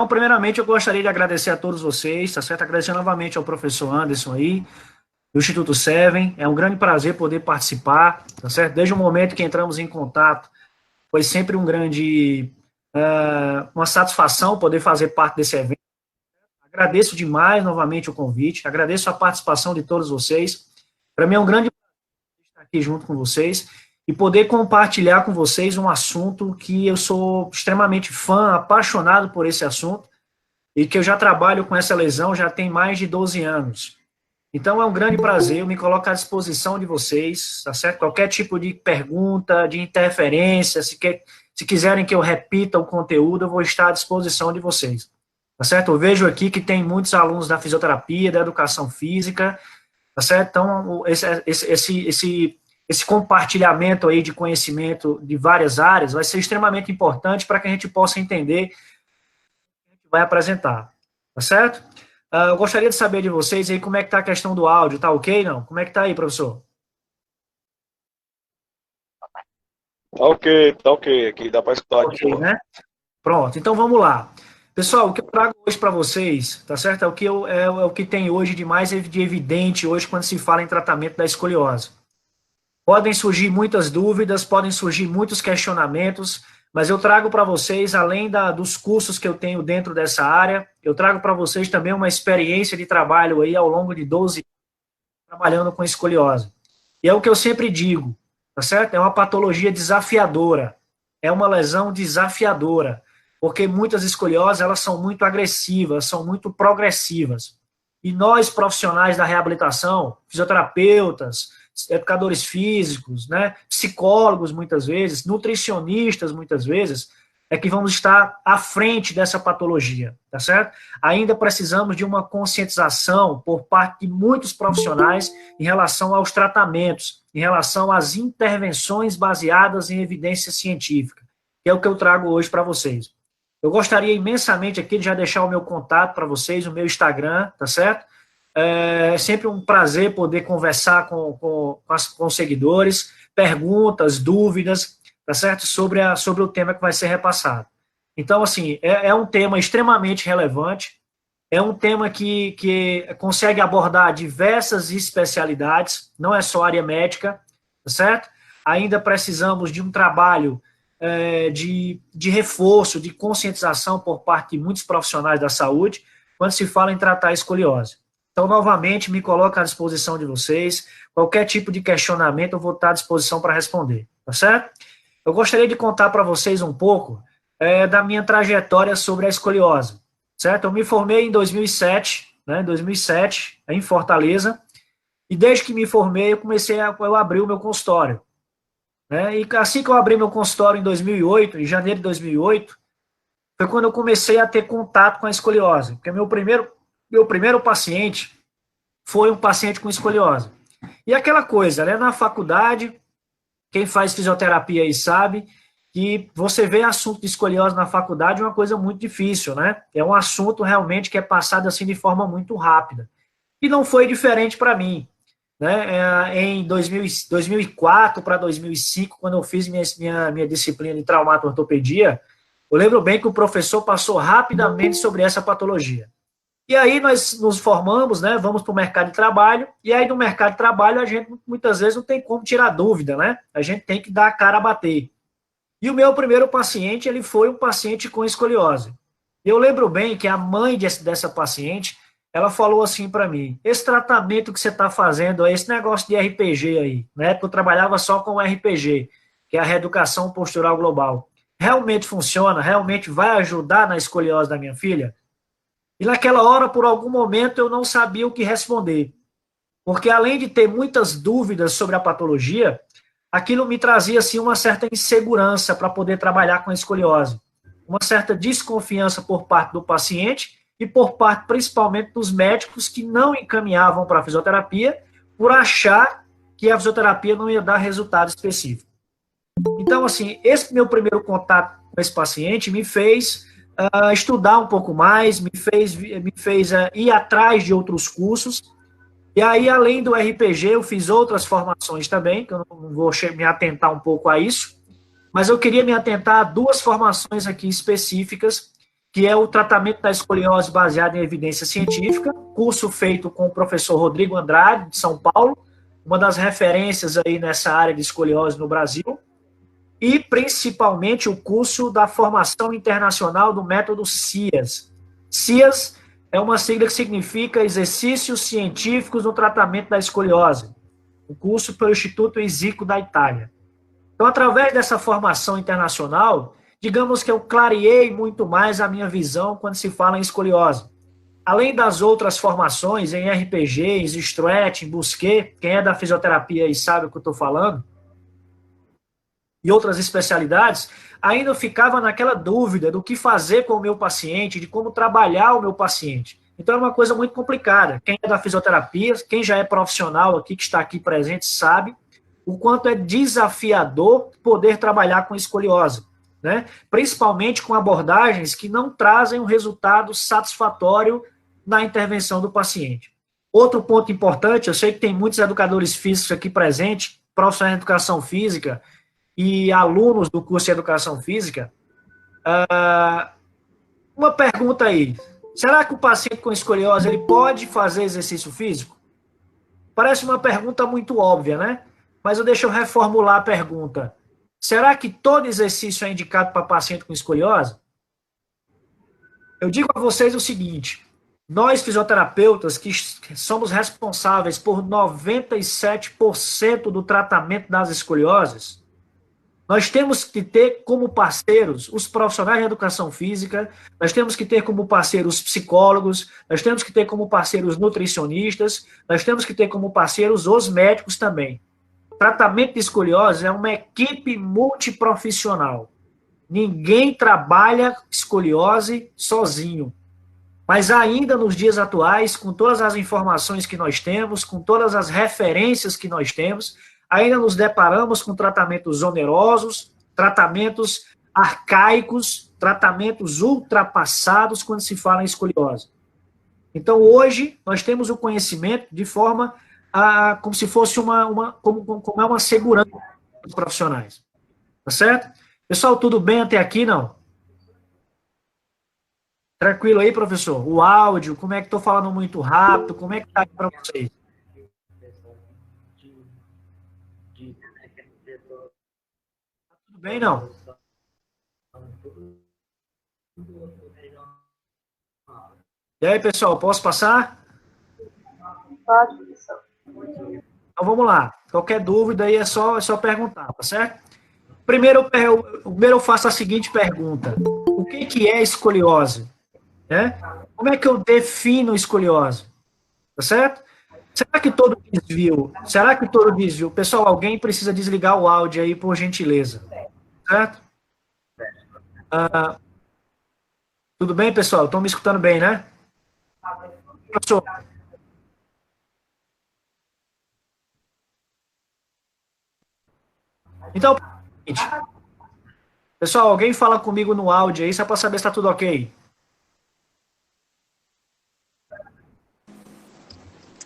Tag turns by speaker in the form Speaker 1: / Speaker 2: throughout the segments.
Speaker 1: Então, primeiramente, eu gostaria de agradecer a todos vocês, tá certo? Agradecer novamente ao professor Anderson aí, do Instituto Seven. É um grande prazer poder participar, tá certo? Desde o momento que entramos em contato, foi sempre uma satisfação poder fazer parte desse evento. Agradeço demais novamente o convite, agradeço a participação de todos vocês. Para mim é um grande prazer estar aqui junto com vocês e poder compartilhar com vocês um assunto que eu sou extremamente fã, apaixonado por esse assunto, e que eu já trabalho com essa lesão já tem mais de 12 anos. Então é um grande prazer, eu me coloco à disposição de vocês, tá certo? Qualquer tipo de pergunta, de interferência, se quiserem que eu repita o conteúdo, eu vou estar à disposição de vocês, tá certo? Eu vejo aqui que tem muitos alunos da fisioterapia, da educação física, tá certo? Então, esse compartilhamento aí de conhecimento de várias áreas vai ser extremamente importante para que a gente possa entender o que a gente vai apresentar, tá certo? Eu gostaria de saber de vocês aí como é que está a questão do áudio, tá ok, não? Como é que tá aí, professor?
Speaker 2: Tá ok, aqui dá para escutar de
Speaker 1: Ok,
Speaker 2: boa.
Speaker 1: né? Pronto, então vamos lá. Pessoal, o que eu trago hoje para vocês, tá certo? É o que tem hoje de mais de evidente hoje quando se fala em tratamento da escoliose. Podem surgir muitas dúvidas, podem surgir muitos questionamentos, mas eu trago para vocês, além dos cursos que eu tenho dentro dessa área, eu trago para vocês também uma experiência de trabalho aí ao longo de 12 anos trabalhando com escoliose. E é o que eu sempre digo, tá certo? É uma patologia desafiadora, é uma lesão desafiadora, porque muitas escolioses, elas são muito agressivas, são muito progressivas. E nós, profissionais da reabilitação, fisioterapeutas, educadores físicos, né, psicólogos muitas vezes, nutricionistas muitas vezes, é que vamos estar à frente dessa patologia, tá certo? Ainda precisamos de uma conscientização por parte de muitos profissionais em relação aos tratamentos, em relação às intervenções baseadas em evidência científica, que é o que eu trago hoje para vocês. Eu gostaria imensamente aqui de já deixar o meu contato para vocês, o meu Instagram, tá certo? É sempre um prazer poder conversar com os seguidores, perguntas, dúvidas, tá certo? Sobre o tema que vai ser repassado. Então, assim, é um tema extremamente relevante, é um tema que consegue abordar diversas especialidades, não é só área médica, tá certo? Ainda precisamos de um trabalho de reforço, de conscientização por parte de muitos profissionais da saúde, quando se fala em tratar a escoliose. Então, novamente, me coloco à disposição de vocês. Qualquer tipo de questionamento, eu vou estar à disposição para responder, tá certo? Eu gostaria de contar para vocês um pouco da minha trajetória sobre a escoliose, certo? Eu me formei em 2007, né, 2007, em Fortaleza, e desde que me formei, eu abri o meu consultório, né? E assim que eu abri meu consultório em 2008, em janeiro de 2008, foi quando eu comecei a ter contato com a escoliose, porque meu primeiro paciente foi um paciente com escoliose. E aquela coisa, né, na faculdade, quem faz fisioterapia aí sabe que você vê assunto de escoliose na faculdade é uma coisa muito difícil, né? É um assunto realmente que é passado assim de forma muito rápida. E não foi diferente para mim, né? Em 2004 para 2005, quando eu fiz minha disciplina de traumato-ortopedia, eu lembro bem que o professor passou rapidamente sobre essa patologia. E aí nós nos formamos, né? Vamos para o mercado de trabalho, e aí no mercado de trabalho a gente muitas vezes não tem como tirar dúvida, né? A gente tem que dar a cara a bater. E o meu primeiro paciente, ele foi um paciente com escoliose. Eu lembro bem que a mãe dessa paciente, ela falou assim para mim: esse tratamento que você está fazendo, esse negócio de RPG aí, né? Porque eu trabalhava só com RPG, que é a reeducação postural global. Realmente funciona? Realmente vai ajudar na escoliose da minha filha? E naquela hora, por algum momento, eu não sabia o que responder. Porque além de ter muitas dúvidas sobre a patologia, aquilo me trazia assim uma certa insegurança para poder trabalhar com a escoliose. Uma certa desconfiança por parte do paciente e por parte principalmente dos médicos que não encaminhavam para a fisioterapia por achar que a fisioterapia não ia dar resultado específico. Então, assim, esse meu primeiro contato com esse paciente me fez estudar um pouco mais, me fez ir atrás de outros cursos. E aí, além do RPG, eu fiz outras formações também, que eu não vou me atentar um pouco a isso, mas eu queria me atentar a duas formações aqui específicas que é o tratamento da escoliose baseado em evidência científica, curso feito com o professor Rodrigo Andrade, de São Paulo, uma das referências aí nessa área de escoliose no Brasil, e principalmente o curso da formação internacional do método CIAS. CIAS é uma sigla que significa Exercícios Científicos no Tratamento da Escoliose, um curso pelo Instituto Isico da Itália. Então, através dessa formação internacional, digamos que eu clareei muito mais a minha visão quando se fala em escoliose. Além das outras formações em RPG, em Stretch, em Busquet, quem é da fisioterapia e sabe o que eu estou falando, e outras especialidades, ainda eu ficava naquela dúvida do que fazer com o meu paciente, de como trabalhar o meu paciente. Então, é uma coisa muito complicada. Quem é da fisioterapia, quem já é profissional aqui, que está aqui presente, sabe o quanto é desafiador poder trabalhar com escoliose, né? Principalmente com abordagens que não trazem um resultado satisfatório na intervenção do paciente. Outro ponto importante, eu sei que tem muitos educadores físicos aqui presentes, profissionais de educação física e alunos do curso de educação física. Uma pergunta aí, será que o paciente com escoliose ele pode fazer exercício físico? Parece uma pergunta muito óbvia, né? Mas deixa eu reformular a pergunta. Será que todo exercício é indicado para paciente com escoliose? Eu digo a vocês o seguinte, nós fisioterapeutas que somos responsáveis por 97% do tratamento das escolioses, nós temos que ter como parceiros os profissionais de educação física, nós temos que ter como parceiros os psicólogos, nós temos que ter como parceiros nutricionistas, nós temos que ter como parceiros os médicos também. Tratamento de escoliose é uma equipe multiprofissional. Ninguém trabalha escoliose sozinho. Mas ainda nos dias atuais, com todas as informações que nós temos, com todas as referências que nós temos, ainda nos deparamos com tratamentos onerosos, tratamentos arcaicos, tratamentos ultrapassados quando se fala em escoliose. Então, hoje, nós temos o conhecimento de forma como se fosse uma segurança dos profissionais. Tá certo? Pessoal, tudo bem até aqui, não? Tranquilo aí, professor? O áudio, como é que estou falando muito rápido? Como é que está aí para vocês? Tudo bem, não? E aí, pessoal, posso passar?
Speaker 3: Pode, professor.
Speaker 1: Então, vamos lá. Qualquer dúvida aí é só perguntar, tá certo? Primeiro eu faço a seguinte pergunta. O que é escoliose? Né? Como é que eu defino escoliose? Tá certo? Será que todo desvio... Pessoal, alguém precisa desligar o áudio aí, por gentileza. Certo? Tudo bem, pessoal? Estão me escutando bem, né? Professor. Então, pessoal, alguém fala comigo no áudio aí, só para saber se está tudo ok.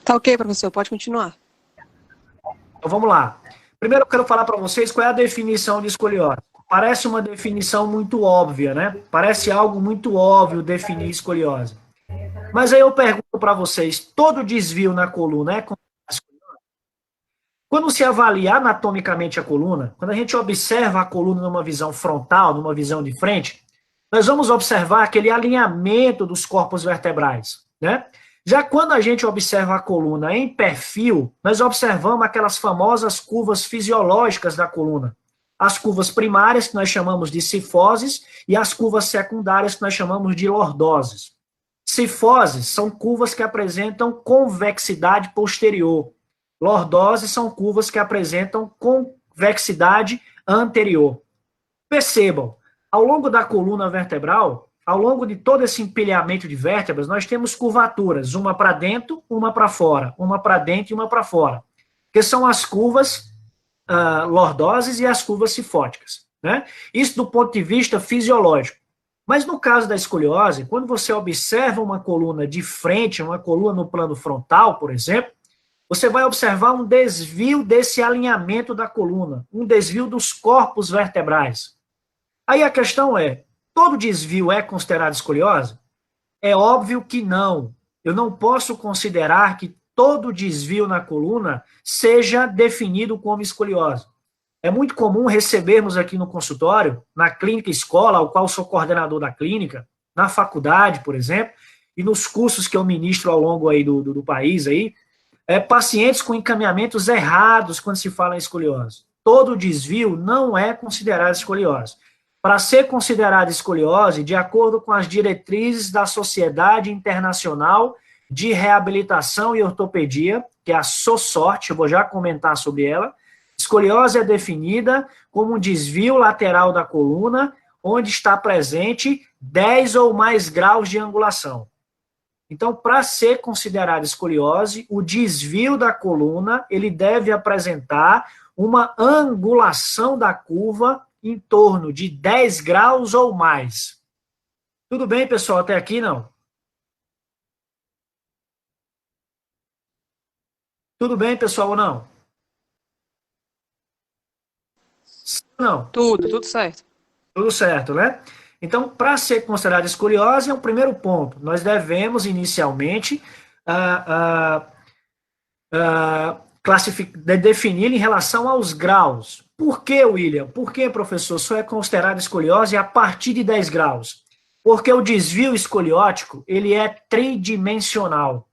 Speaker 3: Tá ok, professor, pode continuar.
Speaker 1: Então, vamos lá. Primeiro, eu quero falar para vocês qual é a definição de escoliose. Parece uma definição muito óbvia, né? Parece algo muito óbvio definir escoliose. Mas aí eu pergunto para vocês, todo desvio na coluna é escoliose? Quando se avalia anatomicamente a coluna, quando a gente observa a coluna numa visão frontal, numa visão de frente, nós vamos observar aquele alinhamento dos corpos vertebrais, né? Já quando a gente observa a coluna em perfil, nós observamos aquelas famosas curvas fisiológicas da coluna. As curvas primárias, que nós chamamos de cifoses, e as curvas secundárias, que nós chamamos de lordoses. Cifoses são curvas que apresentam convexidade posterior. Lordoses são curvas que apresentam convexidade anterior. Percebam, ao longo da coluna vertebral, ao longo de todo esse empilhamento de vértebras, nós temos curvaturas, uma para dentro, uma para fora, uma para dentro e uma para fora, que são as curvas lordoses e as curvas cifóticas, né? Isso do ponto de vista fisiológico. Mas no caso da escoliose, quando você observa uma coluna de frente, uma coluna no plano frontal, por exemplo, você vai observar um desvio desse alinhamento da coluna, um desvio dos corpos vertebrais. Aí a questão é, todo desvio é considerado escoliose? É óbvio que não. Eu não posso considerar que todo desvio na coluna seja definido como escoliose. É muito comum recebermos aqui no consultório, na clínica escola, ao qual sou coordenador da clínica, na faculdade, por exemplo, e nos cursos que eu ministro ao longo aí do país, aí, pacientes com encaminhamentos errados quando se fala em escoliose. Todo desvio não é considerado escoliose. Para ser considerada escoliose, de acordo com as diretrizes da Sociedade Internacional de Reabilitação e Ortopedia, que é a SOSORT, eu vou já comentar sobre ela, escoliose é definida como um desvio lateral da coluna, onde está presente 10 ou mais graus de angulação. Então, para ser considerada escoliose, o desvio da coluna, ele deve apresentar uma angulação da curva em torno de 10 graus ou mais. Tudo bem, pessoal, até aqui não? Tudo bem, pessoal, ou não? Não.
Speaker 3: Tudo certo.
Speaker 1: Tudo certo, né? Então, para ser considerada escoliose, é o primeiro ponto. Nós devemos, inicialmente, definir em relação aos graus. Por que, William? Por que, professor, só é considerada escoliose a partir de 10 graus? Porque o desvio escoliótico, ele é tridimensional.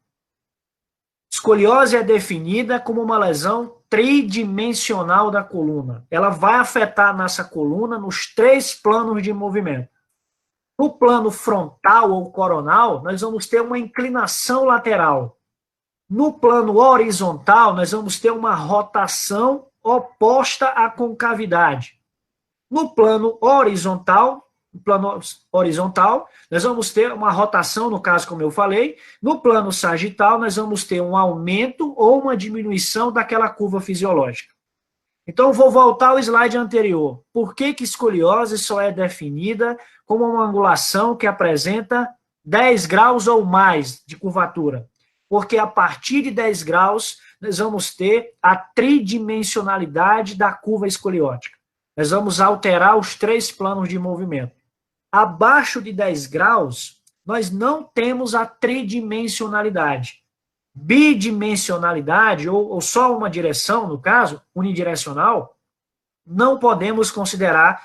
Speaker 1: Escoliose é definida como uma lesão tridimensional da coluna. Ela vai afetar a nossa coluna nos 3 planos de movimento. No plano frontal ou coronal, nós vamos ter uma inclinação lateral. No plano horizontal, nós vamos ter uma rotação oposta à concavidade. No plano horizontal, nós vamos ter uma rotação, no caso, como eu falei. No plano sagital, nós vamos ter um aumento ou uma diminuição daquela curva fisiológica. Então, vou voltar ao slide anterior. Por que escoliose só é definida como uma angulação que apresenta 10 graus ou mais de curvatura? Porque a partir de 10 graus, nós vamos ter a tridimensionalidade da curva escoliótica. Nós vamos alterar os 3 planos de movimento. Abaixo de 10 graus, nós não temos a tridimensionalidade. Bidimensionalidade, ou só uma direção, no caso, unidirecional, não podemos considerar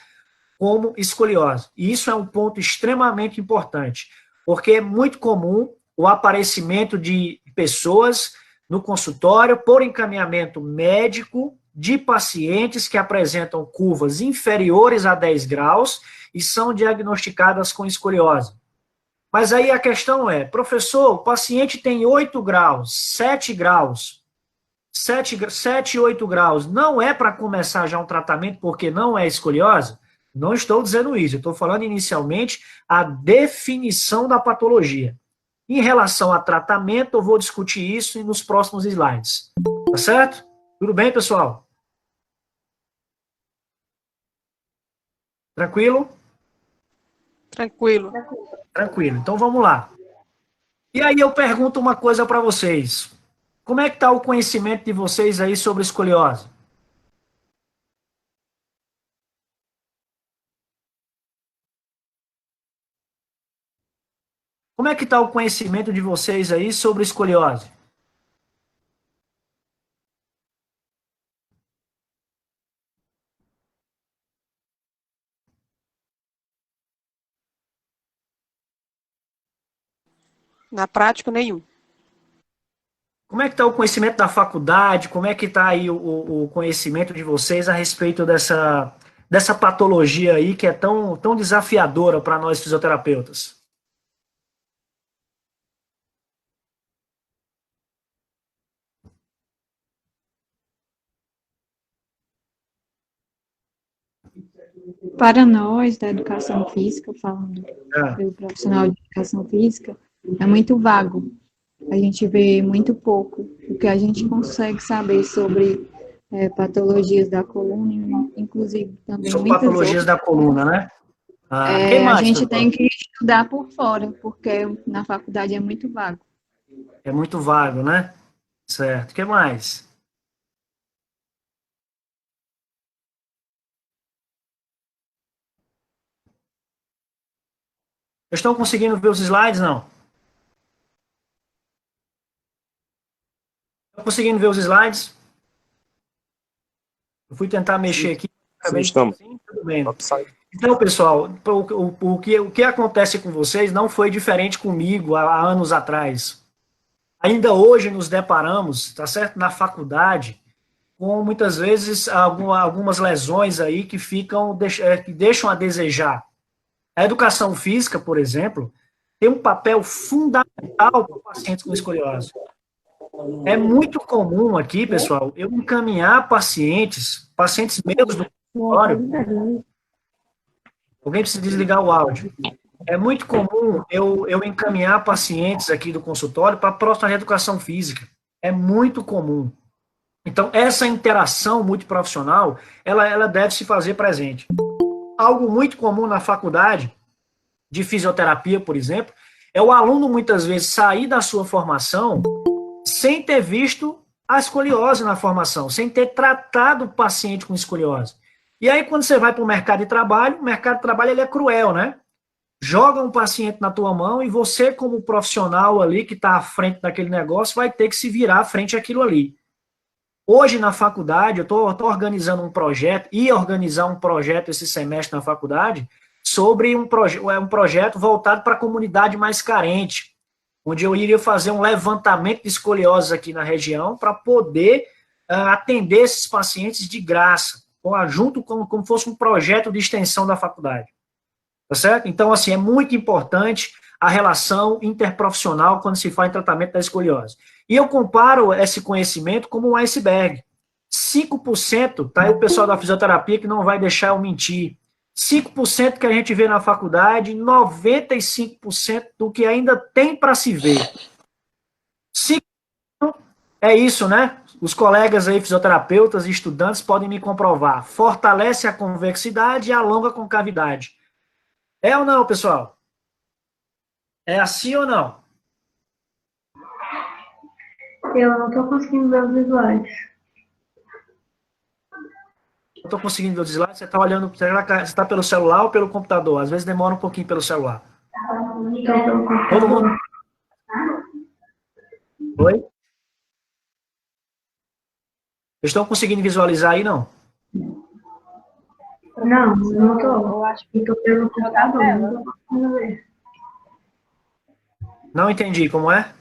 Speaker 1: como escoliose. E isso é um ponto extremamente importante, porque é muito comum o aparecimento de pessoas no consultório por encaminhamento médico de pacientes que apresentam curvas inferiores a 10 graus e são diagnosticadas com escoliose. Mas aí a questão é, professor, o paciente tem 8 graus, 7 graus, 7 e 8 graus, não é para começar já um tratamento porque não é escoliose? Não estou dizendo isso, eu estou falando inicialmente a definição da patologia. Em relação a tratamento, eu vou discutir isso nos próximos slides. Tá certo? Tudo bem, pessoal? Tranquilo?
Speaker 3: Tranquilo.
Speaker 1: Tranquilo. Então vamos lá. E aí eu pergunto uma coisa para vocês. Como é que está o conhecimento de vocês aí sobre escoliose? Como é que está o conhecimento de vocês aí sobre escoliose?
Speaker 3: Na prática, nenhum.
Speaker 1: Como é que está o conhecimento da faculdade? Como é que está aí o conhecimento de vocês a respeito dessa patologia aí que é tão desafiadora para nós fisioterapeutas?
Speaker 4: Para nós, da educação física, falando
Speaker 1: Ah,
Speaker 4: pelo profissional de educação física, é muito vago. A gente vê muito pouco. O que a gente consegue saber sobre patologias da coluna, inclusive também
Speaker 1: são
Speaker 4: muitas
Speaker 1: patologias
Speaker 4: outras,
Speaker 1: da coluna, né? Ah, quem
Speaker 4: a
Speaker 1: mais,
Speaker 4: gente tem
Speaker 1: pessoal?
Speaker 4: que estudar por fora, porque na faculdade é muito vago.
Speaker 1: É muito vago, né? Certo. O que mais? Estão conseguindo ver os slides, não? Estão conseguindo ver os slides? Eu fui tentar mexer aqui.
Speaker 2: Sim, estamos.
Speaker 1: Sim, tudo bem. Então, pessoal, o que acontece com vocês não foi diferente comigo há anos atrás. Ainda hoje nos deparamos, tá certo, na faculdade, com muitas vezes algumas lesões aí que que deixam a desejar. A educação física, por exemplo, tem um papel fundamental para pacientes com escoliose. É muito comum aqui, pessoal, eu encaminhar pacientes meus do consultório. Alguém precisa desligar o áudio. É muito comum eu encaminhar pacientes aqui do consultório para a próxima reeducação física. É muito comum. Então, essa interação multiprofissional, ela deve se fazer presente. Algo muito comum na faculdade de fisioterapia, por exemplo, é o aluno muitas vezes sair da sua formação sem ter visto a escoliose na formação, sem ter tratado o paciente com escoliose. E aí, quando você vai para o mercado de trabalho, ele é cruel, né? Joga um paciente na tua mão e você, como profissional ali que está à frente daquele negócio, vai ter que se virar frente àquilo ali. Hoje, na faculdade, eu estou organizando um projeto, ia organizar um projeto esse semestre na faculdade, sobre um projeto voltado para a comunidade mais carente, onde eu iria fazer um levantamento de escoliose aqui na região para poder atender esses pacientes de graça, junto como fosse um projeto de extensão da faculdade. Tá certo? Então, assim, é muito importante a relação interprofissional quando se fala em tratamento da escoliose. E eu comparo esse conhecimento como um iceberg. 5%, tá aí o pessoal da fisioterapia que não vai deixar eu mentir. 5% que a gente vê na faculdade, 95% do que ainda tem para se ver. 5% é isso, né? Os colegas aí, fisioterapeutas e estudantes, podem me comprovar. Fortalece a convexidade e alonga a concavidade. É ou não, pessoal? É assim ou não?
Speaker 5: Eu não estou conseguindo ver os slides.
Speaker 1: Eu estou conseguindo ver os slides. Você está olhando, você está pelo celular ou pelo computador? Às vezes demora um pouquinho pelo celular. Todo mundo? Oi? Vocês estão conseguindo visualizar aí, não?
Speaker 5: Não estou. Eu acho que estou pelo computador. Não estou conseguindo ver.
Speaker 1: Não entendi, como é?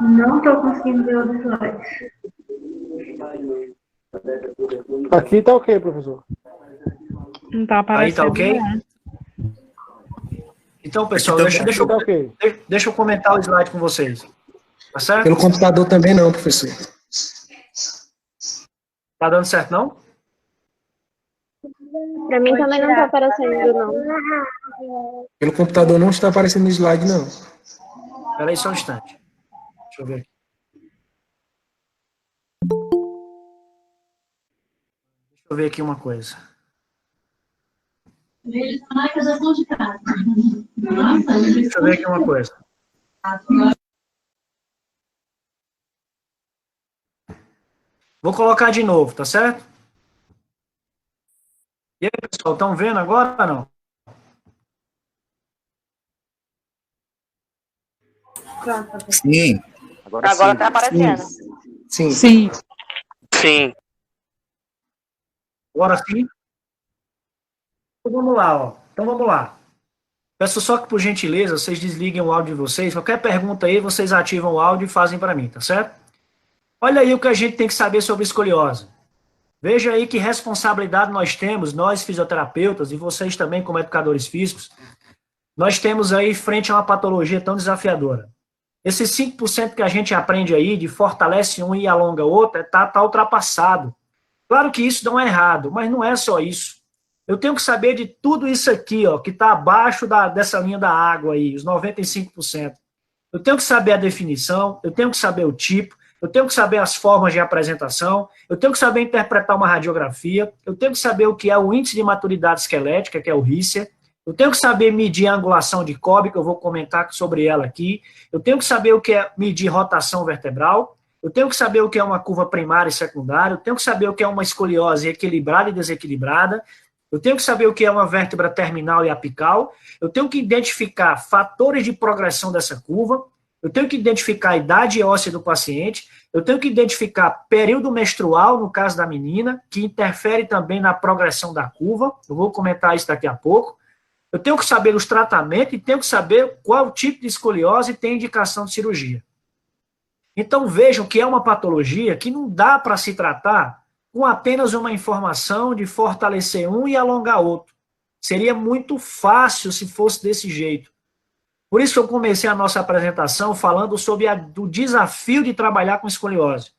Speaker 5: Não estou conseguindo ver os slides.
Speaker 6: Aqui tá ok, professor.
Speaker 3: Não tá
Speaker 1: Aí
Speaker 3: aparecendo.
Speaker 1: tá ok?
Speaker 3: Não.
Speaker 1: Então, pessoal, deixa eu comentar o slide com vocês. Tá certo?
Speaker 7: Pelo computador também não, professor.
Speaker 1: Tá dando certo, não?
Speaker 8: Pra mim também não tá aparecendo, não.
Speaker 7: Pelo computador não está aparecendo no slide, não.
Speaker 1: Espera aí só um instante. Deixa eu ver aqui. Deixa eu ver aqui uma coisa. Deixa eu ver aqui uma coisa. Vou colocar de novo, tá certo? E aí, pessoal, estão vendo agora ou não?
Speaker 7: Sim.
Speaker 9: Agora tá aparecendo.
Speaker 7: Sim.
Speaker 3: Sim.
Speaker 2: Sim.
Speaker 1: Agora sim? Então vamos lá, ó. Então vamos lá. Peço só que, por gentileza, vocês desliguem o áudio de vocês. Qualquer pergunta aí, vocês ativam o áudio e fazem para mim, tá certo? Olha aí o que a gente tem que saber sobre escoliose. Veja aí que responsabilidade nós temos, nós fisioterapeutas, e vocês também como educadores físicos, nós temos aí frente a uma patologia tão desafiadora. Esses 5% que a gente aprende aí, de fortalece um e alonga outro, tá ultrapassado. Claro que isso não é errado, mas não é só isso. Eu tenho que saber de tudo isso aqui, ó, que está abaixo dessa linha da água aí, os 95%. Eu tenho que saber a definição, eu tenho que saber o tipo, eu tenho que saber as formas de apresentação, eu tenho que saber interpretar uma radiografia, eu tenho que saber o que é o índice de maturidade esquelética, que é o RICER, eu tenho que saber medir a angulação de Cobb, que eu vou comentar sobre ela aqui, eu tenho que saber o que é medir rotação vertebral, eu tenho que saber o que é uma curva primária e secundária, eu tenho que saber o que é uma escoliose equilibrada e desequilibrada, Eu tenho que saber o que é uma vértebra terminal e apical, eu tenho que identificar fatores de progressão dessa curva, eu tenho que identificar a idade óssea do paciente, eu tenho que identificar período menstrual, no caso da menina, que interfere também na progressão da curva, eu vou comentar isso daqui a pouco. Eu tenho que saber os tratamentos e tenho que saber qual tipo de escoliose tem indicação de cirurgia. Então vejam que é uma patologia que não dá para se tratar com apenas uma informação de fortalecer um e alongar outro. Seria muito fácil se fosse desse jeito. Por isso que eu comecei a nossa apresentação falando sobre o desafio de trabalhar com escoliose.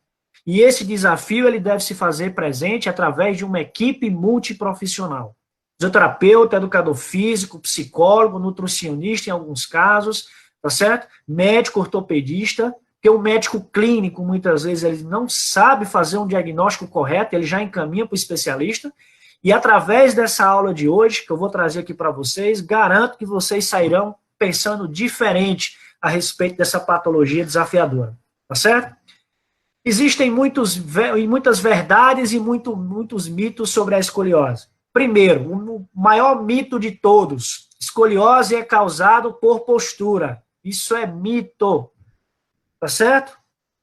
Speaker 1: E esse desafio ele deve se fazer presente através de uma equipe multiprofissional. Fisioterapeuta, educador físico, psicólogo, nutricionista em alguns casos, tá certo? Médico ortopedista, porque o médico clínico, muitas vezes, ele não sabe fazer um diagnóstico correto, ele já encaminha para o especialista, e através dessa aula de hoje, que eu vou trazer aqui para vocês, garanto que vocês sairão pensando diferente a respeito dessa patologia desafiadora, tá certo? Existem muitas verdades e muitos mitos sobre a escoliose. Primeiro, o maior mito de todos, escoliose é causado por postura. Isso é mito. Tá certo?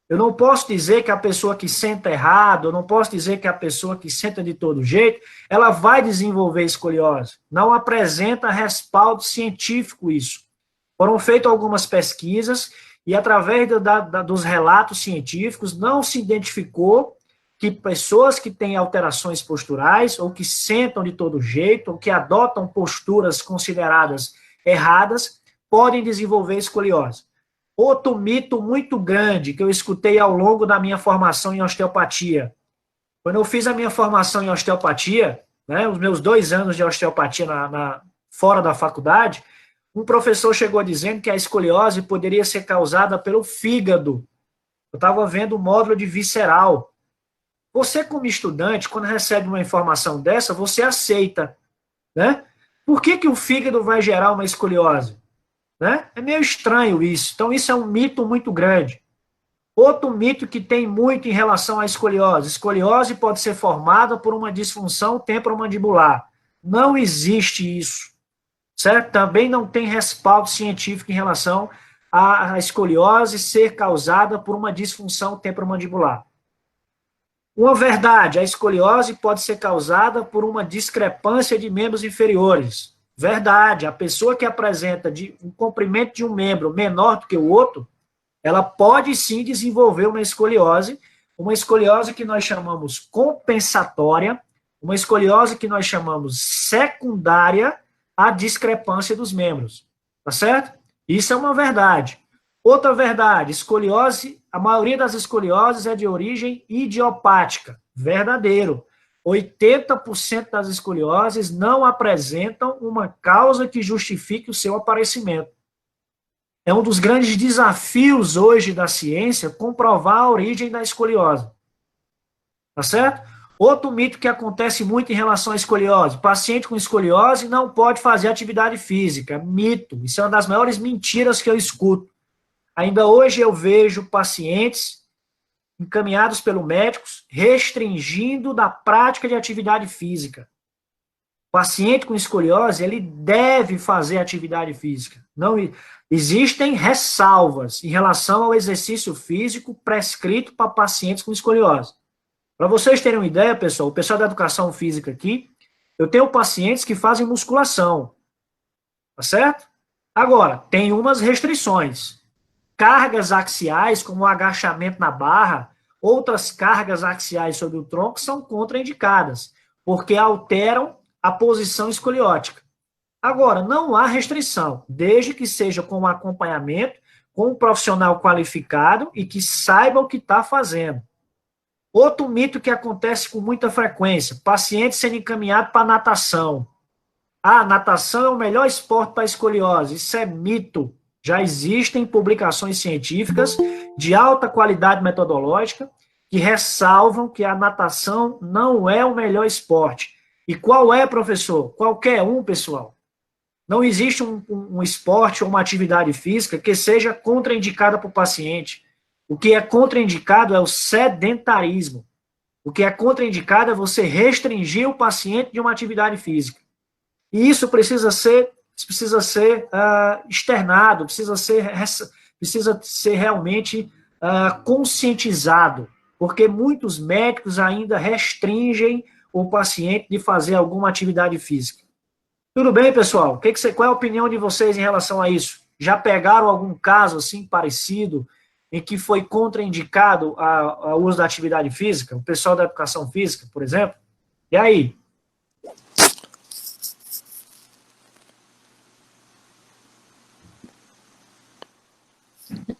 Speaker 1: Eu não posso dizer que a pessoa que senta errado, eu não posso dizer que a pessoa que senta de todo jeito, ela vai desenvolver escoliose. Não apresenta respaldo científico isso. Foram feitas algumas pesquisas e através dos relatos científicos não se identificou que pessoas que têm alterações posturais ou que sentam de todo jeito ou que adotam posturas consideradas erradas podem desenvolver escoliose. Outro mito muito grande que eu escutei ao longo da minha formação em osteopatia. Quando eu fiz a minha formação em osteopatia, né, os meus 2 anos de osteopatia fora da faculdade, um professor chegou dizendo que a escoliose poderia ser causada pelo fígado. Eu estava vendo o módulo de visceral. Você, como estudante, quando recebe uma informação dessa, você aceita, né? Por que o fígado vai gerar uma escoliose? Né? É meio estranho isso. Então, isso é um mito muito grande. Outro mito que tem muito em relação à escoliose. Escoliose pode ser formada por uma disfunção temporomandibular. Não existe isso. Certo? Também não tem respaldo científico em relação à escoliose ser causada por uma disfunção temporomandibular. Uma verdade, a escoliose pode ser causada por uma discrepância de membros inferiores. Verdade, a pessoa que apresenta um comprimento de um membro menor do que o outro, ela pode sim desenvolver uma escoliose que nós chamamos compensatória, uma escoliose que nós chamamos secundária à discrepância dos membros, tá certo? Isso é uma verdade. Outra verdade, escoliose, a maioria das escolioses é de origem idiopática, verdadeiro. 80% das escolioses não apresentam uma causa que justifique o seu aparecimento. É um dos grandes desafios hoje da ciência comprovar a origem da escoliose. Tá certo? Outro mito que acontece muito em relação à escoliose. Paciente com escoliose não pode fazer atividade física. Mito. Isso é uma das maiores mentiras que eu escuto. Ainda hoje eu vejo pacientes encaminhados pelos médicos, restringindo da prática de atividade física. O paciente com escoliose, ele deve fazer atividade física. Não existem ressalvas em relação ao exercício físico prescrito para pacientes com escoliose. Para vocês terem uma ideia, pessoal, o pessoal da educação física aqui, eu tenho pacientes que fazem musculação. Tá certo? Agora, tem umas restrições. Cargas axiais, como o agachamento na barra, outras cargas axiais sobre o tronco são contraindicadas, porque alteram a posição escoliótica. Agora, não há restrição, desde que seja com um acompanhamento, com um profissional qualificado e que saiba o que está fazendo. Outro mito que acontece com muita frequência, paciente sendo encaminhado para natação. Ah, natação é o melhor esporte para escoliose. Isso é mito. Já existem publicações científicas de alta qualidade metodológica que ressalvam que a natação não é o melhor esporte. E qual é, professor? Qualquer um, pessoal. Não existe um esporte ou uma atividade física que seja contraindicada para o paciente. O que é contraindicado é o sedentarismo. O que é contraindicado é você restringir o paciente de uma atividade física. E isso precisa ser externado, precisa ser realmente conscientizado, porque muitos médicos ainda restringem o paciente de fazer alguma atividade física. Tudo bem, pessoal? Qual é a opinião de vocês em relação a isso? Já pegaram algum caso assim parecido em que foi contraindicado o uso da atividade física? O pessoal da educação física, por exemplo? E aí?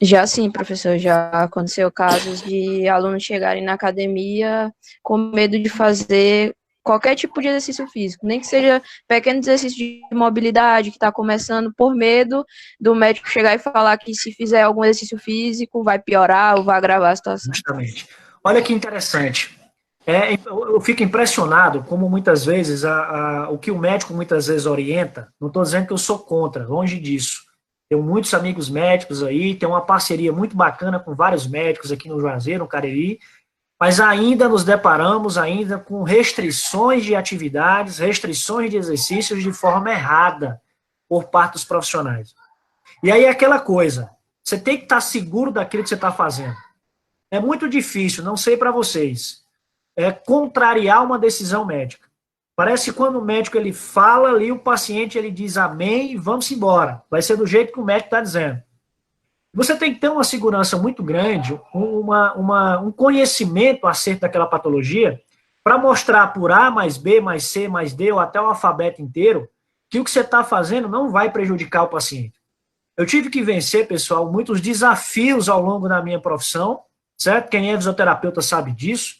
Speaker 3: Já sim, professor, já aconteceu casos de alunos chegarem na academia com medo de fazer qualquer tipo de exercício físico, nem que seja pequenos exercícios de mobilidade, que está começando por medo do médico chegar e falar que se fizer algum exercício físico vai piorar ou vai agravar a situação.
Speaker 1: Justamente. Olha que interessante. Eu fico impressionado como muitas vezes o que o médico muitas vezes orienta, não estou dizendo que eu sou contra, longe disso. Tenho muitos amigos médicos aí, tenho uma parceria muito bacana com vários médicos aqui no Juazeiro, no Cariri, mas ainda nos deparamos ainda com restrições de atividades, restrições de exercícios de forma errada por parte dos profissionais. E aí é aquela coisa, você tem que estar seguro daquilo que você está fazendo. É muito difícil, não sei para vocês, contrariar uma decisão médica. Parece que quando o médico ele fala ali, o paciente ele diz amém e vamos embora. Vai ser do jeito que o médico está dizendo. Você tem que ter uma segurança muito grande, um conhecimento acerca daquela patologia, para mostrar por A mais B mais C mais D ou até o alfabeto inteiro, que o que você está fazendo não vai prejudicar o paciente. Eu tive que vencer, pessoal, muitos desafios ao longo da minha profissão, certo? Quem é fisioterapeuta sabe disso,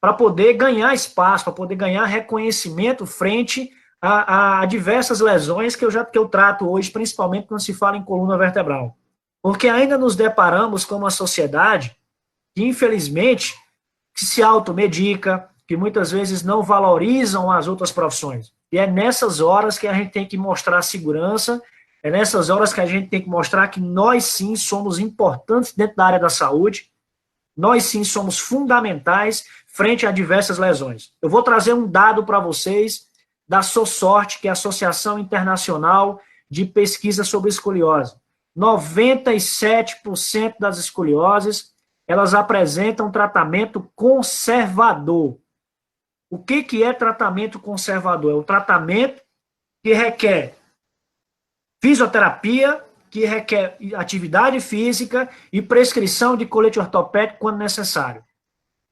Speaker 1: para poder ganhar espaço, para poder ganhar reconhecimento frente a diversas lesões que eu trato hoje, principalmente quando se fala em coluna vertebral. Porque ainda nos deparamos com uma sociedade que, infelizmente, que se automedica, que muitas vezes não valorizam as outras profissões. E é nessas horas que a gente tem que mostrar segurança, é nessas horas que a gente tem que mostrar que nós sim somos importantes dentro da área da saúde, nós sim somos fundamentais frente a diversas lesões. Eu vou trazer um dado para vocês da SOSORT, que é a Associação Internacional de Pesquisa sobre Escoliose. 97% das escolioses, elas apresentam tratamento conservador. O que é tratamento conservador? É um tratamento que requer fisioterapia, que requer atividade física e prescrição de colete ortopédico quando necessário.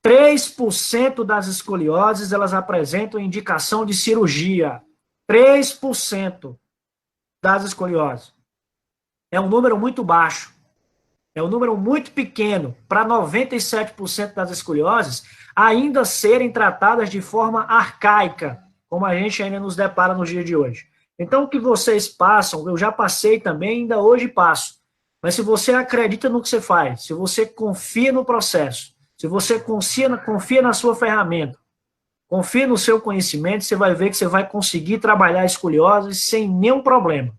Speaker 1: 3% das escolioses, elas apresentam indicação de cirurgia. 3% das escolioses. É um número muito baixo. É um número muito pequeno para 97% das escolioses ainda serem tratadas de forma arcaica, como a gente ainda nos depara nos dias de hoje. Então, o que vocês passam, eu já passei também, ainda hoje passo. Mas se você acredita no que você faz, se você confia no processo, se você confia na sua ferramenta, confia no seu conhecimento, você vai ver que você vai conseguir trabalhar a escoliose sem nenhum problema.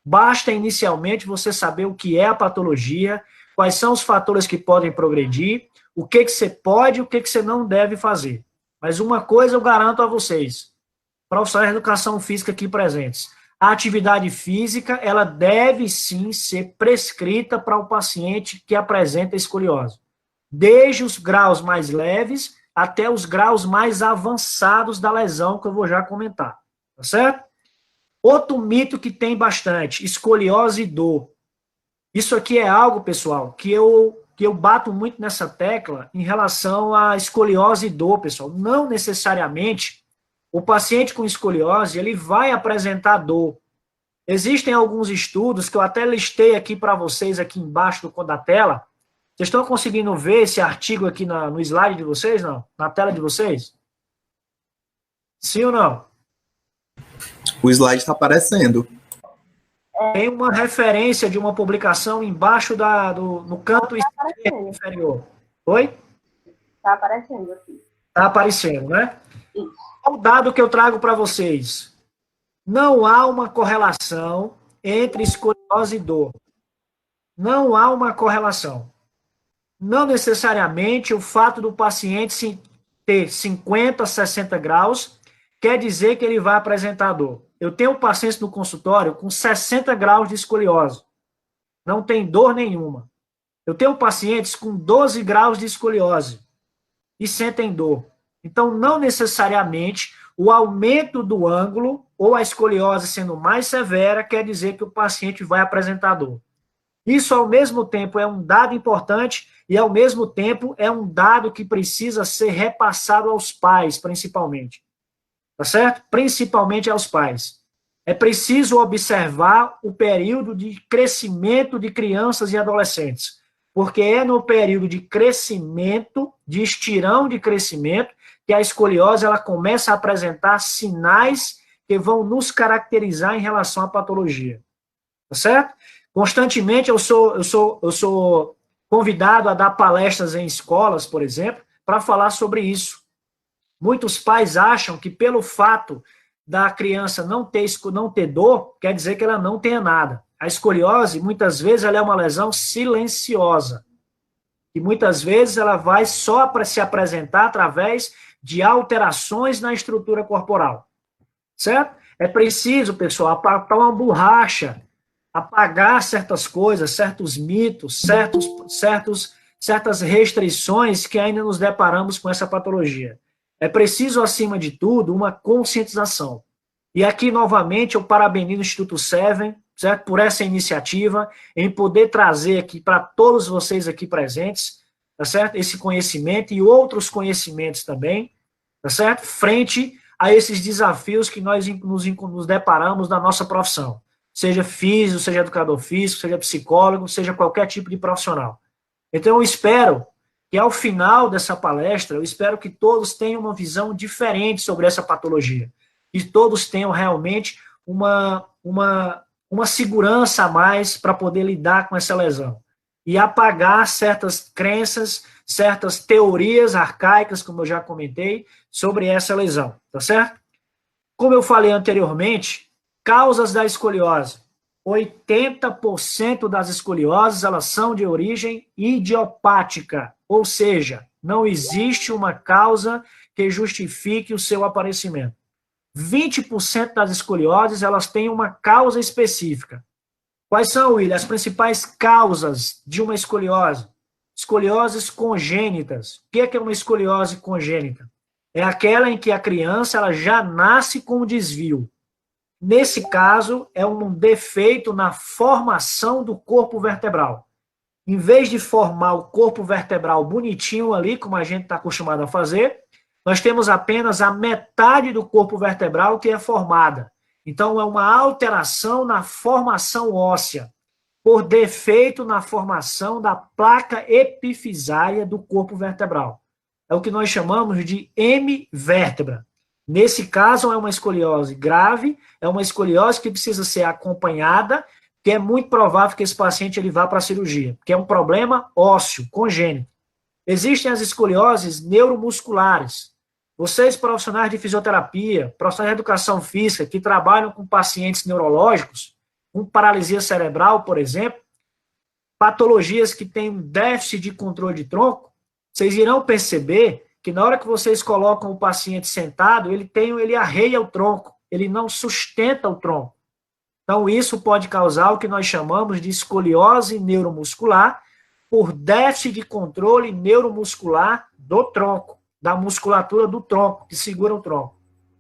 Speaker 1: Basta, inicialmente, você saber o que é a patologia, quais são os fatores que podem progredir, o que você pode e o que você não deve fazer. Mas uma coisa eu garanto a vocês, profissionais de educação física aqui presentes, a atividade física, ela deve sim ser prescrita para o paciente que apresenta escoliose. Desde os graus mais leves até os graus mais avançados da lesão, que eu vou já comentar. Tá certo? Outro mito que tem bastante, escoliose e dor. Isso aqui é algo, pessoal, que eu bato muito nessa tecla em relação à escoliose e dor, pessoal. Não necessariamente o paciente com escoliose, ele vai apresentar dor. Existem alguns estudos que eu até listei aqui para vocês, aqui embaixo da tela. Vocês estão conseguindo ver esse artigo aqui no slide de vocês, não? Na tela de vocês? Sim ou não?
Speaker 10: O slide está aparecendo.
Speaker 1: Tem uma referência de uma publicação embaixo no canto esquerdo inferior. Oi?
Speaker 9: Está aparecendo aqui.
Speaker 1: Está aparecendo, né?
Speaker 9: Isso.
Speaker 1: O dado que eu trago para vocês. Não há uma correlação entre escoliose e dor. Não há uma correlação. Não necessariamente o fato do paciente ter 50, 60 graus, quer dizer que ele vai apresentar dor. Eu tenho pacientes no consultório com 60 graus de escoliose. Não tem dor nenhuma. Eu tenho pacientes com 12 graus de escoliose e sentem dor. Então, não necessariamente o aumento do ângulo ou a escoliose sendo mais severa quer dizer que o paciente vai apresentar dor. Isso, ao mesmo tempo, é um dado importante e, ao mesmo tempo, é um dado que precisa ser repassado aos pais, principalmente. Tá certo? Principalmente aos pais. É preciso observar o período de crescimento de crianças e adolescentes, porque é no período de crescimento, de estirão de crescimento, que a escoliose ela começa a apresentar sinais que vão nos caracterizar em relação à patologia. Tá certo? Constantemente eu sou convidado a dar palestras em escolas, por exemplo, para falar sobre isso. Muitos pais acham que pelo fato da criança não ter dor, quer dizer que ela não tenha nada. A escoliose, muitas vezes, ela é uma lesão silenciosa. E muitas vezes ela vai só para se apresentar através de alterações na estrutura corporal. Certo? É preciso, pessoal, apagar uma borracha, apagar certas coisas, certos mitos, certas restrições que ainda nos deparamos com essa patologia. É preciso, acima de tudo, uma conscientização. E aqui, novamente, eu parabenizo o Instituto Seven, certo? Por essa iniciativa, em poder trazer aqui para todos vocês aqui presentes, tá certo? Esse conhecimento e outros conhecimentos também, tá certo? Frente a esses desafios que nós nos deparamos na nossa profissão. Seja físico, seja educador físico, seja psicólogo, seja qualquer tipo de profissional. Então, eu espero que ao final dessa palestra, eu espero que todos tenham uma visão diferente sobre essa patologia. E todos tenham realmente uma segurança a mais para poder lidar com essa lesão. E apagar certas crenças, certas teorias arcaicas, como eu já comentei, sobre essa lesão. Tá certo? Como eu falei anteriormente, causas da escoliose. 80% das escolioses, elas são de origem idiopática, ou seja, não existe uma causa que justifique o seu aparecimento. 20% das escolioses, elas têm uma causa específica. Quais são, William, as principais causas de uma escoliose? Escolioses congênitas. O que é uma escoliose congênita? É aquela em que a criança ela já nasce com um desvio. Nesse caso, é um defeito na formação do corpo vertebral. Em vez de formar o corpo vertebral bonitinho ali, como a gente está acostumado a fazer, nós temos apenas a metade do corpo vertebral que é formada. Então, é uma alteração na formação óssea, por defeito na formação da placa epifisária do corpo vertebral. É o que nós chamamos de hemivértebra. Nesse caso, é uma escoliose grave, é uma escoliose que precisa ser acompanhada, que é muito provável que esse paciente ele vá para a cirurgia, que é um problema ósseo, congênito. Existem as escolioses neuromusculares. Vocês, profissionais de fisioterapia, profissionais de educação física, que trabalham com pacientes neurológicos, com paralisia cerebral, por exemplo, patologias que têm um déficit de controle de tronco, vocês irão perceber que na hora que vocês colocam o paciente sentado, ele arreia o tronco, ele não sustenta o tronco. Então, isso pode causar o que nós chamamos de escoliose neuromuscular por déficit de controle neuromuscular do tronco, da musculatura do tronco, que segura o tronco.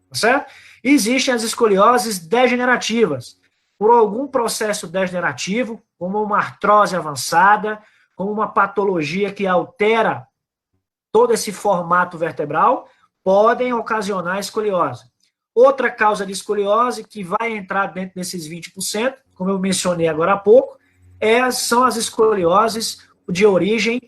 Speaker 1: Tá certo? Existem as escolioses degenerativas, por algum processo degenerativo, como uma artrose avançada, como uma patologia que altera todo esse formato vertebral, podem ocasionar escoliose. Outra causa de escoliose, que vai entrar dentro desses 20%, como eu mencionei agora há pouco, são as escolioses de origem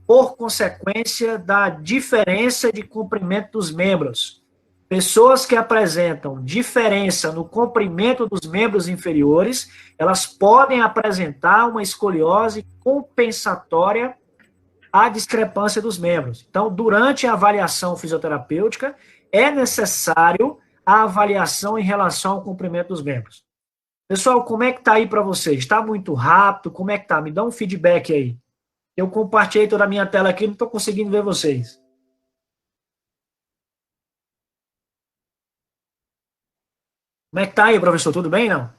Speaker 1: por consequência da diferença de comprimento dos membros. Pessoas que apresentam diferença no comprimento dos membros inferiores, elas podem apresentar uma escoliose compensatória à discrepância dos membros. Então, durante a avaliação fisioterapêutica, é necessário a avaliação em relação ao comprimento dos membros. Pessoal, como é que está aí para vocês? Está muito rápido? Como é que está? Me dá um feedback aí. Eu compartilhei toda a minha tela aqui, não estou conseguindo ver vocês. Como é que tá aí, professor? Tudo bem, não?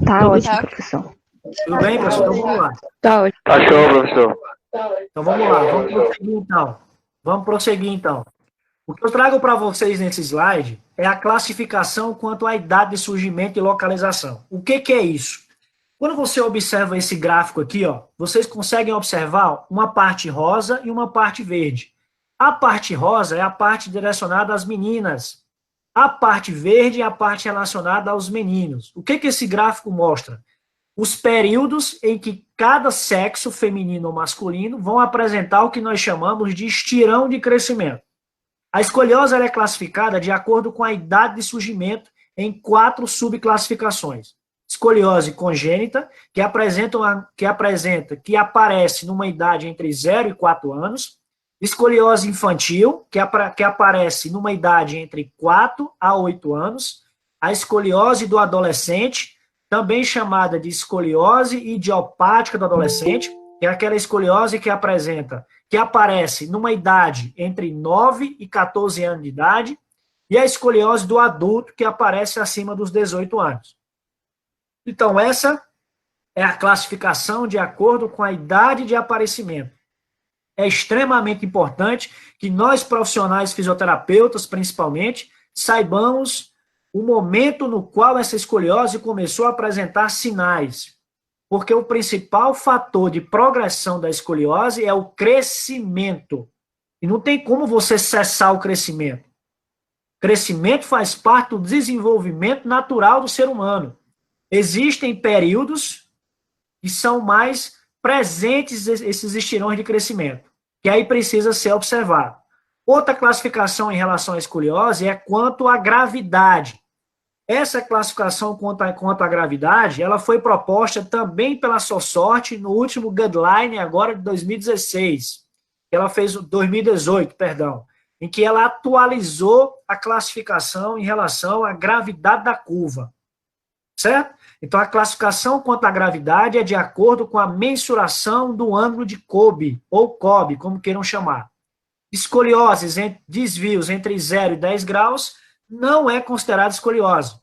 Speaker 8: Tá ótimo, professor.
Speaker 1: Tudo bem, professor? Então vamos lá.
Speaker 3: Tá ótimo.
Speaker 2: Tá show, professor.
Speaker 1: Então vamos lá, vamos prosseguir então. Vamos prosseguir então. O que eu trago para vocês nesse slide é a classificação quanto à idade de surgimento e localização. O que é isso? Quando você observa esse gráfico aqui, ó, vocês conseguem observar uma parte rosa e uma parte verde. A parte rosa é a parte direcionada às meninas. A parte verde é a parte relacionada aos meninos. O que esse gráfico mostra? Os períodos em que cada sexo, feminino ou masculino, vão apresentar o que nós chamamos de estirão de crescimento. A escoliose ela é classificada de acordo com a idade de surgimento em 4 subclassificações. Escoliose congênita, que aparece numa idade entre 0 e 4 anos. Escoliose infantil, que aparece numa idade entre 4 a 8 anos. A escoliose do adolescente, também chamada de escoliose idiopática do adolescente, que é aquela escoliose que aparece numa idade entre 9 e 14 anos de idade, e a escoliose do adulto, que aparece acima dos 18 anos. Então, essa é a classificação de acordo com a idade de aparecimento. É extremamente importante que nós, profissionais fisioterapeutas, principalmente, saibamos o momento no qual essa escoliose começou a apresentar sinais. Porque o principal fator de progressão da escoliose é o crescimento. E não tem como você cessar o crescimento. Crescimento faz parte do desenvolvimento natural do ser humano. Existem períodos que são mais presentes esses estirões de crescimento, que aí precisa ser observado. Outra classificação em relação à escoliose é quanto à gravidade. Essa classificação quanto à gravidade, ela foi proposta também pela SOSORT no último guideline agora de 2016. Ela fez 2018, perdão, em que ela atualizou a classificação em relação à gravidade da curva. Certo? Então, a classificação quanto à gravidade é de acordo com a mensuração do ângulo de Kolbe, ou Kolbe, como queiram chamar. Escolioses, desvios entre 0 e 10 graus, não é considerado escoliose.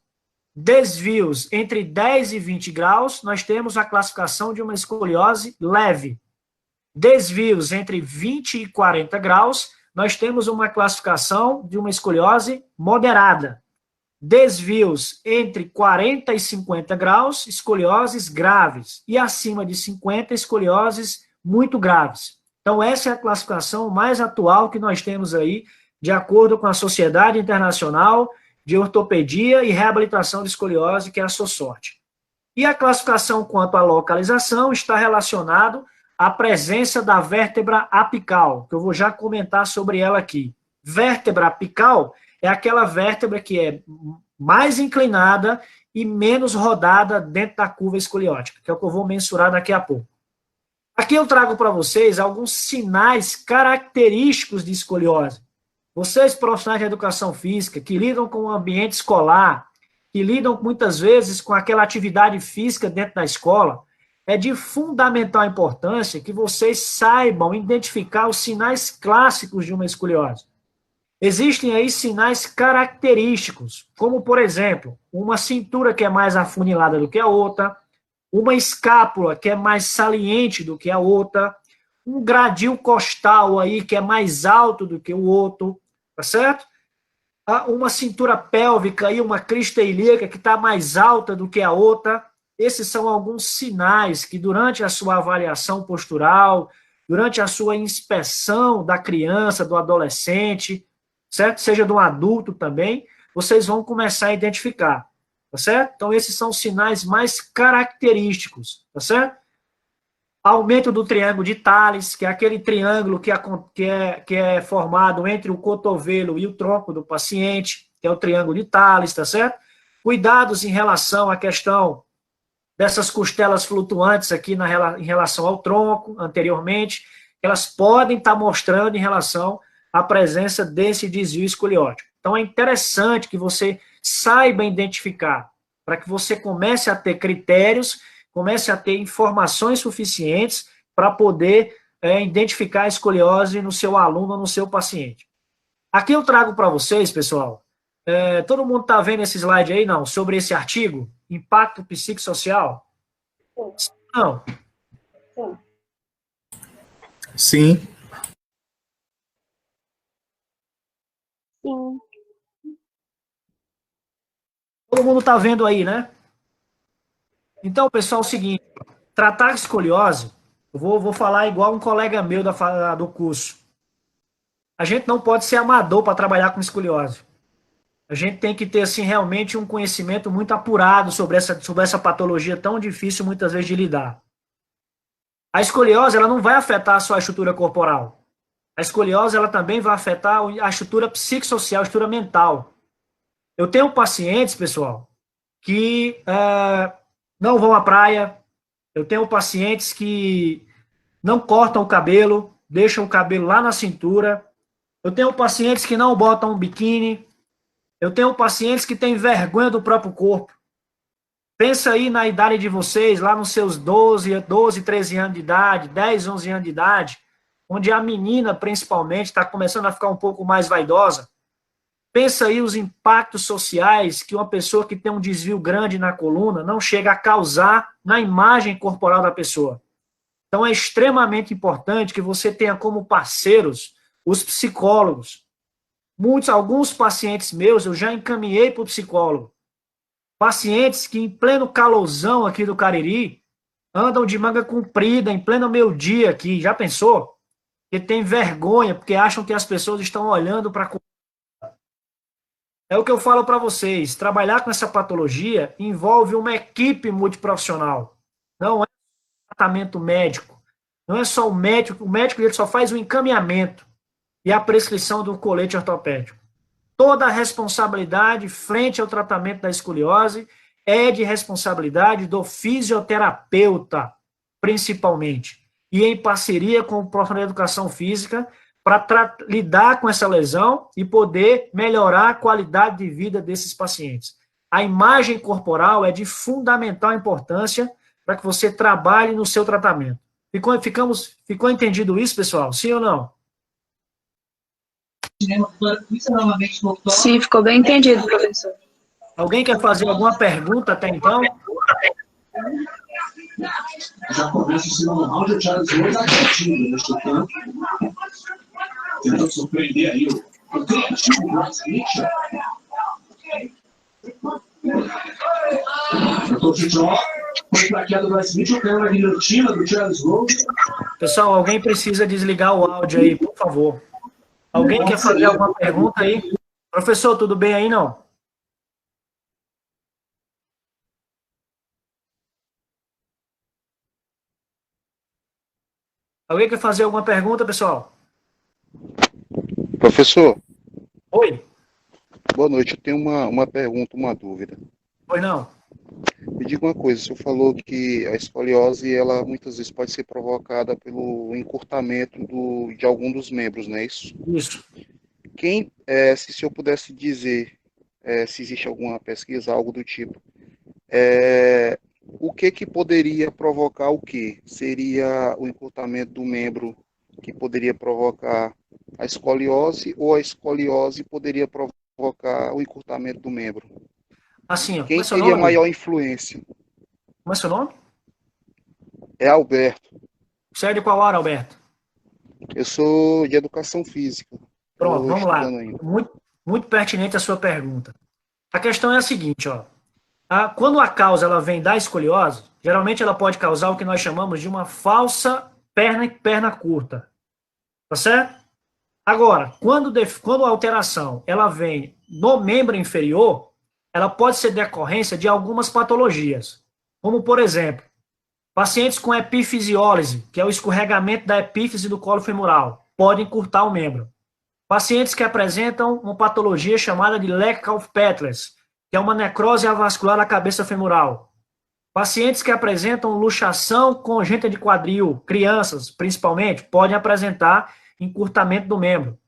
Speaker 1: Desvios entre 10 e 20 graus, nós temos a classificação de uma escoliose leve. Desvios entre 20 e 40 graus, nós temos uma classificação de uma escoliose moderada. Desvios entre 40 e 50 graus, escolioses graves. E acima de 50, escolioses muito graves. Então, essa é a classificação mais atual que nós temos aí, de acordo com a Sociedade Internacional de Ortopedia e Reabilitação de Escoliose, que é a SOSORT. E a classificação quanto à localização está relacionado à presença da vértebra apical, que eu vou já comentar sobre ela aqui. Vértebra apical é aquela vértebra que é mais inclinada e menos rodada dentro da curva escoliótica, que é o que eu vou mensurar daqui a pouco. Aqui eu trago para vocês alguns sinais característicos de escoliose. Vocês, profissionais de educação física, que lidam com o ambiente escolar, que lidam muitas vezes com aquela atividade física dentro da escola, é de fundamental importância que vocês saibam identificar os sinais clássicos de uma escoliose. Existem aí sinais característicos, como, por exemplo, uma cintura que é mais afunilada do que a outra, uma escápula que é mais saliente do que a outra, um gradil costal aí que é mais alto do que o outro, tá certo? Uma cintura pélvica e uma crista ilíaca que está mais alta do que a outra. Esses são alguns sinais que durante a sua avaliação postural, durante a sua inspeção da criança, do adolescente, certo? Seja de um adulto também, vocês vão começar a identificar, tá certo? Então, esses são os sinais mais característicos, tá certo? Aumento do triângulo de Thales, que é aquele triângulo que é formado entre o cotovelo e o tronco do paciente, que é o triângulo de Thales, tá certo? Cuidados em relação à questão dessas costelas flutuantes aqui em relação ao tronco, anteriormente, elas podem estar mostrando em relação à presença desse desvio escoliótico. Então, é interessante que você saiba identificar, para que você comece a ter critérios, comece a ter informações suficientes para poder identificar a escoliose no seu aluno ou no seu paciente. Aqui eu trago para vocês, pessoal, todo mundo está vendo esse slide aí, não? Sobre esse artigo, impacto psicossocial?
Speaker 9: Sim.
Speaker 1: Não.
Speaker 10: Sim.
Speaker 8: Sim.
Speaker 1: Todo mundo está vendo aí, né? Então, pessoal, é o seguinte, tratar escoliose, eu vou falar igual um colega meu do curso. A gente não pode ser amador para trabalhar com escoliose. A gente tem que ter, assim, realmente um conhecimento muito apurado sobre essa patologia tão difícil, muitas vezes, de lidar. A escoliose, ela não vai afetar só a estrutura corporal. A escoliose, ela também vai afetar a estrutura psicossocial, a estrutura mental. Eu tenho pacientes, pessoal, que não vão à praia. Eu tenho pacientes que não cortam o cabelo, deixam o cabelo lá na cintura. Eu tenho pacientes que não botam um biquíni. Eu tenho pacientes que têm vergonha do próprio corpo. Pensa aí na idade de vocês, lá nos seus 12, 13 anos de idade, 10, 11 anos de idade, onde a menina, principalmente, está começando a ficar um pouco mais vaidosa. Pensa aí os impactos sociais que uma pessoa que tem um desvio grande na coluna não chega a causar na imagem corporal da pessoa. Então, é extremamente importante que você tenha como parceiros os psicólogos. Alguns pacientes meus eu já encaminhei para o psicólogo. Pacientes que, em pleno calorzão aqui do Cariri, andam de manga comprida, em pleno meio-dia aqui. Já pensou? Que tem vergonha, porque acham que as pessoas estão olhando para... É o que eu falo para vocês. Trabalhar com essa patologia envolve uma equipe multiprofissional. Não é tratamento médico. Não é só o médico. O médico ele só faz o encaminhamento e a prescrição do colete ortopédico. Toda a responsabilidade frente ao tratamento da escoliose é de responsabilidade do fisioterapeuta, principalmente, e em parceria com o profissional de educação física para lidar com essa lesão e poder melhorar a qualidade de vida desses pacientes. A imagem corporal é de fundamental importância para que você trabalhe no seu tratamento. Ficou entendido isso, pessoal? Sim ou não?
Speaker 3: Sim, ficou bem entendido, professor.
Speaker 1: Alguém quer fazer alguma pergunta até então?
Speaker 11: Já começa o segundo round, o Charles Rose quietinho, chutando. Tentando surpreender aí o criativo Bryce Mitchell. O Tijó foi pra queda do Bryce Mitchell, caiu na guilhotina do Charles Rose.
Speaker 1: Pessoal, alguém precisa desligar o áudio aí, por favor. Alguém quer fazer alguma pergunta aí? Professor, tudo bem aí, não? Alguém quer fazer alguma pergunta, pessoal?
Speaker 12: Professor.
Speaker 1: Oi.
Speaker 12: Boa noite. Eu tenho uma pergunta, uma dúvida.
Speaker 1: Pois não.
Speaker 12: Me diga uma coisa, o senhor falou que a escoliose, ela muitas vezes pode ser provocada pelo encurtamento de algum dos membros, não é isso?
Speaker 1: Isso.
Speaker 12: Se o senhor pudesse dizer, se existe alguma pesquisa, algo do tipo, o que poderia provocar o quê? Seria o encurtamento do membro que poderia provocar a escoliose ou a escoliose poderia provocar o encurtamento do membro?
Speaker 1: Assim,
Speaker 12: quem teria maior influência?
Speaker 1: Como é seu nome?
Speaker 12: É Alberto.
Speaker 1: Você é de qual área, Alberto?
Speaker 12: Eu sou de educação física.
Speaker 1: Pronto, vamos lá. Muito pertinente a sua pergunta. A questão é a seguinte, ó. Quando a causa ela vem da escoliose, geralmente ela pode causar o que nós chamamos de uma falsa perna curta. Tá certo? Agora, quando a alteração ela vem no membro inferior, ela pode ser decorrência de algumas patologias. Como, por exemplo, pacientes com epifisiólise, que é o escorregamento da epífise do colo femoral, podem encurtar o membro. Pacientes que apresentam uma patologia chamada de Leckauf-Peters, que é uma necrose avascular da cabeça femoral. Pacientes que apresentam luxação congênita de quadril, crianças principalmente, podem apresentar encurtamento do membro.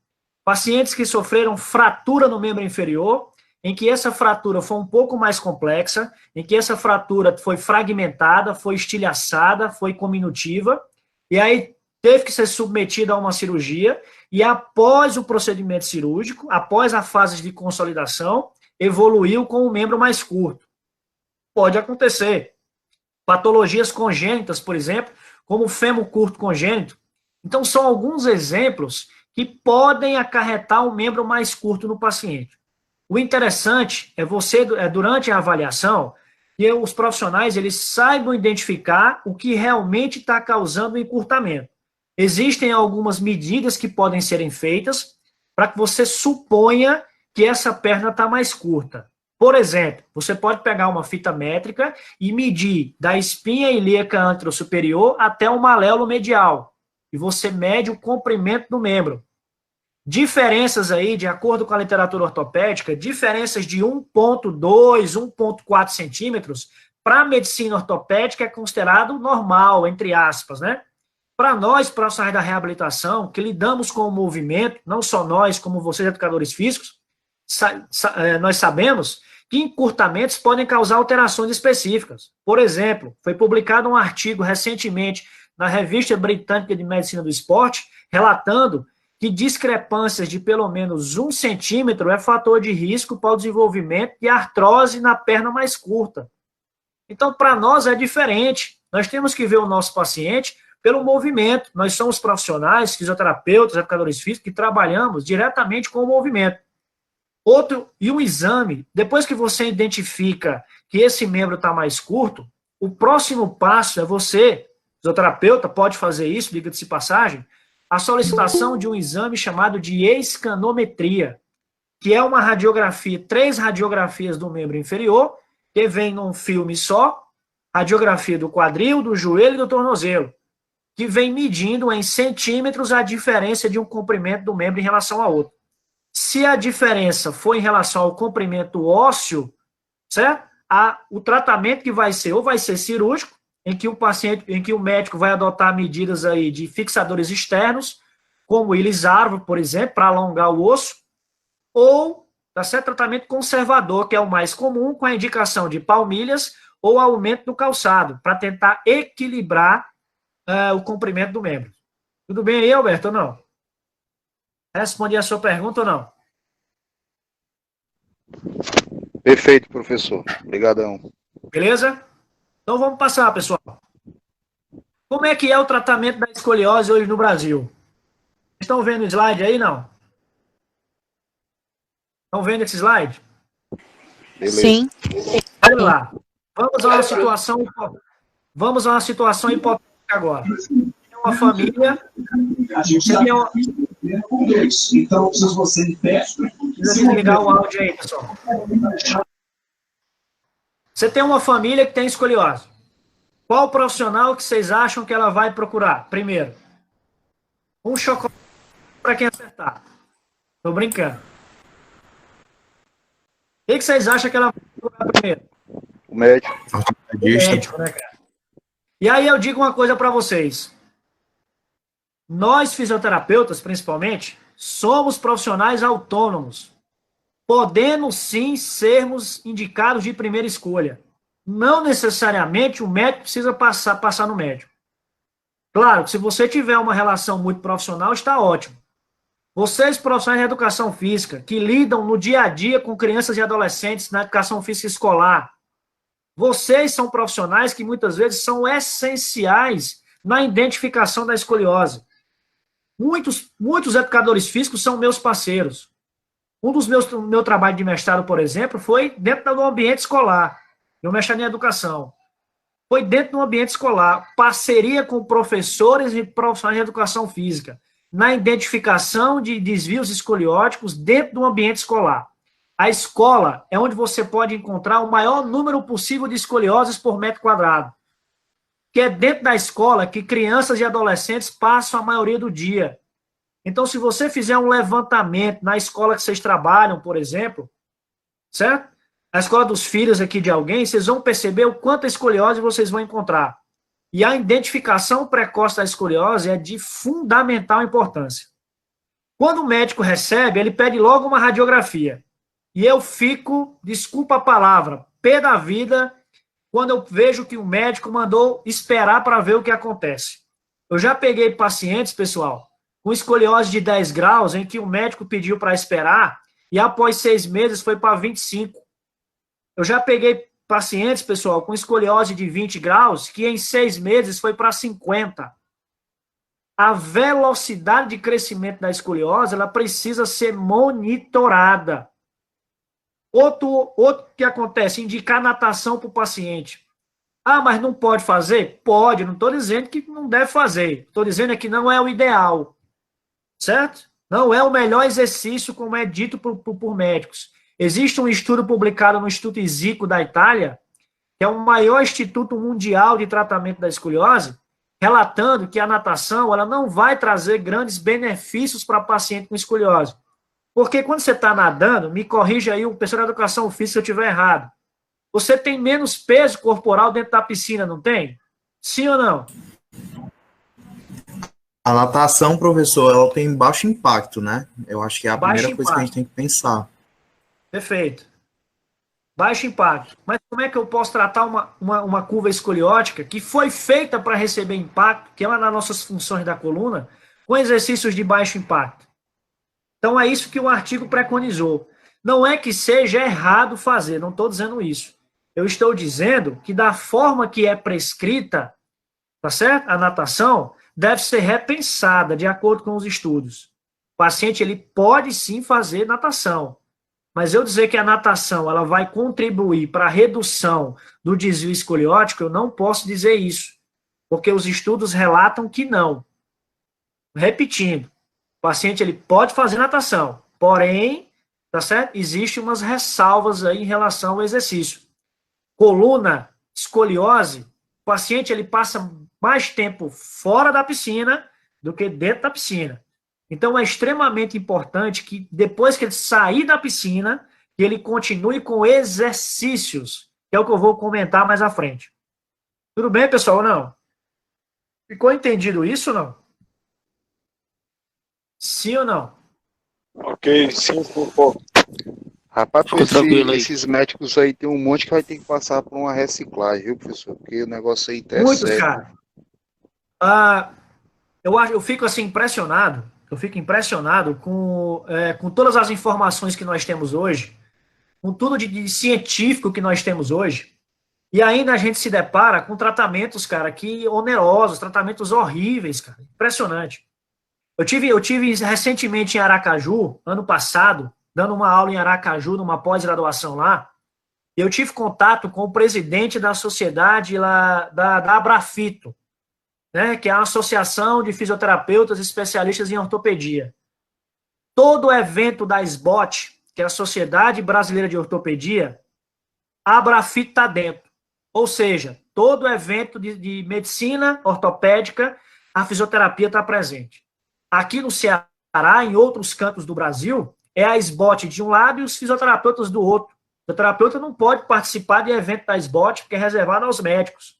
Speaker 1: Pacientes que sofreram fratura no membro inferior, em que essa fratura foi um pouco mais complexa, em que essa fratura foi fragmentada, foi estilhaçada, foi cominutiva, e aí teve que ser submetido a uma cirurgia e após o procedimento cirúrgico, após a fase de consolidação, evoluiu com um membro mais curto. Pode acontecer. Patologias congênitas, por exemplo, como o fêmur curto congênito. Então, são alguns exemplos que podem acarretar um membro mais curto no paciente. O interessante é você, durante a avaliação, que os profissionais eles saibam identificar o que realmente está causando o encurtamento. Existem algumas medidas que podem serem feitas para que você suponha que essa perna está mais curta. Por exemplo, você pode pegar uma fita métrica e medir da espinha ilíaca anterosuperior até o maléolo medial. E você mede o comprimento do membro. Diferenças aí, de acordo com a literatura ortopédica, diferenças de 1,2, 1,4 centímetros, para a medicina ortopédica é considerado normal, entre aspas, né? Para nós, profissionais da reabilitação, que lidamos com o movimento, não só nós, como vocês, educadores físicos, nós sabemos que encurtamentos podem causar alterações específicas. Por exemplo, foi publicado um artigo recentemente na Revista Britânica de Medicina do Esporte, relatando que discrepâncias de pelo menos 1 centímetro é fator de risco para o desenvolvimento de artrose na perna mais curta. Então, para nós é diferente. Nós temos que ver o nosso paciente pelo movimento. Nós somos profissionais, fisioterapeutas, educadores físicos, que trabalhamos diretamente com o movimento. E um exame, depois que você identifica que esse membro está mais curto, o próximo passo é você, fisioterapeuta, pode fazer isso, diga-se de passagem, a solicitação de um exame chamado de escanometria, que é uma radiografia, 3 radiografias do membro inferior, que vem num filme só, radiografia do quadril, do joelho e do tornozelo, que vem medindo em centímetros a diferença de um comprimento do membro em relação ao outro. Se a diferença for em relação ao comprimento ósseo, certo? O tratamento que vai ser, ou vai ser cirúrgico, em que o médico vai adotar medidas aí de fixadores externos, como o Ilisarvo, por exemplo, para alongar o osso, ou tá certo? Tratamento conservador, que é o mais comum, com a indicação de palmilhas ou aumento do calçado, para tentar equilibrar o comprimento do membro. Tudo bem aí, Alberto, ou não? Respondi a sua pergunta ou não?
Speaker 12: Perfeito, professor. Obrigadão.
Speaker 1: Beleza? Então vamos passar, pessoal. Como é que é o tratamento da escoliose hoje no Brasil? Estão vendo o slide aí, não? Estão vendo esse slide?
Speaker 12: Beleza.
Speaker 3: Sim.
Speaker 1: Olha lá. Vamos a uma situação hipotética agora. Tem uma família...
Speaker 11: A gente está com 2. Então, precisa você de pé.
Speaker 1: Precisa desligar o áudio aí, pessoal. Você tem uma família que tem escoliose. Qual profissional que vocês acham que ela vai procurar? Primeiro, um chocolate para quem acertar. Estou brincando. O que vocês acham que ela vai procurar primeiro?
Speaker 12: O médico.
Speaker 1: O médico, né, cara? E aí eu digo uma coisa para vocês. Nós, fisioterapeutas, principalmente, somos profissionais autônomos. Podemos, sim, sermos indicados de primeira escolha. Não necessariamente o médico precisa passar no médico. Claro que se você tiver uma relação muito profissional, está ótimo. Vocês, profissionais de educação física, que lidam no dia a dia com crianças e adolescentes na educação física escolar, vocês são profissionais que muitas vezes são essenciais na identificação da escoliose. Muitos educadores físicos são meus parceiros. Meu trabalho de mestrado, por exemplo, foi dentro do ambiente escolar. Meu mestrado em educação. Foi dentro do ambiente escolar, parceria com professores e profissionais de educação física, na identificação de desvios escolióticos dentro do ambiente escolar. A escola é onde você pode encontrar o maior número possível de escolioses por metro quadrado. Que é dentro da escola que crianças e adolescentes passam a maioria do dia. Então, se você fizer um levantamento na escola que vocês trabalham, por exemplo, certo? A escola dos filhos aqui de alguém, vocês vão perceber o quanto a escoliose vocês vão encontrar. E a identificação precoce da escoliose é de fundamental importância. Quando o médico recebe, ele pede logo uma radiografia. E eu fico, desculpa a palavra, pé da vida, quando eu vejo que o médico mandou esperar para ver o que acontece. Eu já peguei pacientes, pessoal, com escoliose de 10 graus, em que o médico pediu para esperar, e após 6 meses foi para 25. Eu já peguei pacientes, pessoal, com escoliose de 20 graus, que em 6 meses foi para 50. A velocidade de crescimento da escoliose, ela precisa ser monitorada. Outro que acontece, indicar natação para o paciente. Ah, mas não pode fazer? Pode, não estou dizendo que não deve fazer. Estou dizendo que não é o ideal. Certo? Não é o melhor exercício, como é dito por médicos. Existe um estudo publicado no Instituto Isico da Itália, que é o maior instituto mundial de tratamento da escoliose, relatando que a natação ela não vai trazer grandes benefícios para paciente com escoliose. Porque quando você está nadando, me corrija aí o pessoal da educação física se eu estiver errado, você tem menos peso corporal dentro da piscina, não tem? Sim ou não?
Speaker 10: A natação, professor, ela tem baixo impacto, né? Eu acho que é a primeira coisa que a gente tem que pensar.
Speaker 1: Perfeito. Baixo impacto. Mas como é que eu posso tratar uma curva escoliótica que foi feita para receber impacto, que é uma das nossas funções da coluna, com exercícios de baixo impacto? Então, é isso que o artigo preconizou. Não é que seja errado fazer, não estou dizendo isso. Eu estou dizendo que da forma que é prescrita, tá certo? A natação deve ser repensada de acordo com os estudos. O paciente ele pode sim fazer natação, mas eu dizer que a natação ela vai contribuir para a redução do desvio escoliótico, eu não posso dizer isso, porque os estudos relatam que não. Repetindo, o paciente ele pode fazer natação, porém, tá certo? Existem umas ressalvas aí em relação ao exercício. Coluna, escoliose, o paciente ele passa mais tempo fora da piscina do que dentro da piscina. Então, é extremamente importante que, depois que ele sair da piscina, que ele continue com exercícios, que é o que eu vou comentar mais à frente. Tudo bem, pessoal, ou não? Ficou entendido isso ou não? Sim ou não?
Speaker 6: Ok, sim, por pouco.
Speaker 12: Rapaz, esses médicos aí tem um monte que vai ter que passar por uma reciclagem, viu, professor? Porque o negócio aí tá
Speaker 1: Muitos,
Speaker 12: sério.
Speaker 1: cara. Eu fico assim impressionado. Eu fico impressionado com todas as informações que nós temos hoje, com tudo de científico que nós temos hoje, e ainda a gente se depara com tratamentos, cara, que onerosos, tratamentos horríveis, cara. Impressionante. Eu tive recentemente em Aracaju, ano passado, dando uma aula em Aracaju, numa pós-graduação lá, e eu tive contato com o presidente da sociedade lá, da Abrafito, né, que é a Associação de Fisioterapeutas Especialistas em Ortopedia. Todo evento da SBOT, que é a Sociedade Brasileira de Ortopedia, a Abrafito está dentro. Ou seja, todo evento de medicina ortopédica, a fisioterapia está presente. Aqui no Ceará, em outros cantos do Brasil, é a SBOT de um lado e os fisioterapeutas do outro. O fisioterapeuta não pode participar de evento da SBOT, porque é reservado aos médicos.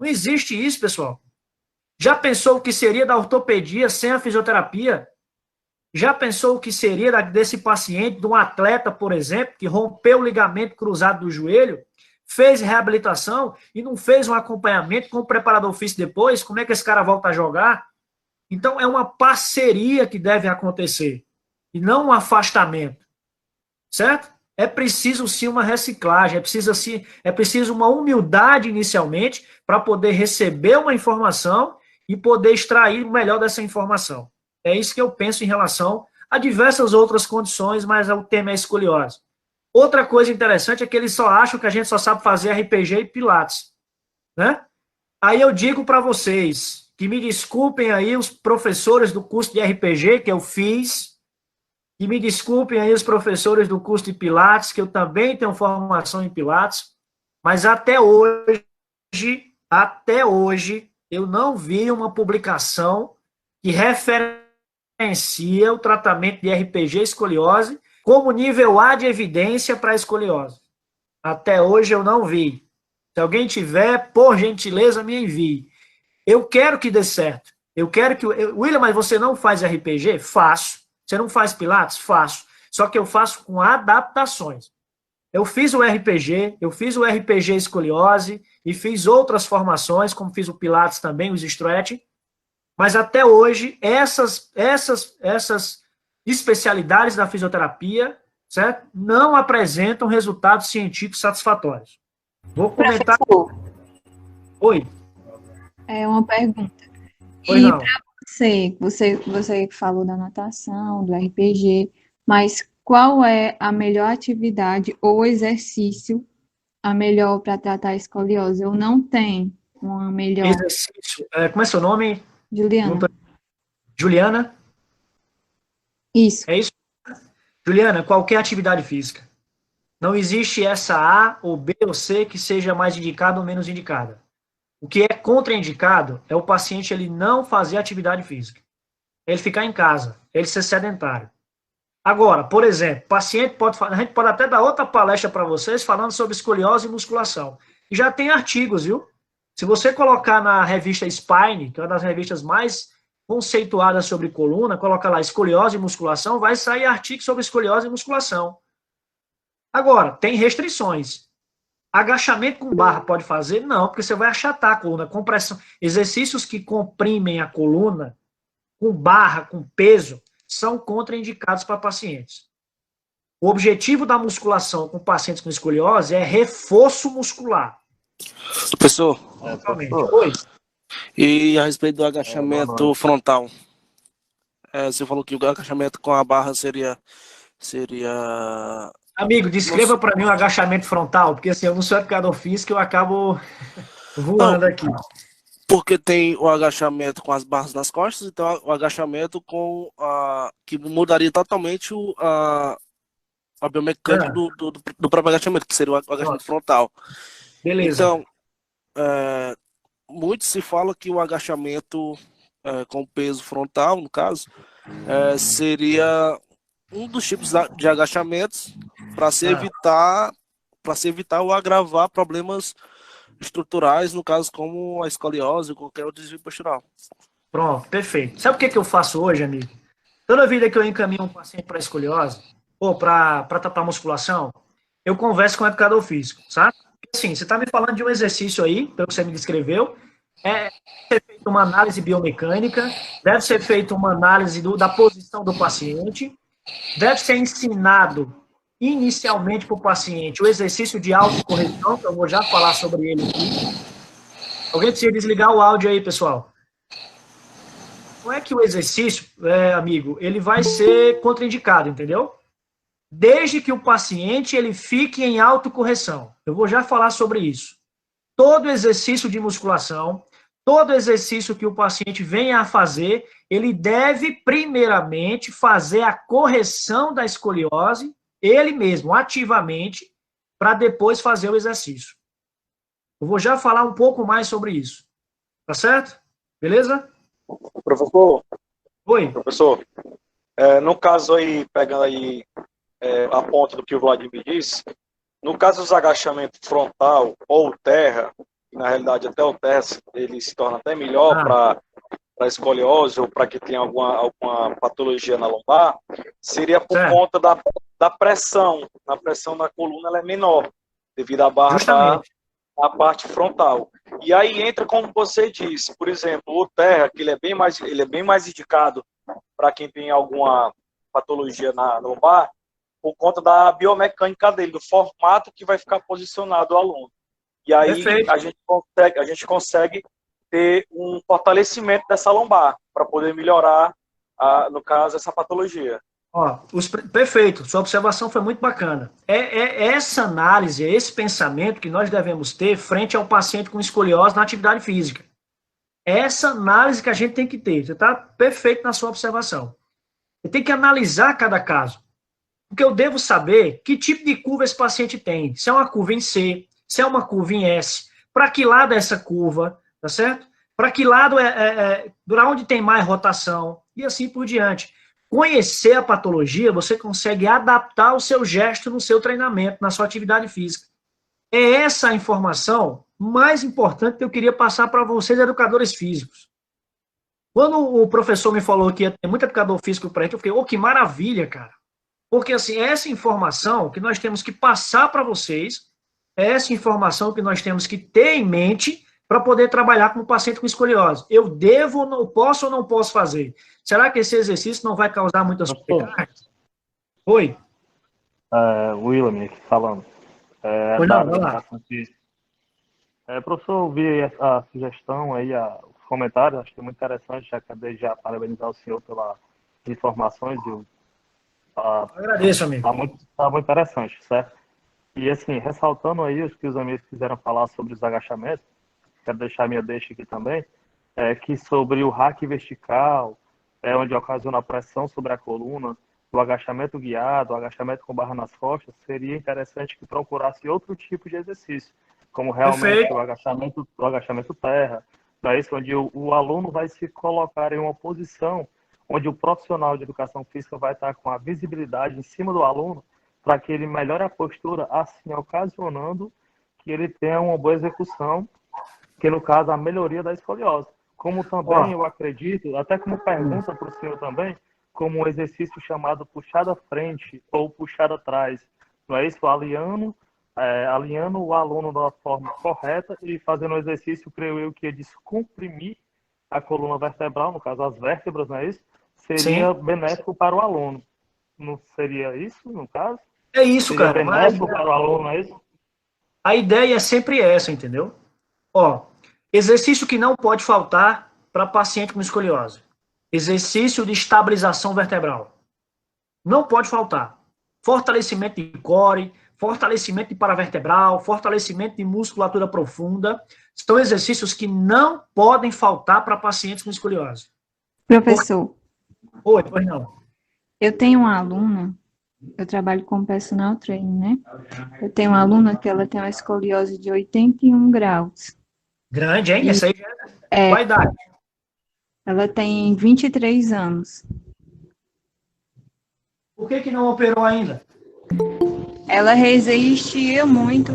Speaker 1: Não existe isso, pessoal. Já pensou o que seria da ortopedia sem a fisioterapia? Já pensou o que seria desse paciente, de um atleta, por exemplo, que rompeu o ligamento cruzado do joelho, fez reabilitação e não fez um acompanhamento com o preparador físico depois? Como é que esse cara volta a jogar? Então, é uma parceria que deve acontecer, e não um afastamento, certo? É preciso, sim, uma reciclagem, é preciso uma humildade inicialmente para poder receber uma informação e poder extrair o melhor dessa informação. É isso que eu penso em relação a diversas outras condições, mas o tema é escoliose. Outra coisa interessante é que eles só acham que a gente só sabe fazer RPG e pilates, né? Aí eu digo para vocês que me desculpem aí os professores do curso de RPG que eu fiz, e me desculpem aí os professores do curso de pilates, que eu também tenho formação em pilates, mas até hoje, eu não vi uma publicação que referencia o tratamento de RPG e escoliose como nível A de evidência para a escoliose. Até hoje eu não vi. Se alguém tiver, por gentileza, me envie. Eu quero que dê certo. Eu quero que... William, mas você não faz RPG? Faço. Você não faz pilates? Faço. Só que eu faço com adaptações. Eu fiz o RPG escoliose e fiz outras formações, como fiz o pilates também, os stretching, Mas até hoje, essas especialidades da fisioterapia, certo? Não apresentam resultados científicos satisfatórios. Vou comentar. Oi.
Speaker 4: É uma pergunta.
Speaker 1: Oi,
Speaker 4: E
Speaker 1: não.
Speaker 4: para você falou da natação, do RPG, mas qual é a melhor atividade ou exercício a melhor para tratar a escoliose? Eu não tenho uma melhor.
Speaker 1: Exercício. Como é seu nome?
Speaker 4: Juliana.
Speaker 1: Juliana?
Speaker 4: Isso.
Speaker 1: É isso? Juliana, qualquer atividade física. Não existe essa A ou B ou C que seja mais indicada ou menos indicada. O que é contraindicado é o paciente ele não fazer atividade física. Ele ficar em casa, ele ser sedentário. Agora, por exemplo, paciente a gente pode até dar outra palestra para vocês falando sobre escoliose e musculação. E já tem artigos, viu? Se você colocar na revista Spine, que é uma das revistas mais conceituadas sobre coluna, coloca lá escoliose e musculação, vai sair artigo sobre escoliose e musculação. Agora, tem restrições. Agachamento com barra pode fazer? Não, porque você vai achatar a coluna. Compressão. Exercícios que comprimem a coluna com barra, com peso, são contraindicados para pacientes. O objetivo da musculação com pacientes com escoliose é reforço muscular.
Speaker 2: Professor,
Speaker 1: Oi.
Speaker 2: E a respeito do agachamento frontal? Você falou que o agachamento com a barra seria...
Speaker 1: Amigo, descreva para mim o agachamento frontal, porque assim, eu não sou educador físico, eu acabo voando aqui.
Speaker 2: Porque tem o agachamento com as barras nas costas, então o agachamento que mudaria totalmente a biomecânica do próprio agachamento, que seria o agachamento frontal.
Speaker 1: Beleza.
Speaker 2: Então, muito se fala que o agachamento com peso frontal, no caso, seria um dos tipos de agachamentos para se evitar ou agravar problemas estruturais, no caso como a escoliose ou qualquer outro desvio postural.
Speaker 1: Pronto, perfeito. Sabe o que eu faço hoje, amigo? Toda vida que eu encaminho um paciente para escoliose ou para tratar musculação, eu converso com o educador físico, sabe? Assim, você está me falando de um exercício aí, pelo que você me descreveu, deve ser feita uma análise biomecânica, deve ser feita uma análise da posição do paciente, deve ser ensinado inicialmente para o paciente o exercício de autocorreção, que eu vou já falar sobre ele aqui. Alguém precisa desligar o áudio aí, pessoal. Não é que o exercício, amigo, ele vai ser contraindicado, entendeu? Desde que o paciente ele fique em autocorreção. Eu vou já falar sobre isso. Todo exercício de musculação, todo exercício que o paciente venha a fazer, ele deve, primeiramente, fazer a correção da escoliose, ele mesmo, ativamente, para depois fazer o exercício. Eu vou já falar um pouco mais sobre isso. Tá certo? Beleza?
Speaker 6: Professor?
Speaker 1: Oi.
Speaker 6: Professor, no caso aí, pegando aí a ponta do que o Vladimir disse, no caso dos agachamentos frontal ou terra, na realidade até o terra ele se torna até melhor para escoliose ou para que tenha alguma patologia na lombar, seria por conta da pressão. A pressão na coluna ela é menor, devido à barra na parte frontal. E aí entra, como você disse, por exemplo, o terra, que ele é bem mais indicado para quem tem alguma patologia na lombar, por conta da biomecânica dele, do formato que vai ficar posicionado o aluno. E aí a gente consegue ter um fortalecimento dessa lombar para poder melhorar, no caso, essa patologia.
Speaker 1: Perfeito, sua observação foi muito bacana. Essa análise, esse pensamento que nós devemos ter frente ao paciente com escoliose na atividade física. Essa análise que a gente tem que ter. Você está perfeito na sua observação. Você tem que analisar cada caso. Porque eu devo saber que tipo de curva esse paciente tem. Se é uma curva em C, se é uma curva em S, para que lado é essa curva, tá certo? Para que lado para onde tem mais rotação, e assim por diante. Conhecer a patologia, você consegue adaptar o seu gesto no seu treinamento, na sua atividade física. É essa a informação mais importante que eu queria passar para vocês, educadores físicos. Quando o professor me falou que ia ter muito educador físico para a gente, eu fiquei, que maravilha, cara. Porque, assim, essa informação que nós temos que passar para vocês, essa informação que nós temos que ter em mente para poder trabalhar com o paciente com escoliose. Eu devo, não posso ou não posso fazer? Será que esse exercício não vai causar muitas sobrecargas? Oi?
Speaker 13: William aqui falando. Professor, eu vi a sugestão aí, os comentários, achei muito interessante, já acabei de parabenizar o senhor pelas informações.
Speaker 1: Agradeço, amigo.
Speaker 13: Tá muito interessante, certo? E assim, ressaltando aí os que os amigos quiseram falar sobre os agachamentos, quero deixar minha deixa aqui também, que sobre o hack vertical, onde ocasiona a pressão sobre a coluna, o agachamento guiado, o agachamento com barra nas costas, seria interessante que procurasse outro tipo de exercício, como realmente o agachamento terra, para isso, onde o aluno vai se colocar em uma posição onde o profissional de educação física vai estar com a visibilidade em cima do aluno, para que ele melhore a postura, assim ocasionando que ele tenha uma boa execução, que no caso a melhoria da escoliose. Como também eu acredito, até como pergunta para o senhor também, como um exercício chamado puxada frente ou puxada atrás. Não é isso? Alinhando o aluno da forma correta e fazendo um exercício, creio eu, que é descomprimir a coluna vertebral, no caso as vértebras, não é isso? Seria benéfico para o aluno. Não seria isso, no caso?
Speaker 1: É isso,
Speaker 13: seria
Speaker 1: cara.
Speaker 13: Benéfico para o aluno, não é isso?
Speaker 1: A ideia é sempre essa, entendeu? Exercício que não pode faltar para paciente com escoliose. Exercício de estabilização vertebral. Não pode faltar. Fortalecimento de core, fortalecimento de paravertebral, fortalecimento de musculatura profunda. São exercícios que não podem faltar para pacientes com escoliose.
Speaker 4: Professor.
Speaker 1: Oi, pois não.
Speaker 4: Eu tenho uma aluna, eu trabalho com personal training, né? Eu tenho uma aluna que ela tem uma escoliose de 81 graus.
Speaker 1: Grande, hein? Essa aí já é qual a idade?
Speaker 4: Ela tem 23 anos.
Speaker 1: Por que não operou ainda?
Speaker 4: Ela resistia muito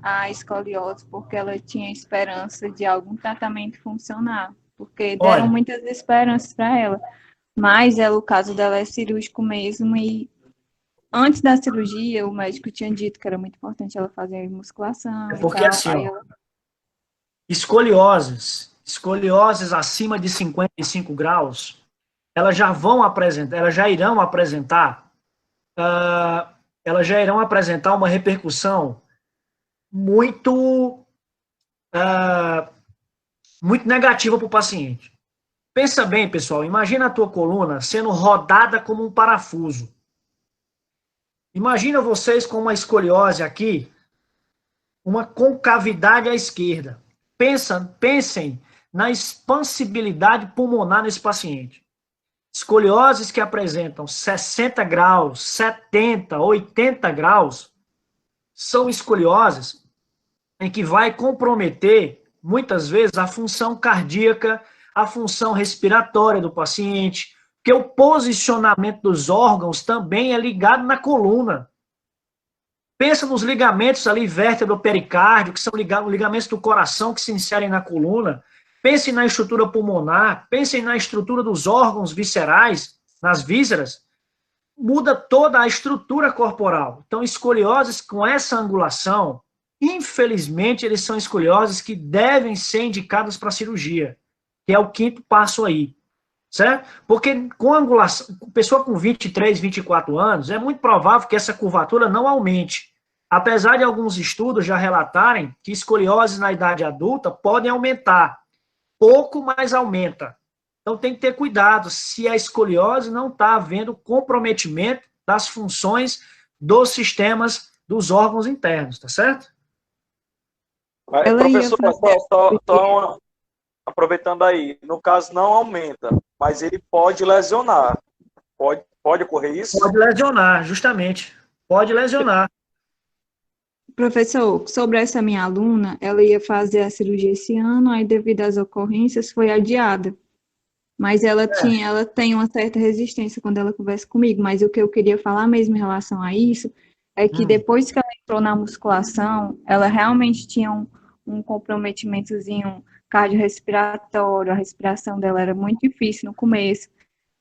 Speaker 4: à escoliose porque ela tinha esperança de algum tratamento funcionar. Porque deram muitas esperanças para ela. Mas o caso dela é cirúrgico mesmo e antes da cirurgia o médico tinha dito que era muito importante ela fazer musculação.
Speaker 1: Porque assim, escolioses acima de 55 graus, elas já irão apresentar uma repercussão muito negativa para o paciente. Pensa bem, pessoal, imagina a tua coluna sendo rodada como um parafuso. Imagina vocês com uma escoliose aqui, uma concavidade à esquerda. Pensem na expansibilidade pulmonar nesse paciente. Escolioses que apresentam 60 graus, 70, 80 graus, são escolioses em que vai comprometer, muitas vezes, a função cardíaca, a função respiratória do paciente, porque o posicionamento dos órgãos também é ligado na coluna. Pensa nos ligamentos ali, vértebro-pericárdio, que são ligamentos do coração que se inserem na coluna. Pensem na estrutura pulmonar, pensem na estrutura dos órgãos viscerais, nas vísceras. Muda toda a estrutura corporal. Então, escolioses com essa angulação, infelizmente, eles são escolioses que devem ser indicadas para cirurgia, que é o 5º passo aí, certo? Porque com angulação, pessoa com 23, 24 anos, é muito provável que essa curvatura não aumente. Apesar de alguns estudos já relatarem que escolioses na idade adulta podem aumentar. Pouco, mas aumenta. Então tem que ter cuidado se a escoliose não está havendo comprometimento das funções dos sistemas dos órgãos internos, tá certo?
Speaker 6: Professor, só aproveitando aí, no caso não aumenta, mas ele pode lesionar. Pode ocorrer isso?
Speaker 1: Pode lesionar, justamente. Pode lesionar.
Speaker 4: Professor, sobre essa minha aluna, ela ia fazer a cirurgia esse ano, aí devido às ocorrências foi adiada. Mas ela tem uma certa resistência quando ela conversa comigo, mas o que eu queria falar mesmo em relação a isso é que depois que ela entrou na musculação, ela realmente tinha um comprometimentozinho cardiorrespiratório, a respiração dela era muito difícil no começo,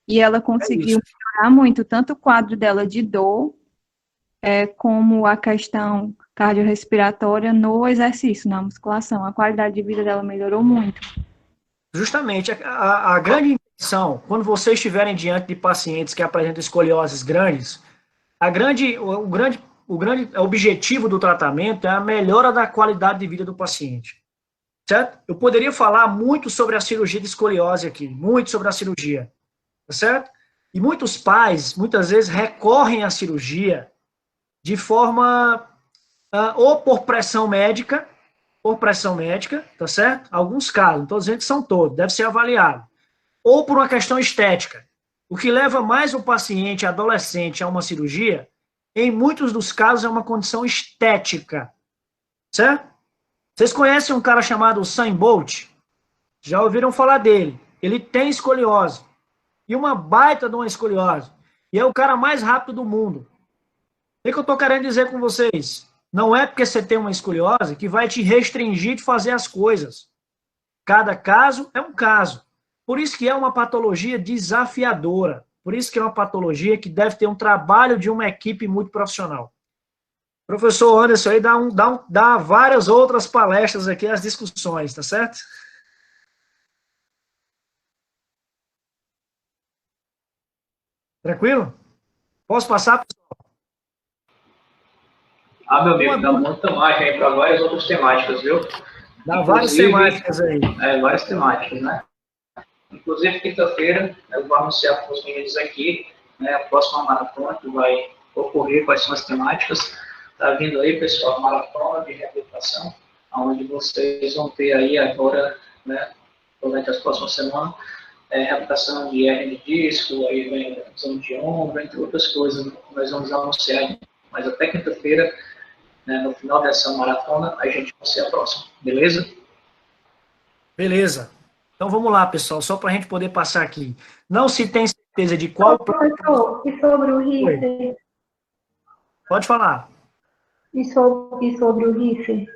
Speaker 4: e ela conseguiu melhorar muito, tanto o quadro dela de dor, como a questão cardiorrespiratória no exercício, na musculação. A qualidade de vida dela melhorou muito.
Speaker 1: Justamente, a grande intenção, quando vocês estiverem diante de pacientes que apresentam escolioses grandes, o grande objetivo do tratamento é a melhora da qualidade de vida do paciente. Certo? Eu poderia falar muito sobre a cirurgia de escoliose aqui, muito sobre a cirurgia, tá certo? E muitos pais, muitas vezes, recorrem à cirurgia de forma, ou por pressão médica, tá certo? Alguns casos, não estou dizendo que são todos, deve ser avaliado. Ou por uma questão estética. O que leva mais o paciente adolescente a uma cirurgia, em muitos dos casos, é uma condição estética, certo? Vocês conhecem um cara chamado Usain Bolt? Já ouviram falar dele? Ele tem escoliose. E uma baita de uma escoliose. E é o cara mais rápido do mundo. O que eu estou querendo dizer com vocês? Não é porque você tem uma escoliose que vai te restringir de fazer as coisas. Cada caso é um caso. Por isso que é uma patologia desafiadora. Por isso que é uma patologia que deve ter um trabalho de uma equipe muito profissional. Professor Anderson aí dá várias outras palestras aqui, as discussões, tá certo? Tranquilo? Posso passar, pessoal?
Speaker 14: Meu amigo, dá muita margem aí para várias outras temáticas, viu?
Speaker 1: Dá várias temáticas aí.
Speaker 14: Várias temáticas, né? Inclusive, quinta-feira, eu vou anunciar para os meninos aqui, né, a próxima maratona que vai ocorrer, quais são as temáticas. Está vindo aí, pessoal, maratona de reabilitação, onde vocês vão ter aí agora, né, durante as próximas semanas, reabilitação de hernia de disco, aí vem reabilitação de ombro, entre outras coisas que nós vamos anunciar. Mas até quinta-feira, né, no final dessa maratona, a gente vai ser a próxima, beleza?
Speaker 1: Beleza. Então vamos lá, pessoal, só para a gente poder passar aqui. Não se tem certeza de qual...
Speaker 5: Professor, e sobre o RIFE?
Speaker 1: Pode falar.
Speaker 5: E sobre o RIFE?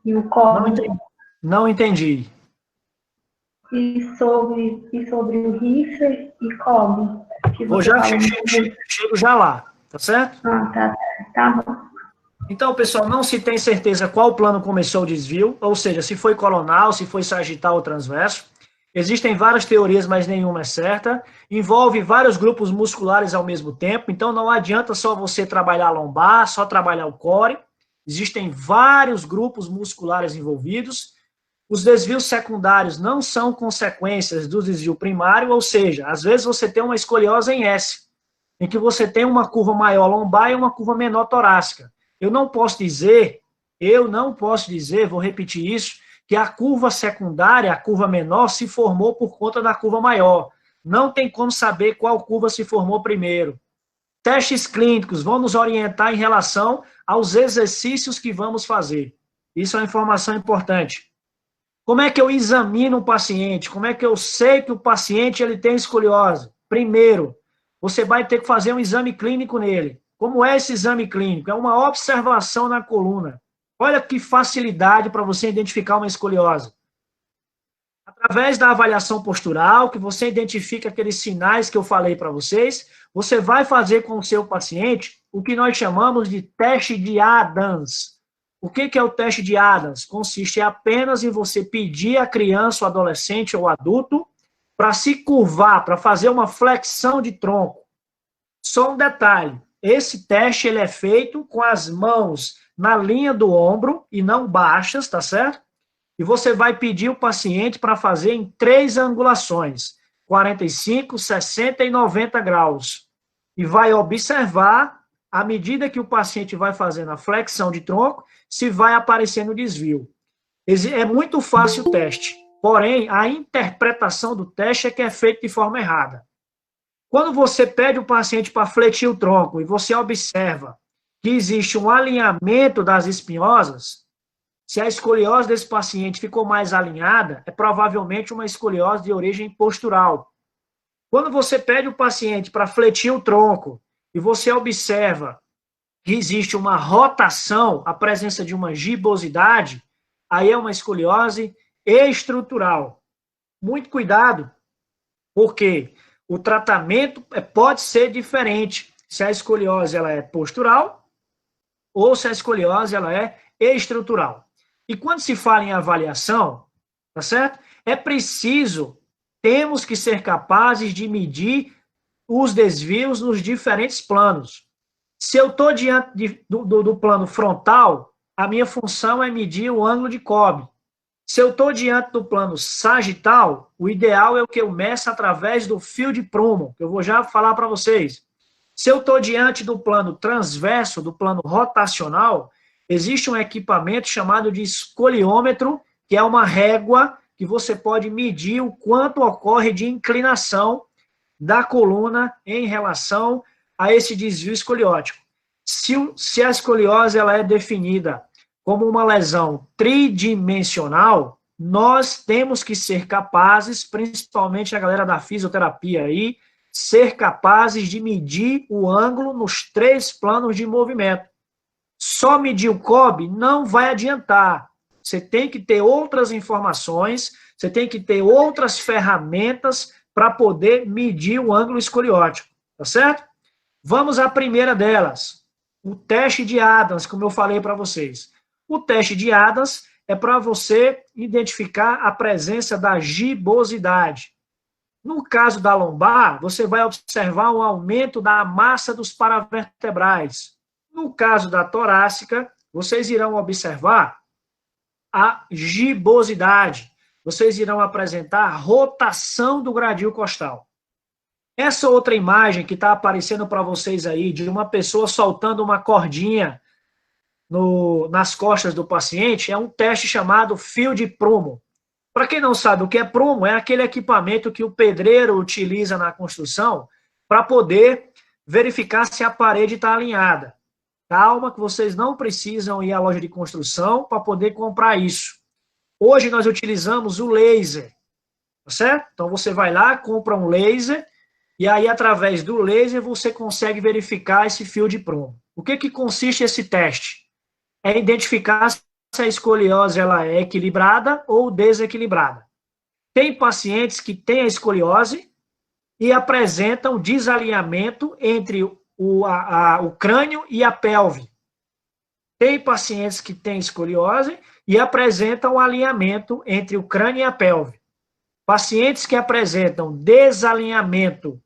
Speaker 5: E o COB?
Speaker 1: Não entendi.
Speaker 5: E sobre o RIFE e COB?
Speaker 1: Chego já lá, tá certo?
Speaker 5: Tá bom.
Speaker 1: Então, pessoal, não se tem certeza qual plano começou o desvio, ou seja, se foi colonal, se foi sagital ou transverso. Existem várias teorias, mas nenhuma é certa. Envolve vários grupos musculares ao mesmo tempo, então não adianta só você trabalhar a lombar, só trabalhar o core. Existem vários grupos musculares envolvidos. Os desvios secundários não são consequências do desvio primário, ou seja, às vezes você tem uma escoliose em S, em que você tem uma curva maior lombar e uma curva menor torácica. Eu não posso dizer, vou repetir isso, que a curva secundária, a curva menor, se formou por conta da curva maior. Não tem como saber qual curva se formou primeiro. Testes clínicos vão nos orientar em relação aos exercícios que vamos fazer. Isso é uma informação importante. Como é que eu examino o paciente? Como é que eu sei que o paciente ele tem escoliose? Primeiro, você vai ter que fazer um exame clínico nele. Como é esse exame clínico? É uma observação na coluna. Olha que facilidade para você identificar uma escoliose. Através da avaliação postural, que você identifica aqueles sinais que eu falei para vocês, você vai fazer com o seu paciente o que nós chamamos de teste de Adams. O que é o teste de Adams? Consiste apenas em você pedir à criança, ou adolescente ou adulto para se curvar, para fazer uma flexão de tronco. Só um detalhe, esse teste ele é feito com as mãos na linha do ombro e não baixas, tá certo? E você vai pedir o paciente para fazer em 3 angulações, 45, 60 e 90 graus. E vai observar, à medida que o paciente vai fazendo a flexão de tronco, se vai aparecendo desvio. É muito fácil o teste, porém, a interpretação do teste é que é feita de forma errada. Quando você pede o paciente para fletir o tronco e você observa que existe um alinhamento das espinhosas, se a escoliose desse paciente ficou mais alinhada, é provavelmente uma escoliose de origem postural. Quando você pede o paciente para fletir o tronco e você observa que existe uma rotação, a presença de uma gibosidade, aí é uma escoliose estrutural. Muito cuidado, porque o tratamento pode ser diferente se a escoliose ela é postural ou se a escoliose ela é estrutural. E quando se fala em avaliação, tá certo? É preciso, temos que ser capazes de medir os desvios nos diferentes planos. Se eu estou diante do plano frontal, a minha função é medir o ângulo de Cobb. Se eu estou diante do plano sagital, o ideal é o que eu meço através do fio de prumo, que eu vou já falar para vocês. Se eu estou diante do plano transverso, do plano rotacional, existe um equipamento chamado de escoliômetro, que é uma régua que você pode medir o quanto ocorre de inclinação da coluna em relação a esse desvio escoliótico. Se a escoliose ela é definida como uma lesão tridimensional, nós temos que ser capazes, principalmente a galera da fisioterapia aí, ser capazes de medir o ângulo nos 3 planos de movimento. Só medir o Cobb não vai adiantar. Você tem que ter outras informações, você tem que ter outras ferramentas para poder medir o ângulo escoliótico, tá certo? Vamos à primeira delas, o teste de Adams, como eu falei para vocês. O teste de Adams é para você identificar a presença da gibosidade. No caso da lombar, você vai observar um aumento da massa dos paravertebrais. No caso da torácica, vocês irão observar a gibosidade. Vocês irão apresentar a rotação do gradil costal. Essa outra imagem que está aparecendo para vocês aí, de uma pessoa soltando uma cordinha nas costas do paciente, é um teste chamado fio de prumo. Para quem não sabe o que é prumo, é aquele equipamento que o pedreiro utiliza na construção para poder verificar se a parede está alinhada. Calma, que vocês não precisam ir à loja de construção para poder comprar isso. Hoje nós utilizamos o laser, tá certo? Então você vai lá, compra um laser, e aí através do laser você consegue verificar esse fio de prumo. O que consiste esse teste? É identificar se a escoliose ela é equilibrada ou desequilibrada. Tem pacientes que têm a escoliose e apresentam desalinhamento entre o crânio e a pelve. Tem pacientes que têm escoliose e apresentam alinhamento entre o crânio e a pelve. Pacientes que apresentam desalinhamento,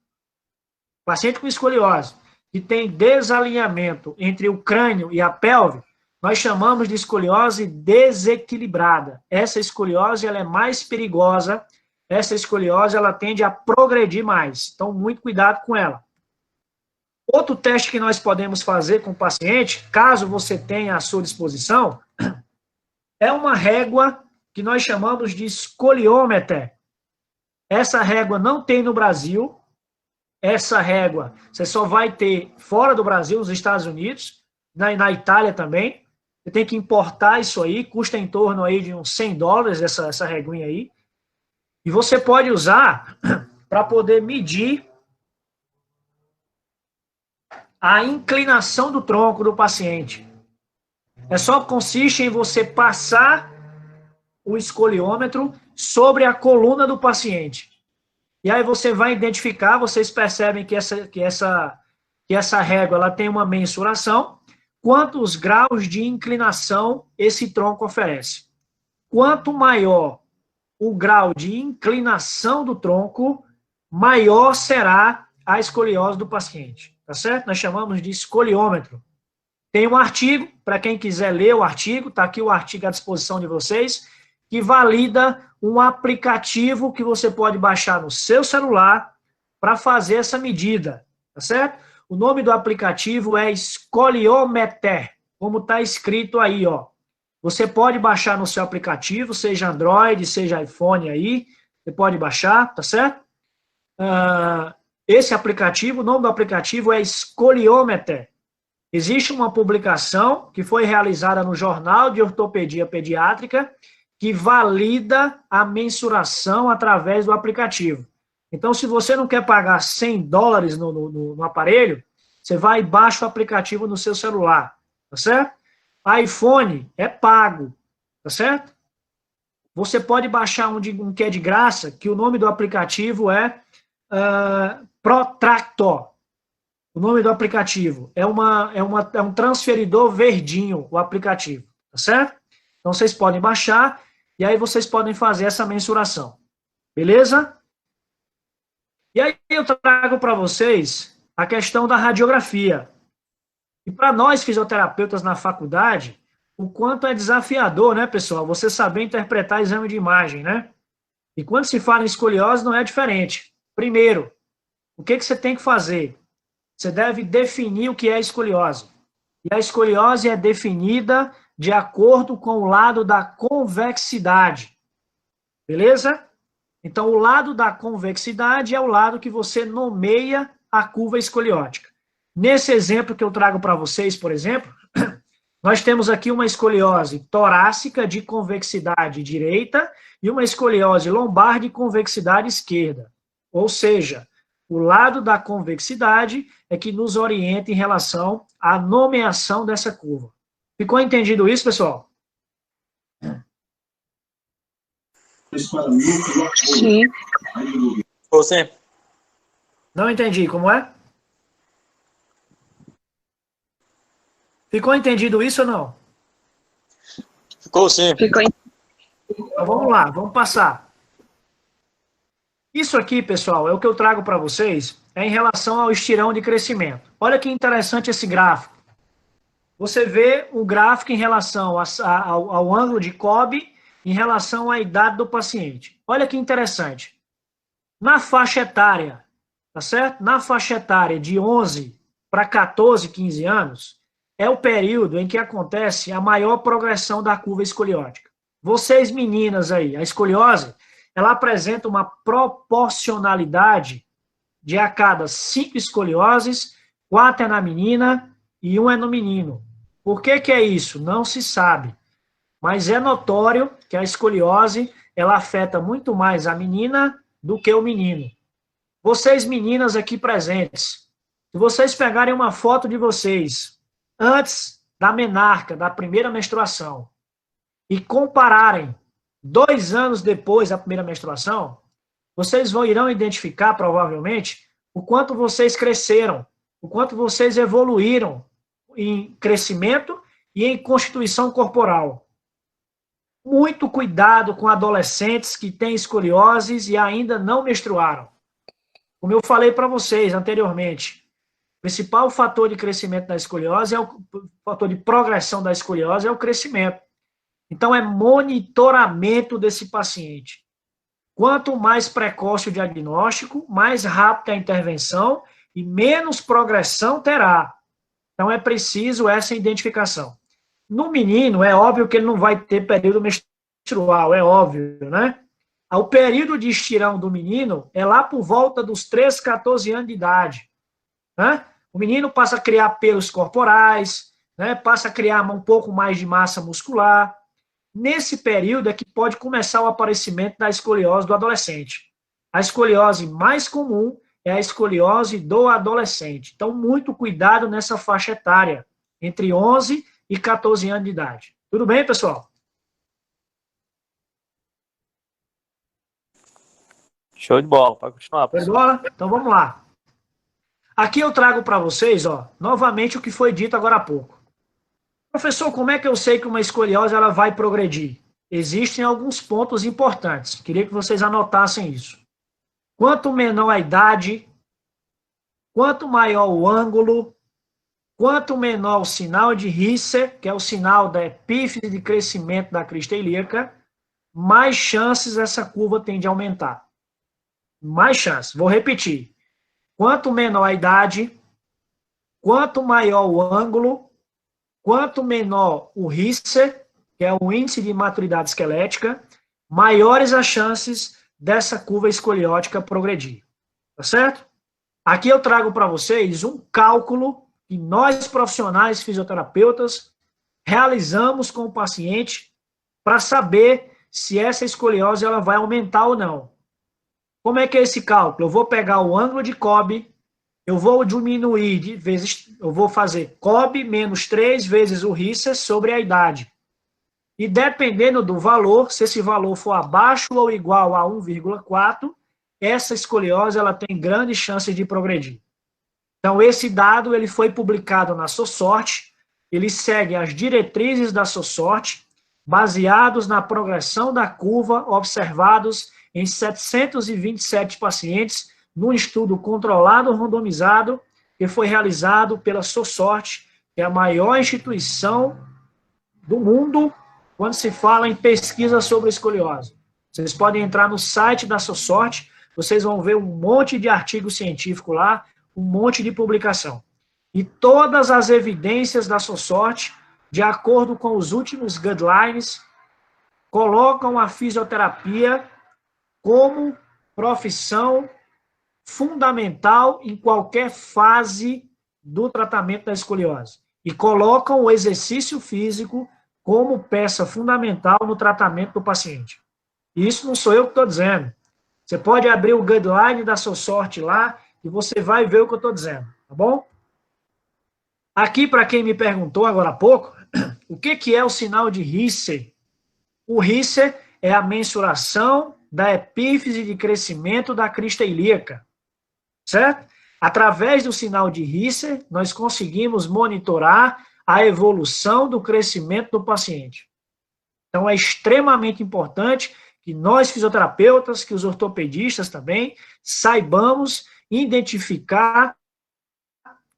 Speaker 1: paciente com escoliose, que tem desalinhamento entre o crânio e a pelve, nós chamamos de escoliose desequilibrada. Essa escoliose ela é mais perigosa, essa escoliose ela tende a progredir mais. Então, muito cuidado com ela. Outro teste que nós podemos fazer com o paciente, caso você tenha à sua disposição, é uma régua que nós chamamos de escoliômetro. Essa régua não tem no Brasil. Essa régua você só vai ter fora do Brasil, nos Estados Unidos, na Itália também. Você tem que importar isso aí, custa em torno aí de uns $100 essa reguinha aí. E você pode usar para poder medir a inclinação do tronco do paciente. Só consiste em você passar o escoliômetro sobre a coluna do paciente. E aí você vai identificar, vocês percebem que essa régua ela tem uma mensuração, quantos graus de inclinação esse tronco oferece. Quanto maior o grau de inclinação do tronco, maior será a escoliose do paciente. Tá certo? Nós chamamos de escoliômetro. Tem um artigo, para quem quiser ler o artigo, está aqui o artigo à disposição de vocês, que valida um aplicativo que você pode baixar no seu celular para fazer essa medida, tá certo? O nome do aplicativo é Escoliometer, como está escrito aí, ó. Você pode baixar no seu aplicativo, seja Android, seja iPhone aí, você pode baixar, tá certo? Esse aplicativo, o nome do aplicativo é Escoliometer. Existe uma publicação que foi realizada no Jornal de Ortopedia Pediátrica que valida a mensuração através do aplicativo. Então, se você não quer pagar $100 no aparelho, você vai e baixa o aplicativo no seu celular, tá certo? iPhone é pago, tá certo? Você pode baixar um que é de graça, que o nome do aplicativo é Protractor. O nome do aplicativo é um transferidor verdinho, o aplicativo, tá certo? Então, vocês podem baixar e aí vocês podem fazer essa mensuração. Beleza? E aí eu trago para vocês a questão da radiografia. E para nós, fisioterapeutas na faculdade, o quanto é desafiador, né, pessoal? Você saber interpretar exame de imagem, né? E quando se fala em escoliose, não é diferente. Primeiro, o que você tem que fazer? Você deve definir o que é escoliose. E a escoliose é definida de acordo com o lado da convexidade. Beleza? Então, o lado da convexidade é o lado que você nomeia a curva escoliótica. Nesse exemplo que eu trago para vocês, por exemplo, nós temos aqui uma escoliose torácica de convexidade direita e uma escoliose lombar de convexidade esquerda. Ou seja, o lado da convexidade é que nos orienta em relação à nomeação dessa curva. Ficou entendido isso, pessoal?
Speaker 8: Sim.
Speaker 6: Você?
Speaker 1: Não entendi, como é? Ficou entendido isso ou não?
Speaker 6: Ficou sim.
Speaker 8: Ficou
Speaker 1: Então vamos lá, vamos passar. Isso aqui, pessoal, é o que eu trago para vocês, é em relação ao estirão de crescimento. Olha que interessante esse gráfico. Você vê o gráfico em relação ao ângulo de Cobb, em relação à idade do paciente. Olha que interessante. Na faixa etária, tá certo? Na faixa etária de 11 para 14, 15 anos, é o período em que acontece a maior progressão da curva escoliótica. Vocês, meninas aí, a escoliose, ela apresenta uma proporcionalidade de a cada 5 escolioses, 4 é na menina e 1 é no menino. Por que é isso? Não se sabe. Mas é notório que a escoliose, ela afeta muito mais a menina do que o menino. Vocês, meninas aqui presentes, se vocês pegarem uma foto de vocês antes da menarca, da primeira menstruação, e compararem 2 anos depois da primeira menstruação, vocês irão identificar, provavelmente, o quanto vocês cresceram, o quanto vocês evoluíram em crescimento e em constituição corporal. Muito cuidado com adolescentes que têm escolioses e ainda não menstruaram. Como eu falei para vocês anteriormente, o principal fator de crescimento da escoliose, o fator de progressão da escoliose é o crescimento. Então, é monitoramento desse paciente. Quanto mais precoce o diagnóstico, mais rápida a intervenção e menos progressão terá. Então, é preciso essa identificação. No menino, é óbvio que ele não vai ter período menstrual, é óbvio, né? O período de estirão do menino é lá por volta dos 13, 14 anos de idade. Né? O menino passa a criar pelos corporais, né? Passa a criar um pouco mais de massa muscular. Nesse período é que pode começar o aparecimento da escoliose do adolescente. A escoliose mais comum é a escoliose do adolescente. Então, muito cuidado nessa faixa etária, entre 11 e 14 anos de idade. Tudo bem, pessoal?
Speaker 13: Show de bola, pode continuar.
Speaker 1: Show de bola? Então vamos lá. Aqui eu trago para vocês, ó, novamente o que foi dito agora há pouco. Professor, como é que eu sei que uma escoliose ela vai progredir? Existem alguns pontos importantes. Queria que vocês anotassem isso. Quanto menor a idade, quanto maior o ângulo, quanto menor o sinal de Risser, que é o sinal da epífise de crescimento da crista ilíaca, mais chances essa curva tem de aumentar. Mais chances. Vou repetir. Quanto menor a idade, quanto maior o ângulo, quanto menor o Risser, que é o índice de maturidade esquelética, maiores as chances dessa curva escoliótica progredir. Tá certo? Aqui eu trago para vocês um cálculo que nós, profissionais fisioterapeutas, realizamos com o paciente para saber se essa escoliose ela vai aumentar ou não. Como é que é esse cálculo? Eu vou pegar o ângulo de Cobb, eu vou diminuir de vezes, eu vou fazer Cobb menos 3 vezes o Risser sobre a idade. E dependendo do valor, se esse valor for abaixo ou igual a 1,4, essa escoliose ela tem grandes chances de progredir. Então, esse dado ele foi publicado na SOSORT, ele segue as diretrizes da SOSORT, baseados na progressão da curva observados em 727 pacientes, num estudo controlado randomizado, que foi realizado pela SOSORT, que é a maior instituição do mundo quando se fala em pesquisa sobre escoliose. Vocês podem entrar no site da SOSORT, vocês vão ver um monte de artigo científico lá, um monte de publicação. E todas as evidências da SOSORT, de acordo com os últimos guidelines, colocam a fisioterapia como profissão fundamental em qualquer fase do tratamento da escoliose. E colocam o exercício físico como peça fundamental no tratamento do paciente. Isso não sou eu que estou dizendo. Você pode abrir o guideline da SOSORT lá e você vai ver o que eu estou dizendo, tá bom? Aqui, para quem me perguntou agora há pouco, o que é o sinal de Risser? O Risser é a mensuração da epífise de crescimento da crista ilíaca, certo? Através do sinal de Risser, nós conseguimos monitorar a evolução do crescimento do paciente. Então, é extremamente importante que nós, fisioterapeutas, que os ortopedistas também, saibamos identificar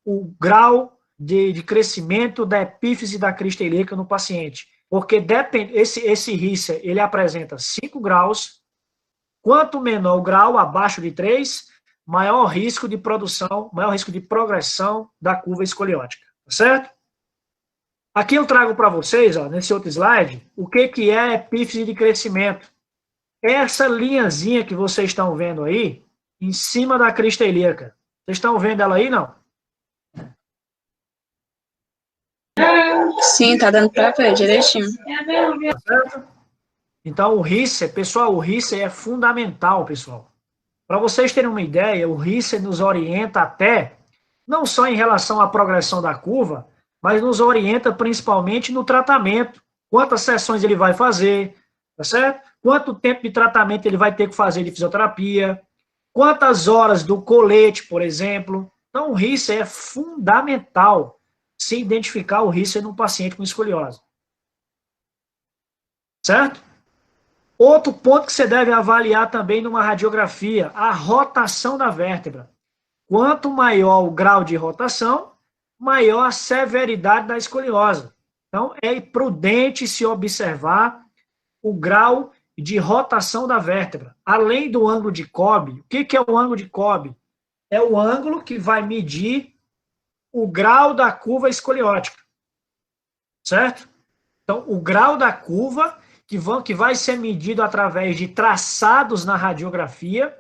Speaker 1: o grau de crescimento da epífise da crista ilíaca no paciente. Porque esse Risser, ele apresenta 5 graus. Quanto menor o grau, abaixo de 3, maior risco de produção, maior risco de progressão da curva escoliótica. Tá certo? Aqui eu trago para vocês, ó, nesse outro slide, o que é epífise de crescimento. Essa linhazinha que vocês estão vendo aí, em cima da crista ilíaca. Vocês estão vendo ela aí, não?
Speaker 3: Sim, tá dando para ver direitinho.
Speaker 1: Tá certo? Então, o Risser, pessoal, o Risser é fundamental, pessoal. Para vocês terem uma ideia, o Risser nos orienta até, não só em relação à progressão da curva, mas nos orienta principalmente no tratamento. Quantas sessões ele vai fazer, tá certo? Quanto tempo de tratamento ele vai ter que fazer de fisioterapia, quantas horas do colete, por exemplo. Então, o Risser é fundamental se identificar o Risser num paciente com escoliose. Certo? Outro ponto que você deve avaliar também numa radiografia, a rotação da vértebra. Quanto maior o grau de rotação, maior a severidade da escoliose. Então, é prudente se observar o grau de rotação da vértebra. Além do ângulo de Cobb, o que é o ângulo de Cobb? É o ângulo que vai medir o grau da curva escoliótica. Certo? Então, o grau da curva, que vai ser medido através de traçados na radiografia,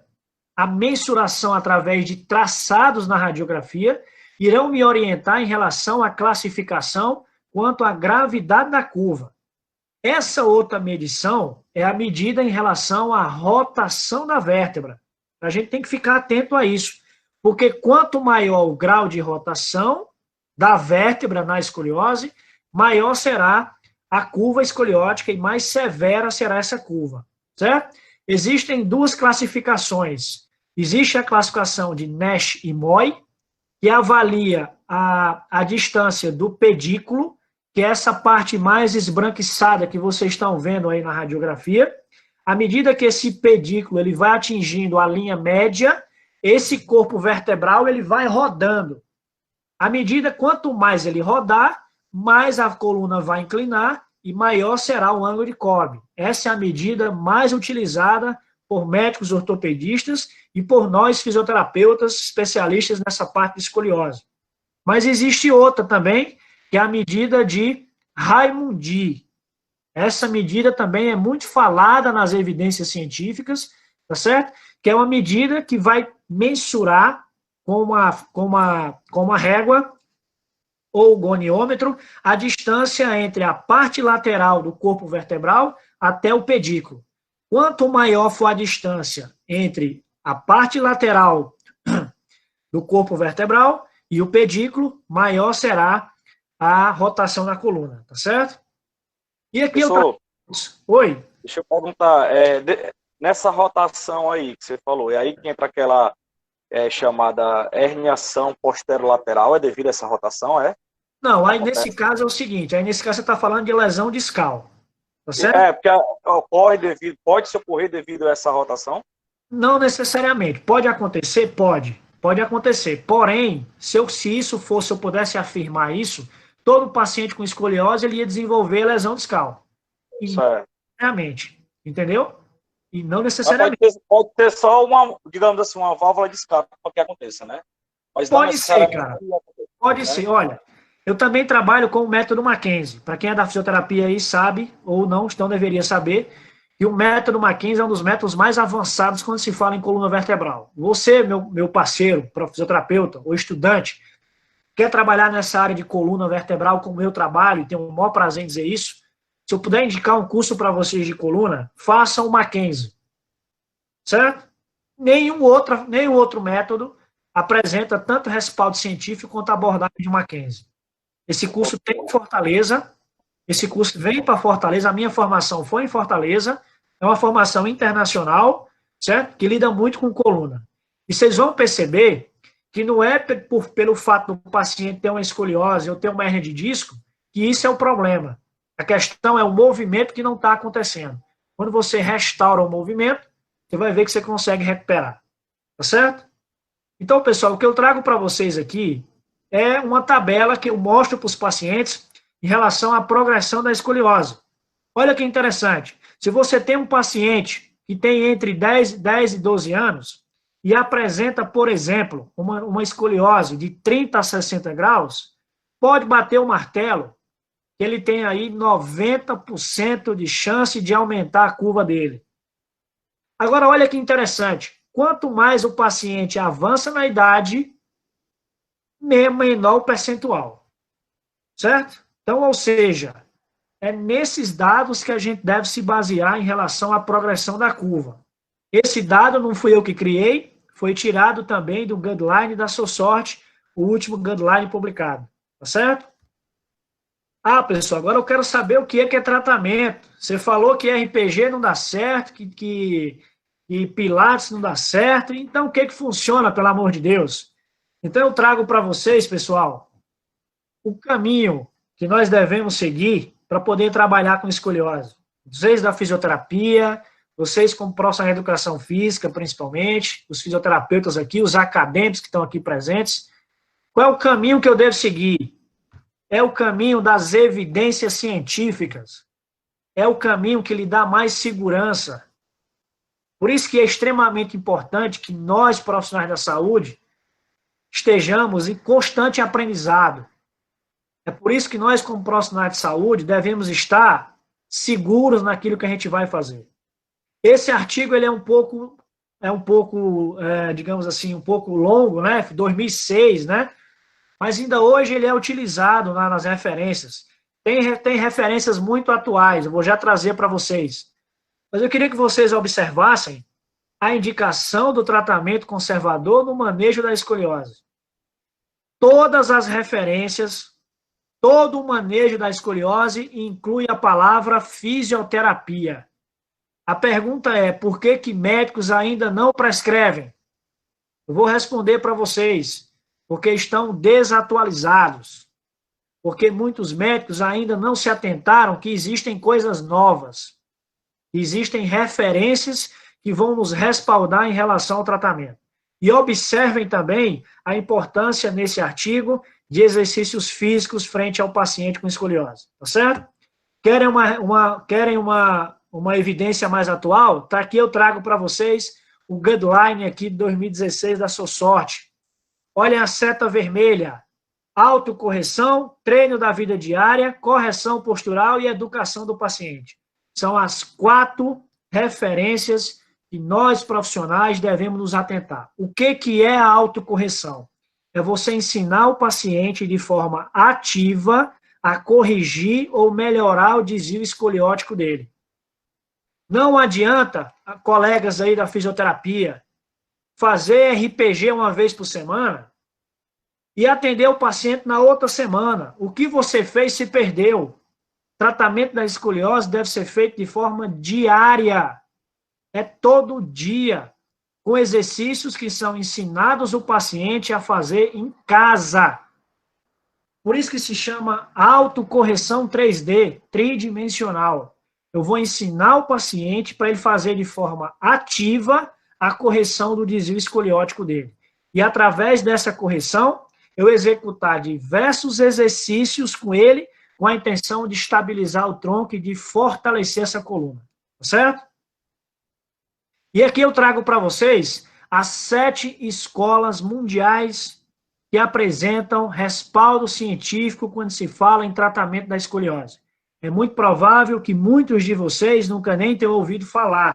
Speaker 1: a mensuração através de traçados na radiografia, irão me orientar em relação à classificação quanto à gravidade da curva. Essa outra medição é a medida em relação à rotação da vértebra. A gente tem que ficar atento a isso, porque quanto maior o grau de rotação da vértebra na escoliose, maior será a curva escoliótica e mais severa será essa curva, certo? Existem duas classificações. Existe a classificação de Nash e Moy, que avalia a distância do pedículo, que é essa parte mais esbranquiçada que vocês estão vendo aí na radiografia. À medida que esse pedículo ele vai atingindo a linha média, esse corpo vertebral ele vai rodando. À medida, quanto mais ele rodar, mais a coluna vai inclinar e maior será o ângulo de Cobb. Essa é a medida mais utilizada por médicos ortopedistas e por nós fisioterapeutas especialistas nessa parte de escoliose. Mas existe outra também, que é a medida de Raimondi. Essa medida também é muito falada nas evidências científicas, tá certo? Que é uma medida que vai mensurar com uma régua ou goniômetro a distância entre a parte lateral do corpo vertebral até o pedículo. Quanto maior for a distância entre a parte lateral do corpo vertebral e o pedículo, maior será a rotação da coluna, tá certo? E aqui Oi?
Speaker 6: Deixa eu perguntar, nessa rotação aí que você falou, é aí que entra aquela chamada herniação posterolateral, é devido a essa rotação, é?
Speaker 1: Não, aí nesse caso é o seguinte, aí nesse caso você está falando de lesão discal, tá certo?
Speaker 6: Porque pode se ocorrer devido a essa rotação?
Speaker 1: Não necessariamente, pode acontecer, pode acontecer, porém, se isso fosse, eu pudesse afirmar isso, todo paciente com escoliose, ele ia desenvolver lesão discal. Necessariamente, entendeu? E não necessariamente.
Speaker 6: Pode ter só uma, digamos assim, uma válvula de escape para que aconteça, né? Mas
Speaker 1: pode ser, cara. Pode ser. Olha, eu também trabalho com o método Mackenzie. Para quem é da fisioterapia aí sabe, ou não deveria saber, que o método Mackenzie é um dos métodos mais avançados quando se fala em coluna vertebral. Você, meu parceiro, fisioterapeuta ou estudante, quer trabalhar nessa área de coluna vertebral como eu trabalho, e tenho o maior prazer em dizer isso, se eu puder indicar um curso para vocês de coluna, façam o Mackenzie. Certo? Nenhum outro método apresenta tanto respaldo científico quanto a abordagem de Mackenzie. Esse curso tem em Fortaleza, esse curso vem para Fortaleza, a minha formação foi em Fortaleza, é uma formação internacional, certo? Que lida muito com coluna. E vocês vão perceber que não é pelo fato do paciente ter uma escoliose ou ter uma hérnia de disco que isso é o problema. A questão é o movimento que não está acontecendo. Quando você restaura o movimento, você vai ver que você consegue recuperar. Tá certo? Então, pessoal, o que eu trago para vocês aqui é uma tabela que eu mostro para os pacientes em relação à progressão da escoliose. Olha que interessante. Se você tem um paciente que tem entre 10 e 12 anos e apresenta, por exemplo, uma escoliose de 30 a 60 graus, pode bater o martelo que ele tem aí 90% de chance de aumentar a curva dele. Agora, olha que interessante. Quanto mais o paciente avança na idade, menor o percentual. Certo? Então, ou seja, é nesses dados que a gente deve se basear em relação à progressão da curva. Esse dado não fui eu que criei, foi tirado também do guideline da SOSORT, o último guideline publicado. Tá certo? Ah, pessoal, agora eu quero saber o que é tratamento. Você falou que RPG não dá certo, que Pilates não dá certo. Então, o que funciona, pelo amor de Deus? Então, eu trago para vocês, pessoal, o caminho que nós devemos seguir para poder trabalhar com escoliose. Vocês da fisioterapia, vocês como profissionais de educação física, principalmente, os fisioterapeutas aqui, os acadêmicos que estão aqui presentes. Qual é o caminho que eu devo seguir? É o caminho das evidências científicas. É o caminho que lhe dá mais segurança. Por isso que é extremamente importante que nós, profissionais da saúde, estejamos em constante aprendizado. É por isso que nós, como profissionais de saúde, devemos estar seguros naquilo que a gente vai fazer. Esse artigo ele é um pouco, digamos assim, um pouco longo, né? 2006, né? Mas ainda hoje ele é utilizado nas referências. Tem referências muito atuais, eu vou já trazer para vocês. Mas eu queria que vocês observassem a indicação do tratamento conservador no manejo da escoliose. Todas as referências, todo o manejo da escoliose inclui a palavra fisioterapia. A pergunta é, por que médicos ainda não prescrevem? Eu vou responder para vocês. Porque estão desatualizados, porque muitos médicos ainda não se atentaram que existem coisas novas, existem referências que vão nos respaldar em relação ao tratamento. E observem também a importância nesse artigo de exercícios físicos frente ao paciente com escoliose, tá certo? Querem uma evidência mais atual? Tá aqui, eu trago para vocês o guideline aqui de 2016 da SOSORT. Olhem a seta vermelha, autocorreção, treino da vida diária, correção postural e educação do paciente. São as 4 referências que nós, profissionais, devemos nos atentar. O que é a autocorreção? É você ensinar o paciente de forma ativa a corrigir ou melhorar o desvio escoliótico dele. Não adianta, colegas aí da fisioterapia, fazer RPG uma vez por semana e atender o paciente na outra semana. O que você fez se perdeu. Tratamento da escoliose deve ser feito de forma diária. É todo dia. com exercícios que são ensinados o paciente a fazer em casa. Por isso que se chama autocorreção 3D, tridimensional. Eu vou ensinar o paciente para ele fazer de forma ativa a correção do desvio escoliótico dele. E através dessa correção, eu executar diversos exercícios com ele, com a intenção de estabilizar o tronco e de fortalecer essa coluna. Tá certo? E aqui eu trago para vocês as 7 escolas mundiais que apresentam respaldo científico quando se fala em tratamento da escoliose. É muito provável que muitos de vocês nunca nem tenham ouvido falar.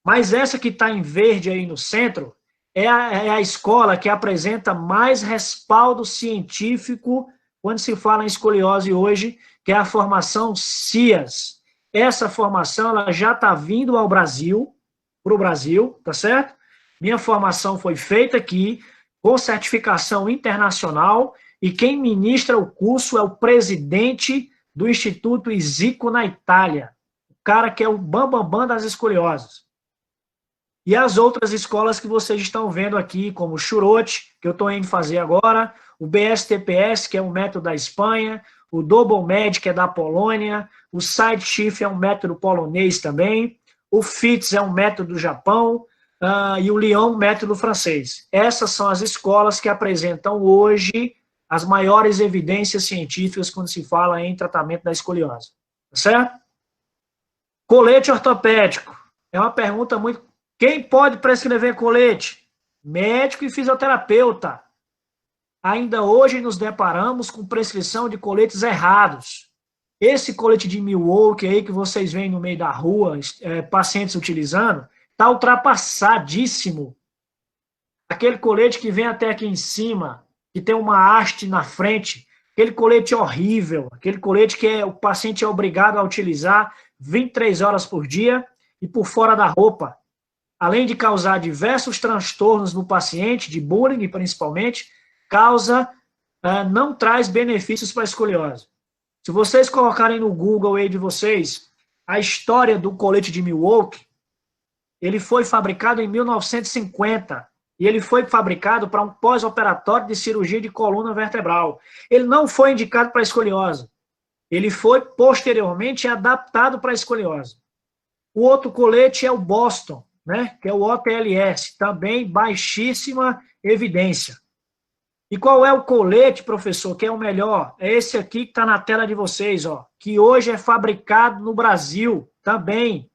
Speaker 1: Mas essa que está em verde aí no centro é a escola que apresenta mais respaldo científico quando se fala em escoliose hoje, que é a formação CIAS. Essa formação ela já está vindo ao Brasil, para o Brasil, tá certo? Minha formação foi feita aqui, com certificação internacional, e quem ministra o curso é o presidente do Instituto Isico na Itália, o cara que é o bambambam das escolioses. E as outras escolas que vocês estão vendo aqui, como o Churote, que eu estou indo fazer agora, o BSTPS, que é um método da Espanha, o Double Med, que é da Polônia, o Side Shift é um método polonês também, o FITS é um método do Japão, e o Lyon, um método francês. Essas são as escolas que apresentam hoje as maiores evidências científicas quando se fala em tratamento da escoliose. Tá certo? Colete ortopédico. É uma pergunta muito... Quem pode prescrever colete? Médico e fisioterapeuta. Ainda hoje nos deparamos com prescrição de coletes errados. Esse colete de Milwaukee aí que vocês veem no meio da rua, pacientes utilizando, está ultrapassadíssimo. Aquele colete que vem até aqui em cima, que tem uma haste na frente, aquele colete horrível, aquele colete que o paciente é obrigado a utilizar 23 horas por dia e por fora da roupa. Além de causar diversos transtornos no paciente, de bullying principalmente, não traz benefícios para a escoliose. Se vocês colocarem no Google aí de vocês a história do colete de Milwaukee, ele foi fabricado em 1950 e ele foi fabricado para um pós-operatório de cirurgia de coluna vertebral. Ele não foi indicado para escoliose. Ele foi posteriormente adaptado para escoliose. O outro colete é o Boston, né, que é o OTLS, também baixíssima evidência. E qual é o colete, professor, que é o melhor? É esse aqui que está na tela de vocês, ó, que hoje é fabricado no Brasil também.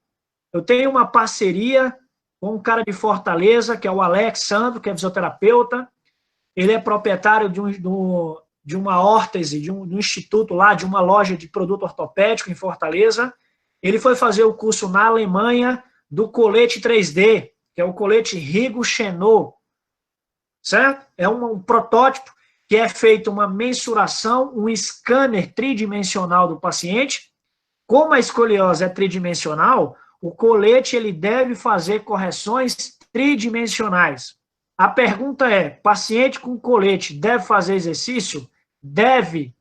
Speaker 1: Eu tenho uma parceria com um cara de Fortaleza, que é o Alex Sandro, que é fisioterapeuta. Ele é proprietário de uma órtese, de um instituto lá, de uma loja de produto ortopédico em Fortaleza. Ele foi fazer o curso na Alemanha do colete 3D, que é o colete Rigo Chenot, certo? É um protótipo que é feito uma mensuração, um scanner tridimensional do paciente. Como a escoliose é tridimensional, o colete ele deve fazer correções tridimensionais. A pergunta é, paciente com colete deve fazer exercício? Deve.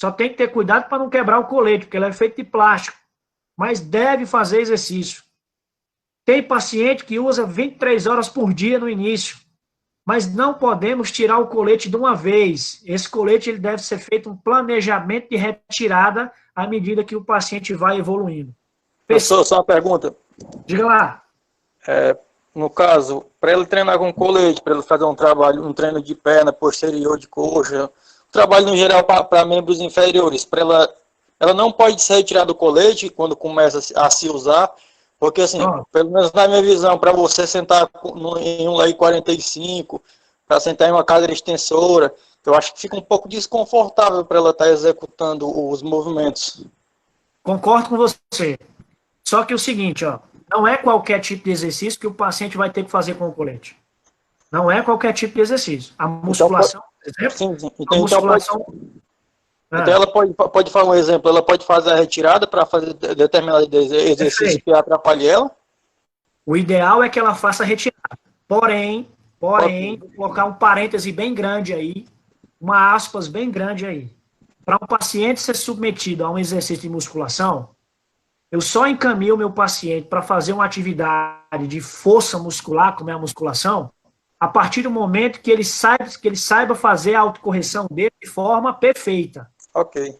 Speaker 1: Só tem que ter cuidado para não quebrar o colete, porque ele é feito de plástico. Mas deve fazer exercício. Tem paciente que usa 23 horas por dia no início, mas não podemos tirar o colete de uma vez. Esse colete ele deve ser feito um planejamento de retirada à medida que o paciente vai evoluindo.
Speaker 6: Professor, só uma pergunta.
Speaker 1: Diga lá.
Speaker 6: No caso, para ele treinar com colete, para ele fazer um treino de perna posterior, de coxa, trabalho no geral para membros inferiores, ela não pode ser retirada do colete quando começa a se usar, porque assim, pelo menos na minha visão, para você sentar em um lei 45, para sentar em uma cadeira extensora, eu acho que fica um pouco desconfortável para ela estar executando os movimentos.
Speaker 1: Concordo com você. Só que é o seguinte, ó, não é qualquer tipo de exercício que o paciente vai ter que fazer com o colete. Não é qualquer tipo de exercício. A musculação, por exemplo,
Speaker 6: sim. Então, a musculação... Então ela pode fazer um exemplo, ela pode fazer a retirada para fazer determinado exercício que atrapalhe ela?
Speaker 1: O ideal é que ela faça a retirada. Porém, vou colocar um parêntese bem grande aí, uma aspas bem grande aí. Para um paciente ser submetido a um exercício de musculação, eu só encaminho o meu paciente para fazer uma atividade de força muscular, como é a musculação, a partir do momento que ele saiba fazer a autocorreção dele de forma perfeita.
Speaker 6: Ok.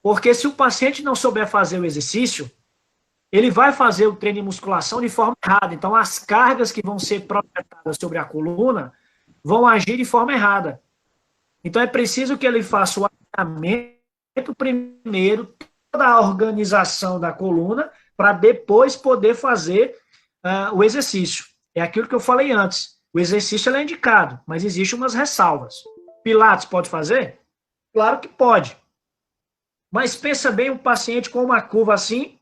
Speaker 1: Porque se o paciente não souber fazer o exercício, ele vai fazer o treino de musculação de forma errada. Então, as cargas que vão ser projetadas sobre a coluna vão agir de forma errada. Então, é preciso que ele faça o alinhamento primeiro, toda a organização da coluna, para depois poder fazer o exercício. É aquilo que eu falei antes. O exercício é indicado, mas existem umas ressalvas. Pilates pode fazer? Claro que pode. Mas pensa bem um paciente com uma curva assim,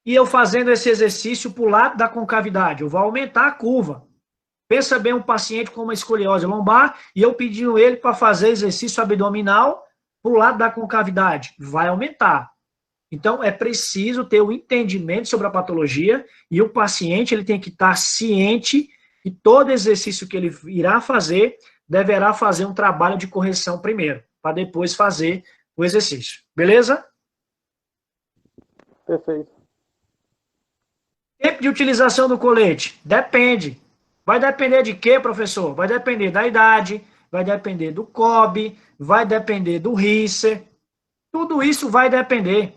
Speaker 1: e eu fazendo esse exercício para o lado da concavidade. Eu vou aumentar a curva. Pensa bem um paciente com uma escoliose lombar, e eu pedindo ele para fazer exercício abdominal para o lado da concavidade. Vai aumentar. Então, é preciso ter o entendimento sobre a patologia, e o paciente ele tem que estar ciente que todo exercício que ele irá fazer, deverá fazer um trabalho de correção primeiro, para depois fazer o exercício. Beleza?
Speaker 13: Perfeito.
Speaker 1: Tempo de utilização do colete? Depende. Vai depender de quê, professor? Vai depender da idade, vai depender do COB, vai depender do RICER. Tudo isso vai depender.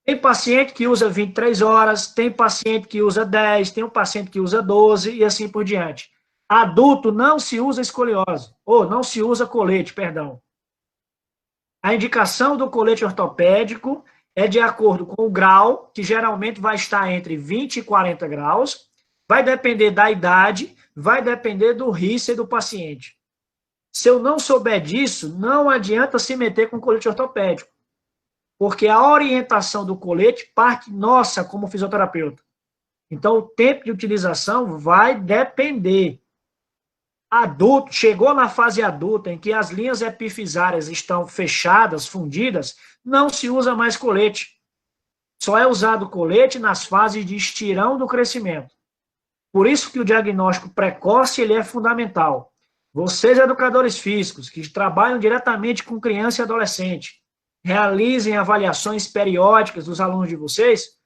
Speaker 1: Tem paciente que usa 23 horas, tem paciente que usa 10, tem um paciente que usa 12 e assim por diante. Adulto não se usa escoliose, ou não se usa colete, perdão. A indicação do colete ortopédico é de acordo com o grau, que geralmente vai estar entre 20 e 40 graus, vai depender da idade, vai depender do RICER do paciente. Se eu não souber disso, não adianta se meter com colete ortopédico, porque a orientação do colete parte nossa como fisioterapeuta. Então, o tempo de utilização vai depender. Adulto, chegou na fase adulta, em que as linhas epifisárias estão fechadas, fundidas, não se usa mais colete. Só é usado colete nas fases de estirão do crescimento. Por isso que o diagnóstico precoce ele é fundamental. Vocês, educadores físicos, que trabalham diretamente com criança e adolescente, realizem avaliações periódicas dos alunos de vocês,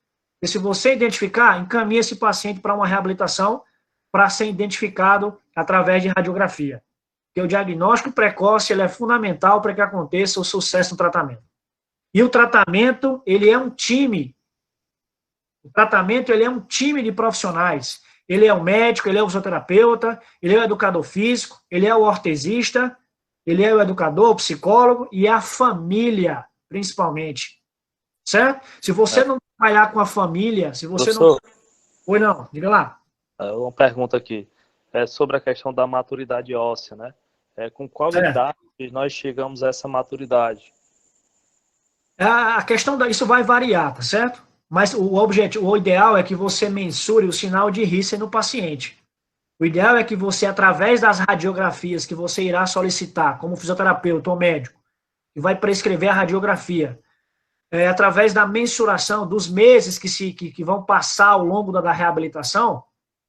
Speaker 1: e se você identificar, encaminhe esse paciente para uma reabilitação para ser identificado através de radiografia. Porque o diagnóstico precoce ele é fundamental para que aconteça o sucesso no tratamento. E o tratamento, ele é um time. O tratamento, ele é um time de profissionais. Ele é o médico, ele é o fisioterapeuta, ele é o educador físico, ele é o ortesista, ele é o educador, o psicólogo e a família, principalmente. Certo? Se você não trabalhar com a família, se você
Speaker 13: Professor,
Speaker 1: não... Oi, não, diga lá.
Speaker 13: Uma pergunta aqui. É sobre a questão da maturidade óssea, né? Com qual idade nós chegamos a essa maturidade?
Speaker 1: A questão isso vai variar, tá certo? Mas o ideal é que você mensure o sinal de RICER no paciente. O ideal é que você, através das radiografias que você irá solicitar, como fisioterapeuta ou médico, que vai prescrever a radiografia, através da mensuração dos meses que vão passar ao longo da reabilitação,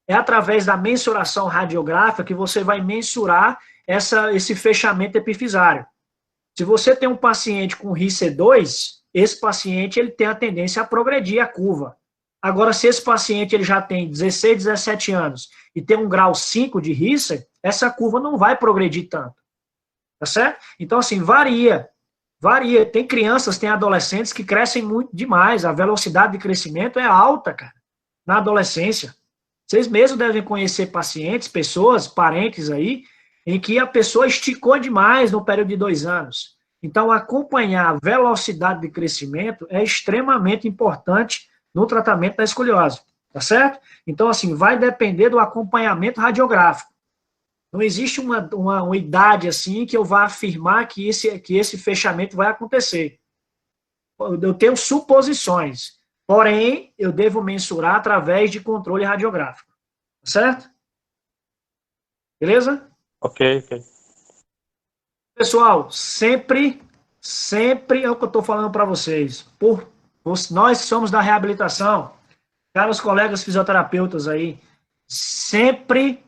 Speaker 1: é através da mensuração radiográfica que você vai mensurar esse fechamento epifisário. Se você tem um paciente com RICER 2, esse paciente ele tem a tendência a progredir a curva. Agora, se esse paciente ele já tem 16, 17 anos e tem um grau 5 de RICER, essa curva não vai progredir tanto. Tá certo? Então, assim, varia. Varia. Tem crianças, tem adolescentes que crescem muito demais. A velocidade de crescimento é alta, cara, na adolescência. Vocês mesmos devem conhecer pacientes, pessoas, parentes aí, em que a pessoa esticou demais no período de 2 anos. Então, acompanhar a velocidade de crescimento é extremamente importante no tratamento da escoliose, tá certo? Então, assim, vai depender do acompanhamento radiográfico. Não existe uma idade, assim, que eu vá afirmar que esse fechamento vai acontecer. Eu tenho suposições, porém, eu devo mensurar através de controle radiográfico, tá certo? Beleza?
Speaker 13: Ok.
Speaker 1: Pessoal, sempre é o que eu estou falando para vocês. Nós somos da reabilitação, caros colegas fisioterapeutas aí, sempre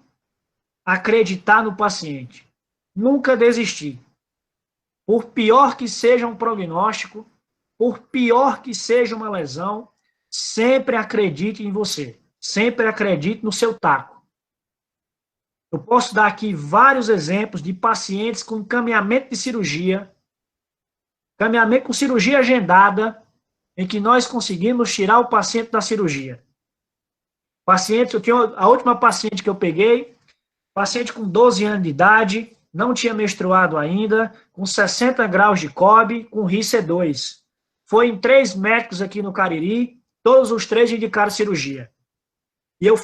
Speaker 1: acreditar no paciente. Nunca desistir. Por pior que seja um prognóstico, por pior que seja uma lesão, sempre acredite em você. Sempre acredite no seu taco. Eu posso dar aqui vários exemplos de pacientes com encaminhamento de cirurgia, encaminhamento com cirurgia agendada, em que nós conseguimos tirar o paciente da cirurgia. Paciente, a última paciente que eu peguei, paciente com 12 anos de idade, não tinha menstruado ainda, com 60 graus de COB, com RICE2. Foi em 3 médicos aqui no Cariri, todos os 3 indicaram cirurgia. E eu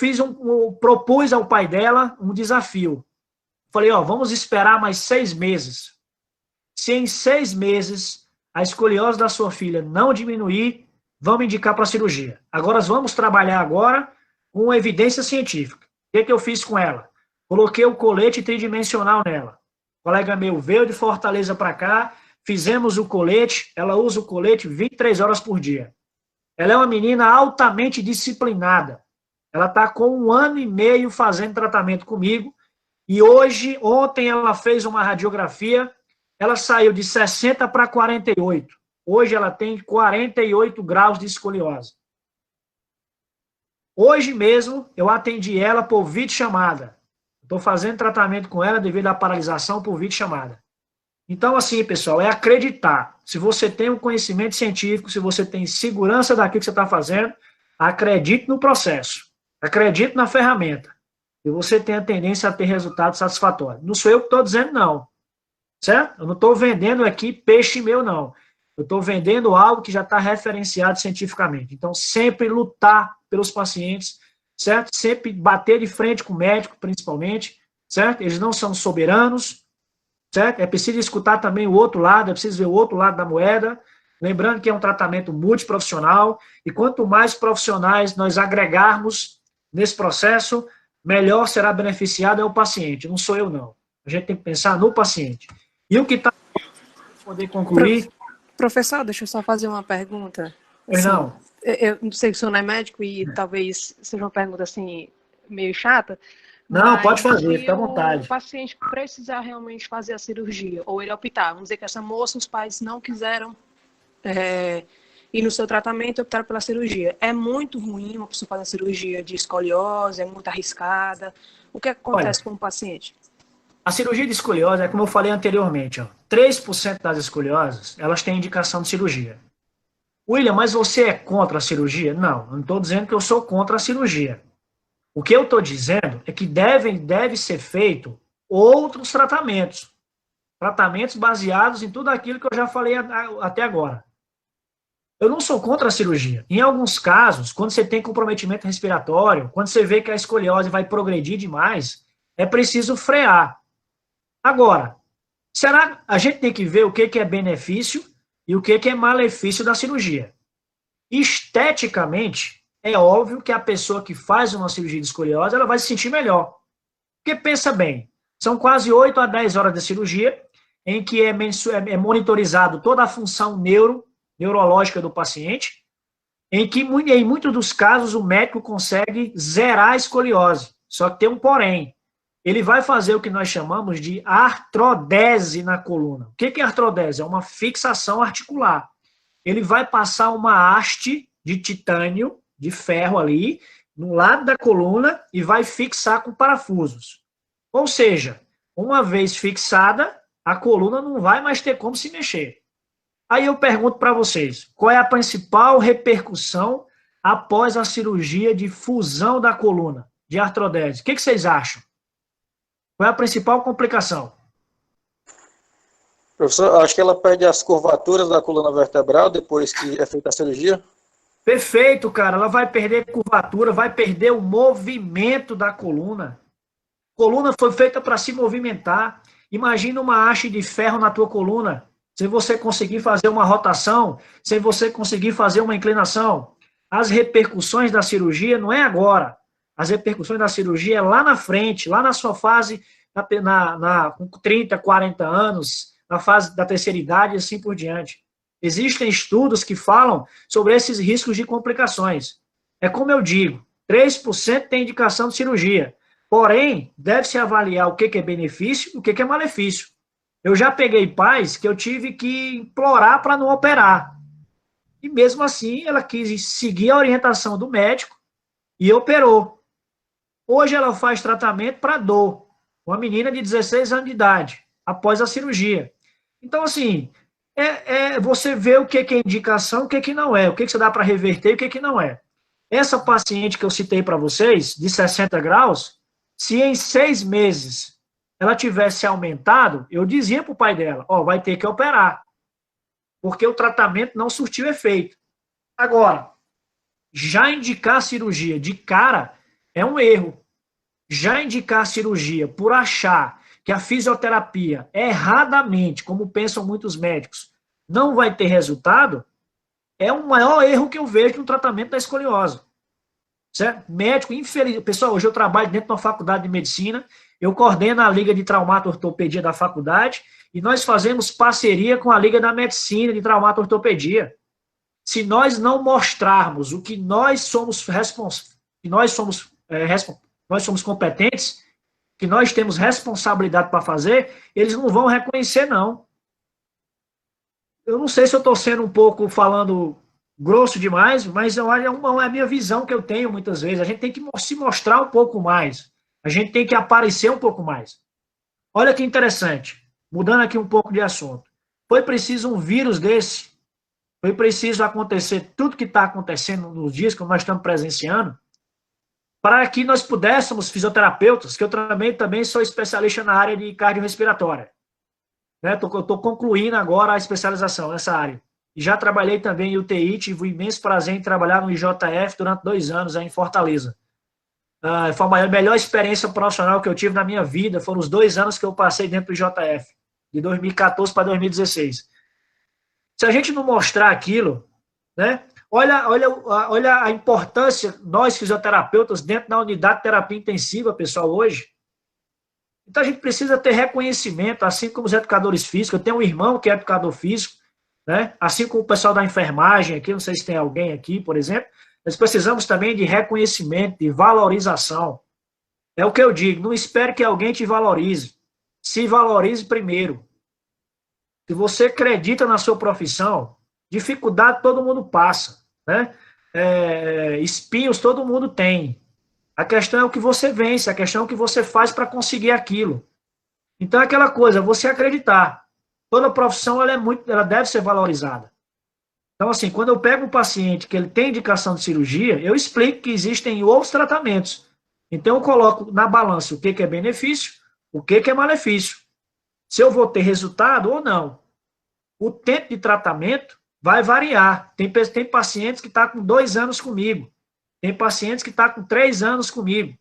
Speaker 1: propus ao pai dela um desafio. Falei, vamos esperar mais 6 meses. Se em 6 meses a escoliose da sua filha não diminuir, vamos indicar para cirurgia. Agora vamos trabalhar agora com evidência científica. O que eu fiz com ela? Coloquei o colete tridimensional nela. O colega meu veio de Fortaleza para cá, fizemos o colete, ela usa o colete 23 horas por dia. Ela é uma menina altamente disciplinada. Ela está com 1 ano e meio fazendo tratamento comigo, e ontem ela fez uma radiografia, ela saiu de 60 para 48. Hoje ela tem 48 graus de escoliose. Hoje mesmo eu atendi ela por videochamada. Estou fazendo tratamento com ela devido à paralisação por videochamada. Então, assim, pessoal, é acreditar. Se você tem um conhecimento científico, se você tem segurança daquilo que você está fazendo, acredite no processo. Acredite na ferramenta. E você tem a tendência a ter resultado satisfatório. Não sou eu que estou dizendo, não. Certo? Eu não estou vendendo aqui peixe meu, não. Eu estou vendendo algo que já está referenciado cientificamente. Então, sempre lutar pelos pacientes, certo? Sempre bater de frente com o médico, principalmente, certo? Eles não são soberanos, certo? É preciso escutar também o outro lado, é preciso ver o outro lado da moeda, lembrando que é um tratamento multiprofissional, e quanto mais profissionais nós agregarmos nesse processo, melhor será beneficiado é o paciente, não sou eu, não. A gente tem que pensar no paciente. E o que está... poder concluir...
Speaker 15: Professor, deixa eu só fazer uma pergunta.
Speaker 1: Não.
Speaker 15: Eu não sei que o senhor não é médico e talvez seja uma pergunta assim, meio chata.
Speaker 1: Não, pode fazer, fica à vontade.
Speaker 15: O paciente precisar realmente fazer a cirurgia, ou ele optar, vamos dizer que essa moça, os pais não quiseram ir no seu tratamento e optaram pela cirurgia. É muito ruim uma pessoa fazer a cirurgia de escoliose, é muito arriscada. O que acontece com o paciente?
Speaker 1: A cirurgia de escoliose é como eu falei anteriormente, 3% das escolioses, elas têm indicação de cirurgia. William, mas você é contra a cirurgia? Não, eu não estou dizendo que eu sou contra a cirurgia. O que eu estou dizendo é que deve ser feito outros tratamentos. Tratamentos baseados em tudo aquilo que eu já falei até agora. Eu não sou contra a cirurgia. Em alguns casos, quando você tem comprometimento respiratório, quando você vê que a escoliose vai progredir demais, é preciso frear. Agora, a gente tem que ver o que é benefício e o que é malefício da cirurgia. Esteticamente, é óbvio que a pessoa que faz uma cirurgia de escoliose, ela vai se sentir melhor. Porque pensa bem, são quase 8 a 10 horas de cirurgia, em que é monitorizado toda a função neurológica do paciente, em que, em muitos dos casos, o médico consegue zerar a escoliose. Só que tem um porém. Ele vai fazer o que nós chamamos de artrodese na coluna. O que é artrodese? É uma fixação articular. Ele vai passar uma haste de titânio, de ferro ali, no lado da coluna e vai fixar com parafusos. Ou seja, uma vez fixada, a coluna não vai mais ter como se mexer. Aí eu pergunto para vocês, qual é a principal repercussão após a cirurgia de fusão da coluna, de artrodese? O que vocês acham? Qual é a principal complicação?
Speaker 6: Professor, acho que ela perde as curvaturas da coluna vertebral depois que é feita a cirurgia.
Speaker 1: Perfeito, cara. Ela vai perder curvatura, vai perder o movimento da coluna. A coluna foi feita para se movimentar. Imagina uma haste de ferro na tua coluna. Se você conseguir fazer uma rotação, se você conseguir fazer uma inclinação. As repercussões da cirurgia não é agora. As repercussões da cirurgia é lá na frente, lá na sua fase, com 30, 40 anos, na fase da terceira idade e assim por diante. Existem estudos que falam sobre esses riscos de complicações. É como eu digo, 3% tem indicação de cirurgia. Porém, deve-se avaliar o que é benefício e o que é malefício. Eu já peguei pais que eu tive que implorar para não operar. E mesmo assim, ela quis seguir a orientação do médico e operou. Hoje ela faz tratamento para dor. Uma menina de 16 anos de idade, após a cirurgia. Então, assim, você vê o que é indicação, o que não é, o que você dá para reverter e o que não é. Essa paciente que eu citei para vocês, de 60 graus, se em 6 meses ela tivesse aumentado, eu dizia para o pai dela, vai ter que operar, porque o tratamento não surtiu efeito. Agora, já indicar cirurgia de cara é um erro. Já indicar cirurgia por achar que a fisioterapia, erradamente, como pensam muitos médicos, não vai ter resultado, é o maior erro que eu vejo no tratamento da escoliose. Certo? Médico, infelizmente, pessoal, hoje eu trabalho dentro de uma faculdade de medicina, eu coordeno a Liga de Traumato-Ortopedia da faculdade e nós fazemos parceria com a Liga da Medicina de Traumato-Ortopedia. Se nós não mostrarmos o que nós somos nós somos competentes, que nós temos responsabilidade para fazer, eles não vão reconhecer, não. Eu não sei se eu estou sendo um pouco falando grosso demais, mas é a minha visão que eu tenho muitas vezes. A gente tem que se mostrar um pouco mais. A gente tem que aparecer um pouco mais. Olha que interessante. Mudando aqui um pouco de assunto. Foi preciso um vírus desse, foi preciso acontecer tudo que está acontecendo nos dias que nós estamos presenciando, para que nós pudéssemos, fisioterapeutas, que eu também sou especialista na área de cardiorrespiratória. Né? Estou concluindo agora a especialização nessa área. E já trabalhei também em UTI, tive o imenso prazer em trabalhar no IJF durante 2 anos aí em Fortaleza. Foi a melhor experiência profissional que eu tive na minha vida, foram os 2 anos que eu passei dentro do IJF, de 2014 para 2016. Se a gente não mostrar aquilo, né? Olha a importância, nós fisioterapeutas, dentro da unidade de terapia intensiva, pessoal, hoje. Então a gente precisa ter reconhecimento, assim como os educadores físicos. Eu tenho um irmão que é educador físico, né? Assim como o pessoal da enfermagem aqui, não sei se tem alguém aqui, por exemplo, nós precisamos também de reconhecimento, de valorização. É o que eu digo, não espere que alguém te valorize. Se valorize primeiro. Se você acredita na sua profissão, dificuldade todo mundo passa, né? Espinhos todo mundo tem. A questão é o que você vence, a questão é o que você faz para conseguir aquilo. Então é aquela coisa, você acreditar. Toda profissão ela deve ser valorizada. Então, assim, quando eu pego um paciente que ele tem indicação de cirurgia, eu explico que existem outros tratamentos. Então, eu coloco na balança o que é benefício, o que é malefício. Se eu vou ter resultado ou não. O tempo de tratamento vai variar. Tem pacientes que estão com 2 anos comigo. Tem pacientes que estão com 3 anos comigo.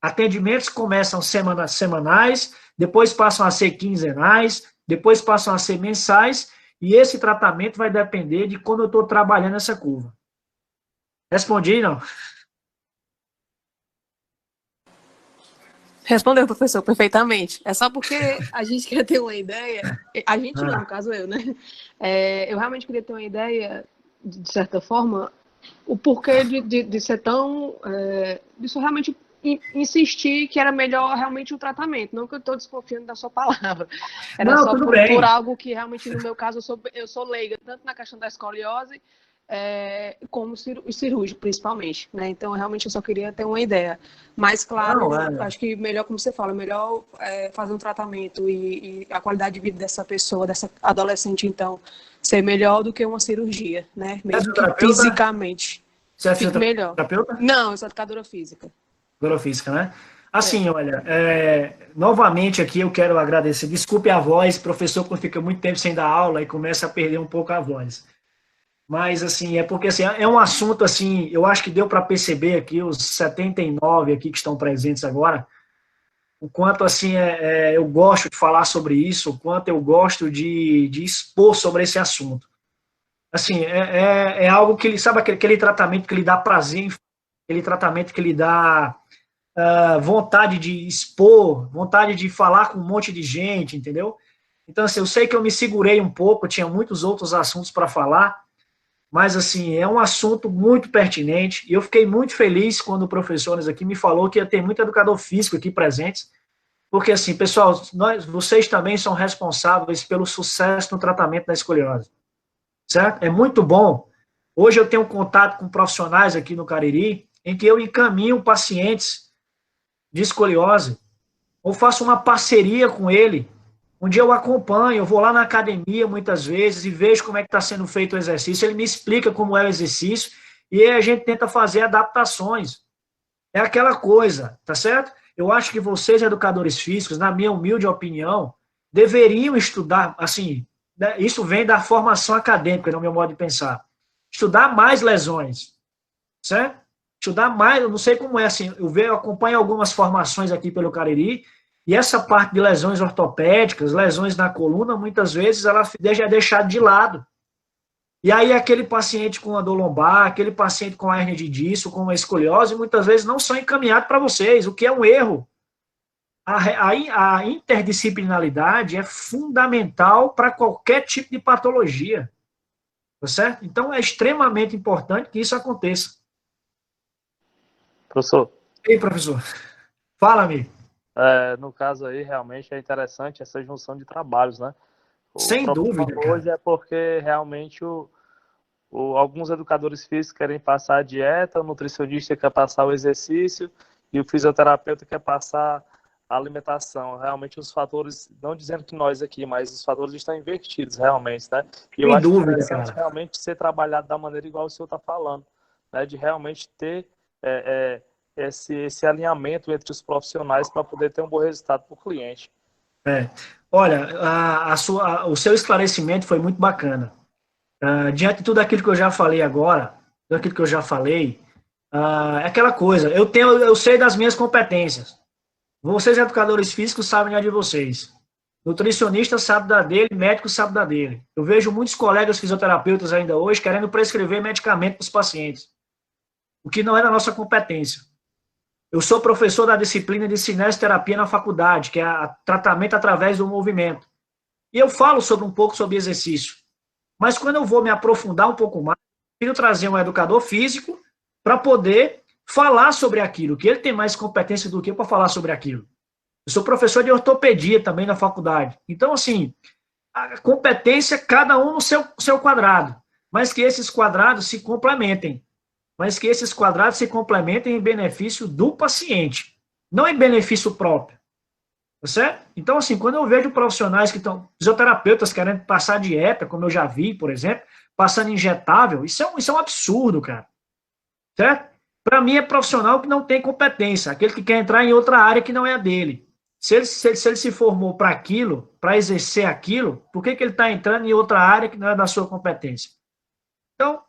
Speaker 1: Atendimentos começam semanais, depois passam a ser quinzenais, depois passam a ser mensais, e esse tratamento vai depender de como eu estou trabalhando essa curva. Respondi, não?
Speaker 15: Respondeu, professor, perfeitamente. É só porque a gente queria ter uma ideia, a gente não, no caso eu, né? Eu realmente queria ter uma ideia, de certa forma, o porquê de ser tão... disso realmente insistir que era melhor realmente o tratamento, não que eu estou desconfiando da sua palavra. Era não, só por algo que realmente, no meu caso, eu sou leiga, tanto na questão da escoliose, como cirúrgico, principalmente, né? Então, realmente, eu só queria ter uma ideia. Mas, claro, acho que melhor, como você fala, melhor fazer um tratamento e a qualidade de vida dessa pessoa, dessa adolescente, então, ser melhor do que uma cirurgia, né? Mesmo que fisicamente.
Speaker 1: Você é fisioterapeuta?
Speaker 15: Não, eu sou educadora física.
Speaker 1: Educadora física, né? Assim, olha, novamente aqui eu quero agradecer. Desculpe a voz, professor, quando fica muito tempo sem dar aula e começa a perder um pouco a voz. Mas, assim, é porque assim, é um assunto, assim, eu acho que deu para perceber aqui, os 79 aqui que estão presentes agora, o quanto, assim, eu gosto de falar sobre isso, o quanto eu gosto de expor sobre esse assunto. Assim, é algo que ele, sabe aquele tratamento que lhe dá prazer, aquele tratamento que lhe dá vontade de expor, vontade de falar com um monte de gente, entendeu? Então, assim, eu sei que eu me segurei um pouco, tinha muitos outros assuntos para falar, mas, assim, é um assunto muito pertinente, e eu fiquei muito feliz quando o professor aqui me falou que ia ter muito educador físico aqui presentes, porque, assim, pessoal, vocês também são responsáveis pelo sucesso no tratamento da escoliose, certo? É muito bom Hoje eu tenho contato com profissionais aqui no Cariri, em que eu encaminho pacientes de escoliose, ou faço uma parceria com ele, onde eu acompanho, eu vou lá na academia muitas vezes e vejo como é que está sendo feito o exercício, ele me explica como é o exercício, e aí a gente tenta fazer adaptações. É aquela coisa, tá certo? Eu acho que vocês, educadores físicos, na minha humilde opinião, deveriam estudar, assim, né, isso vem da formação acadêmica, no meu modo de pensar, estudar mais lesões, certo? Estudar mais, eu não sei como é, assim, eu acompanho algumas formações aqui pelo Cariri, e essa parte de lesões ortopédicas, lesões na coluna, muitas vezes ela é deixada de lado. E aí aquele paciente com a dor lombar, aquele paciente com a hérnia de disco, com a escoliose, muitas vezes não são encaminhados para vocês, o que é um erro. A interdisciplinaridade é fundamental para qualquer tipo de patologia, tá certo? Então é extremamente importante que isso aconteça.
Speaker 13: Professor.
Speaker 1: Ei, professor. Fala, amigo.
Speaker 13: No caso aí, realmente é interessante essa junção de trabalhos, né?
Speaker 1: Sem dúvida,
Speaker 13: hoje é porque realmente alguns educadores físicos querem passar a dieta, o nutricionista quer passar o exercício e o fisioterapeuta quer passar a alimentação. Realmente os fatores, não dizendo que nós aqui, mas os fatores estão invertidos realmente, né? E eu acho interessante realmente ser trabalhado da maneira igual o senhor está falando, né? De realmente ter esse alinhamento entre os profissionais para poder ter um bom resultado para o cliente.
Speaker 1: Olha, o seu esclarecimento foi muito bacana. Diante de tudo aquilo que eu já falei agora, tudo aquilo que eu já falei, é aquela coisa, eu sei das minhas competências. Vocês, educadores físicos, sabem a de vocês. Nutricionista sabe da dele, médico sabe da dele. Eu vejo muitos colegas fisioterapeutas ainda hoje querendo prescrever medicamento para os pacientes, o que não é da nossa competência. Eu sou professor da disciplina de cinesioterapia na faculdade, que é tratamento através do movimento. E eu falo um pouco sobre exercício. Mas quando eu vou me aprofundar um pouco mais, eu preciso trazer um educador físico para poder falar sobre aquilo, que ele tem mais competência do que eu para falar sobre aquilo. Eu sou professor de ortopedia também na faculdade. Então, assim, a competência, cada um no seu quadrado, mas que esses quadrados se complementem. Mas que esses quadrados se complementem em benefício do paciente, não em benefício próprio. Tá certo? Então, assim, quando eu vejo profissionais que estão, fisioterapeutas querendo passar dieta, como eu já vi, por exemplo, passando injetável, isso é um absurdo, cara. Certo? Para mim é profissional que não tem competência, aquele que quer entrar em outra área que não é a dele. Se ele se formou para aquilo, para exercer aquilo, por que ele está entrando em outra área que não é da sua competência? Então,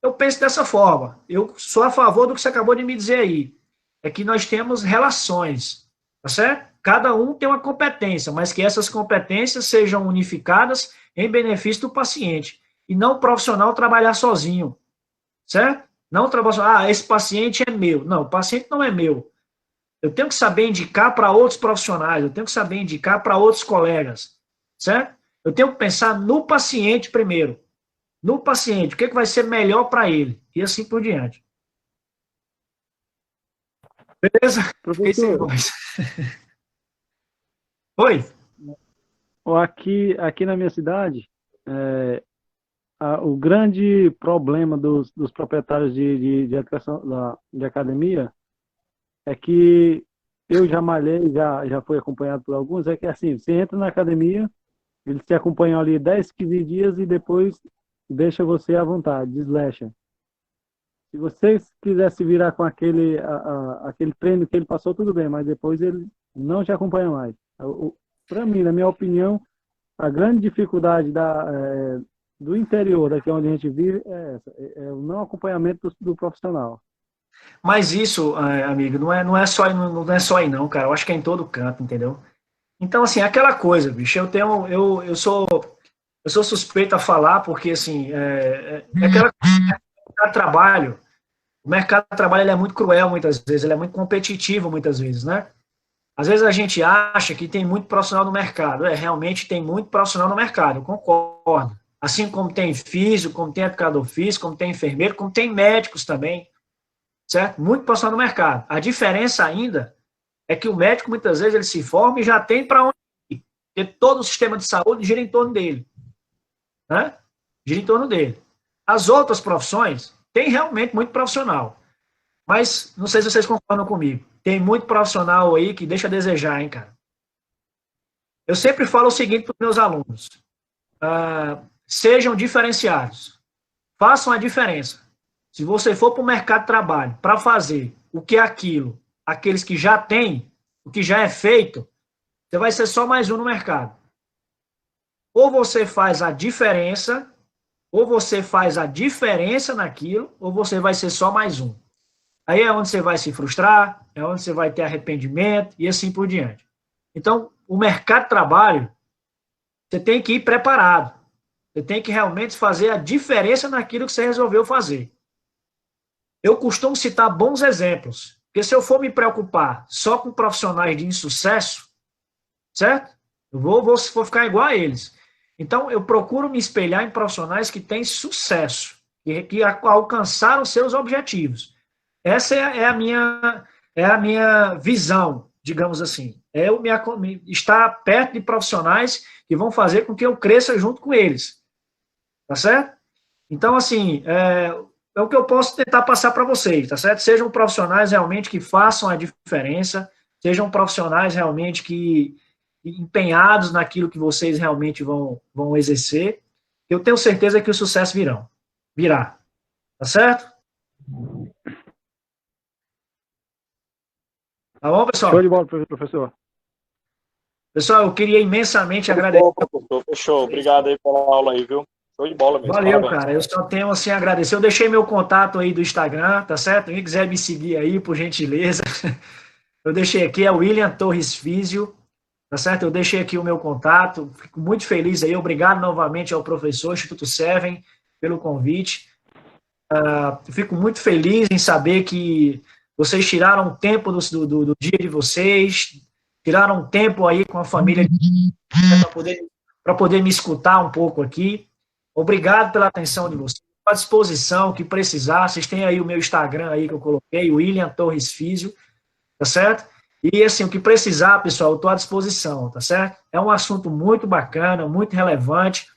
Speaker 1: eu penso dessa forma. Eu sou a favor do que você acabou de me dizer aí. É que nós temos relações, tá certo? Cada um tem uma competência, mas que essas competências sejam unificadas em benefício do paciente. E não o profissional trabalhar sozinho, certo? Não trabalhar, esse paciente é meu. Não, o paciente não é meu. Eu tenho que saber indicar para outros profissionais, eu tenho que saber indicar para outros colegas, certo? Eu tenho que pensar no paciente primeiro. No paciente, o que vai ser melhor para ele, e assim por diante. Beleza?
Speaker 16: Professor.
Speaker 1: Oi?
Speaker 16: Aqui na minha cidade, o grande problema dos proprietários de educação, de academia, é que eu já malhei, já fui acompanhado por alguns, é que assim, você entra na academia, eles te acompanham ali 10, 15 dias e depois deixa você à vontade, deslecha. Se você quiser se virar com aquele treino que ele passou, tudo bem, mas depois ele não te acompanha mais. Para mim, na minha opinião, a grande dificuldade do interior, daqui onde a gente vive, é essa, é o não acompanhamento do profissional.
Speaker 1: Mas isso, amigo, não é só aí não, cara. Eu acho que é em todo canto, entendeu? Então, assim, é aquela coisa, bicho, eu sou suspeito a falar, porque, assim, aquela coisa, o mercado de trabalho ele é muito cruel muitas vezes, ele é muito competitivo muitas vezes, né? Às vezes a gente acha que tem muito profissional no mercado, realmente tem muito profissional no mercado, eu concordo. Assim como tem físico, como tem educador físico, como tem enfermeiro, como tem médicos também, certo? Muito profissional no mercado. A diferença ainda é que o médico, muitas vezes, ele se forma e já tem para onde ir, porque todo o sistema de saúde gira em torno dele, né? Gira em torno dele. As outras profissões, tem realmente muito profissional. Mas, não sei se vocês concordam comigo, tem muito profissional aí que deixa a desejar, hein, cara. Eu sempre falo o seguinte para os meus alunos, sejam diferenciados, façam a diferença. Se você for para o mercado de trabalho para fazer o que é aquilo, aqueles que já têm, o que já é feito, você vai ser só mais um no mercado. Ou você faz a diferença, naquilo, ou você vai ser só mais um. Aí é onde você vai se frustrar, é onde você vai ter arrependimento e assim por diante. Então, o mercado de trabalho, você tem que ir preparado. Você tem que realmente fazer a diferença naquilo que você resolveu fazer. Eu costumo citar bons exemplos, porque se eu for me preocupar só com profissionais de insucesso, certo? Eu vou ficar igual a eles. Então, eu procuro me espelhar em profissionais que têm sucesso, que alcançaram seus objetivos. Essa é a minha visão, digamos assim. Estar perto de profissionais que vão fazer com que eu cresça junto com eles. Tá certo? Então, assim, é o que eu posso tentar passar para vocês, tá certo? Sejam profissionais realmente que façam a diferença, sejam profissionais realmente que empenhados naquilo que vocês realmente vão exercer. Eu tenho certeza que o sucesso virá. Tá certo? Tá bom, pessoal?
Speaker 16: Show de bola, professor.
Speaker 1: Pessoal, eu queria imensamente agradecer.
Speaker 6: Fechou. Obrigado aí pela aula aí, viu? Show de bola mesmo.
Speaker 1: Valeu,
Speaker 6: parabéns.
Speaker 1: cara. Eu só tenho assim a agradecer. Eu deixei meu contato aí do Instagram, tá certo? Quem quiser me seguir aí, por gentileza. Eu deixei aqui, é o William Torres Físio, tá certo? Eu deixei aqui o meu contato. Fico muito feliz aí. Obrigado novamente ao professor Instituto Seven pelo convite. Fico muito feliz em saber que vocês tiraram um tempo do dia de vocês, tiraram um tempo aí com a família para poder me escutar um pouco aqui. Obrigado pela atenção de vocês. Estou à disposição, que precisar. Vocês têm aí o meu Instagram aí que eu coloquei, William Torres Físio, tá certo? E assim, o que precisar, pessoal, eu estou à disposição, tá certo? É um assunto muito bacana, muito relevante,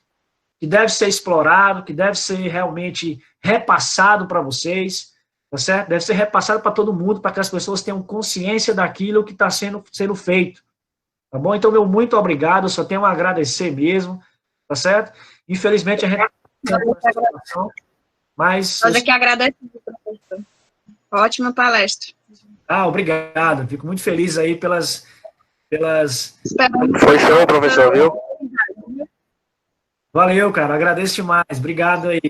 Speaker 1: que deve ser explorado, que deve ser realmente repassado para vocês, tá certo? Deve ser repassado para todo mundo, para que as pessoas tenham consciência daquilo que está sendo feito, tá bom? Então, meu muito obrigado, eu só tenho a agradecer mesmo, tá certo? Infelizmente, a gente mas...
Speaker 8: Nós aqui agradecemos, professor. Ótima palestra.
Speaker 1: Obrigado. Fico muito feliz aí pelas...
Speaker 6: Foi show, professor, viu?
Speaker 1: Valeu, cara. Agradeço demais. Obrigado aí.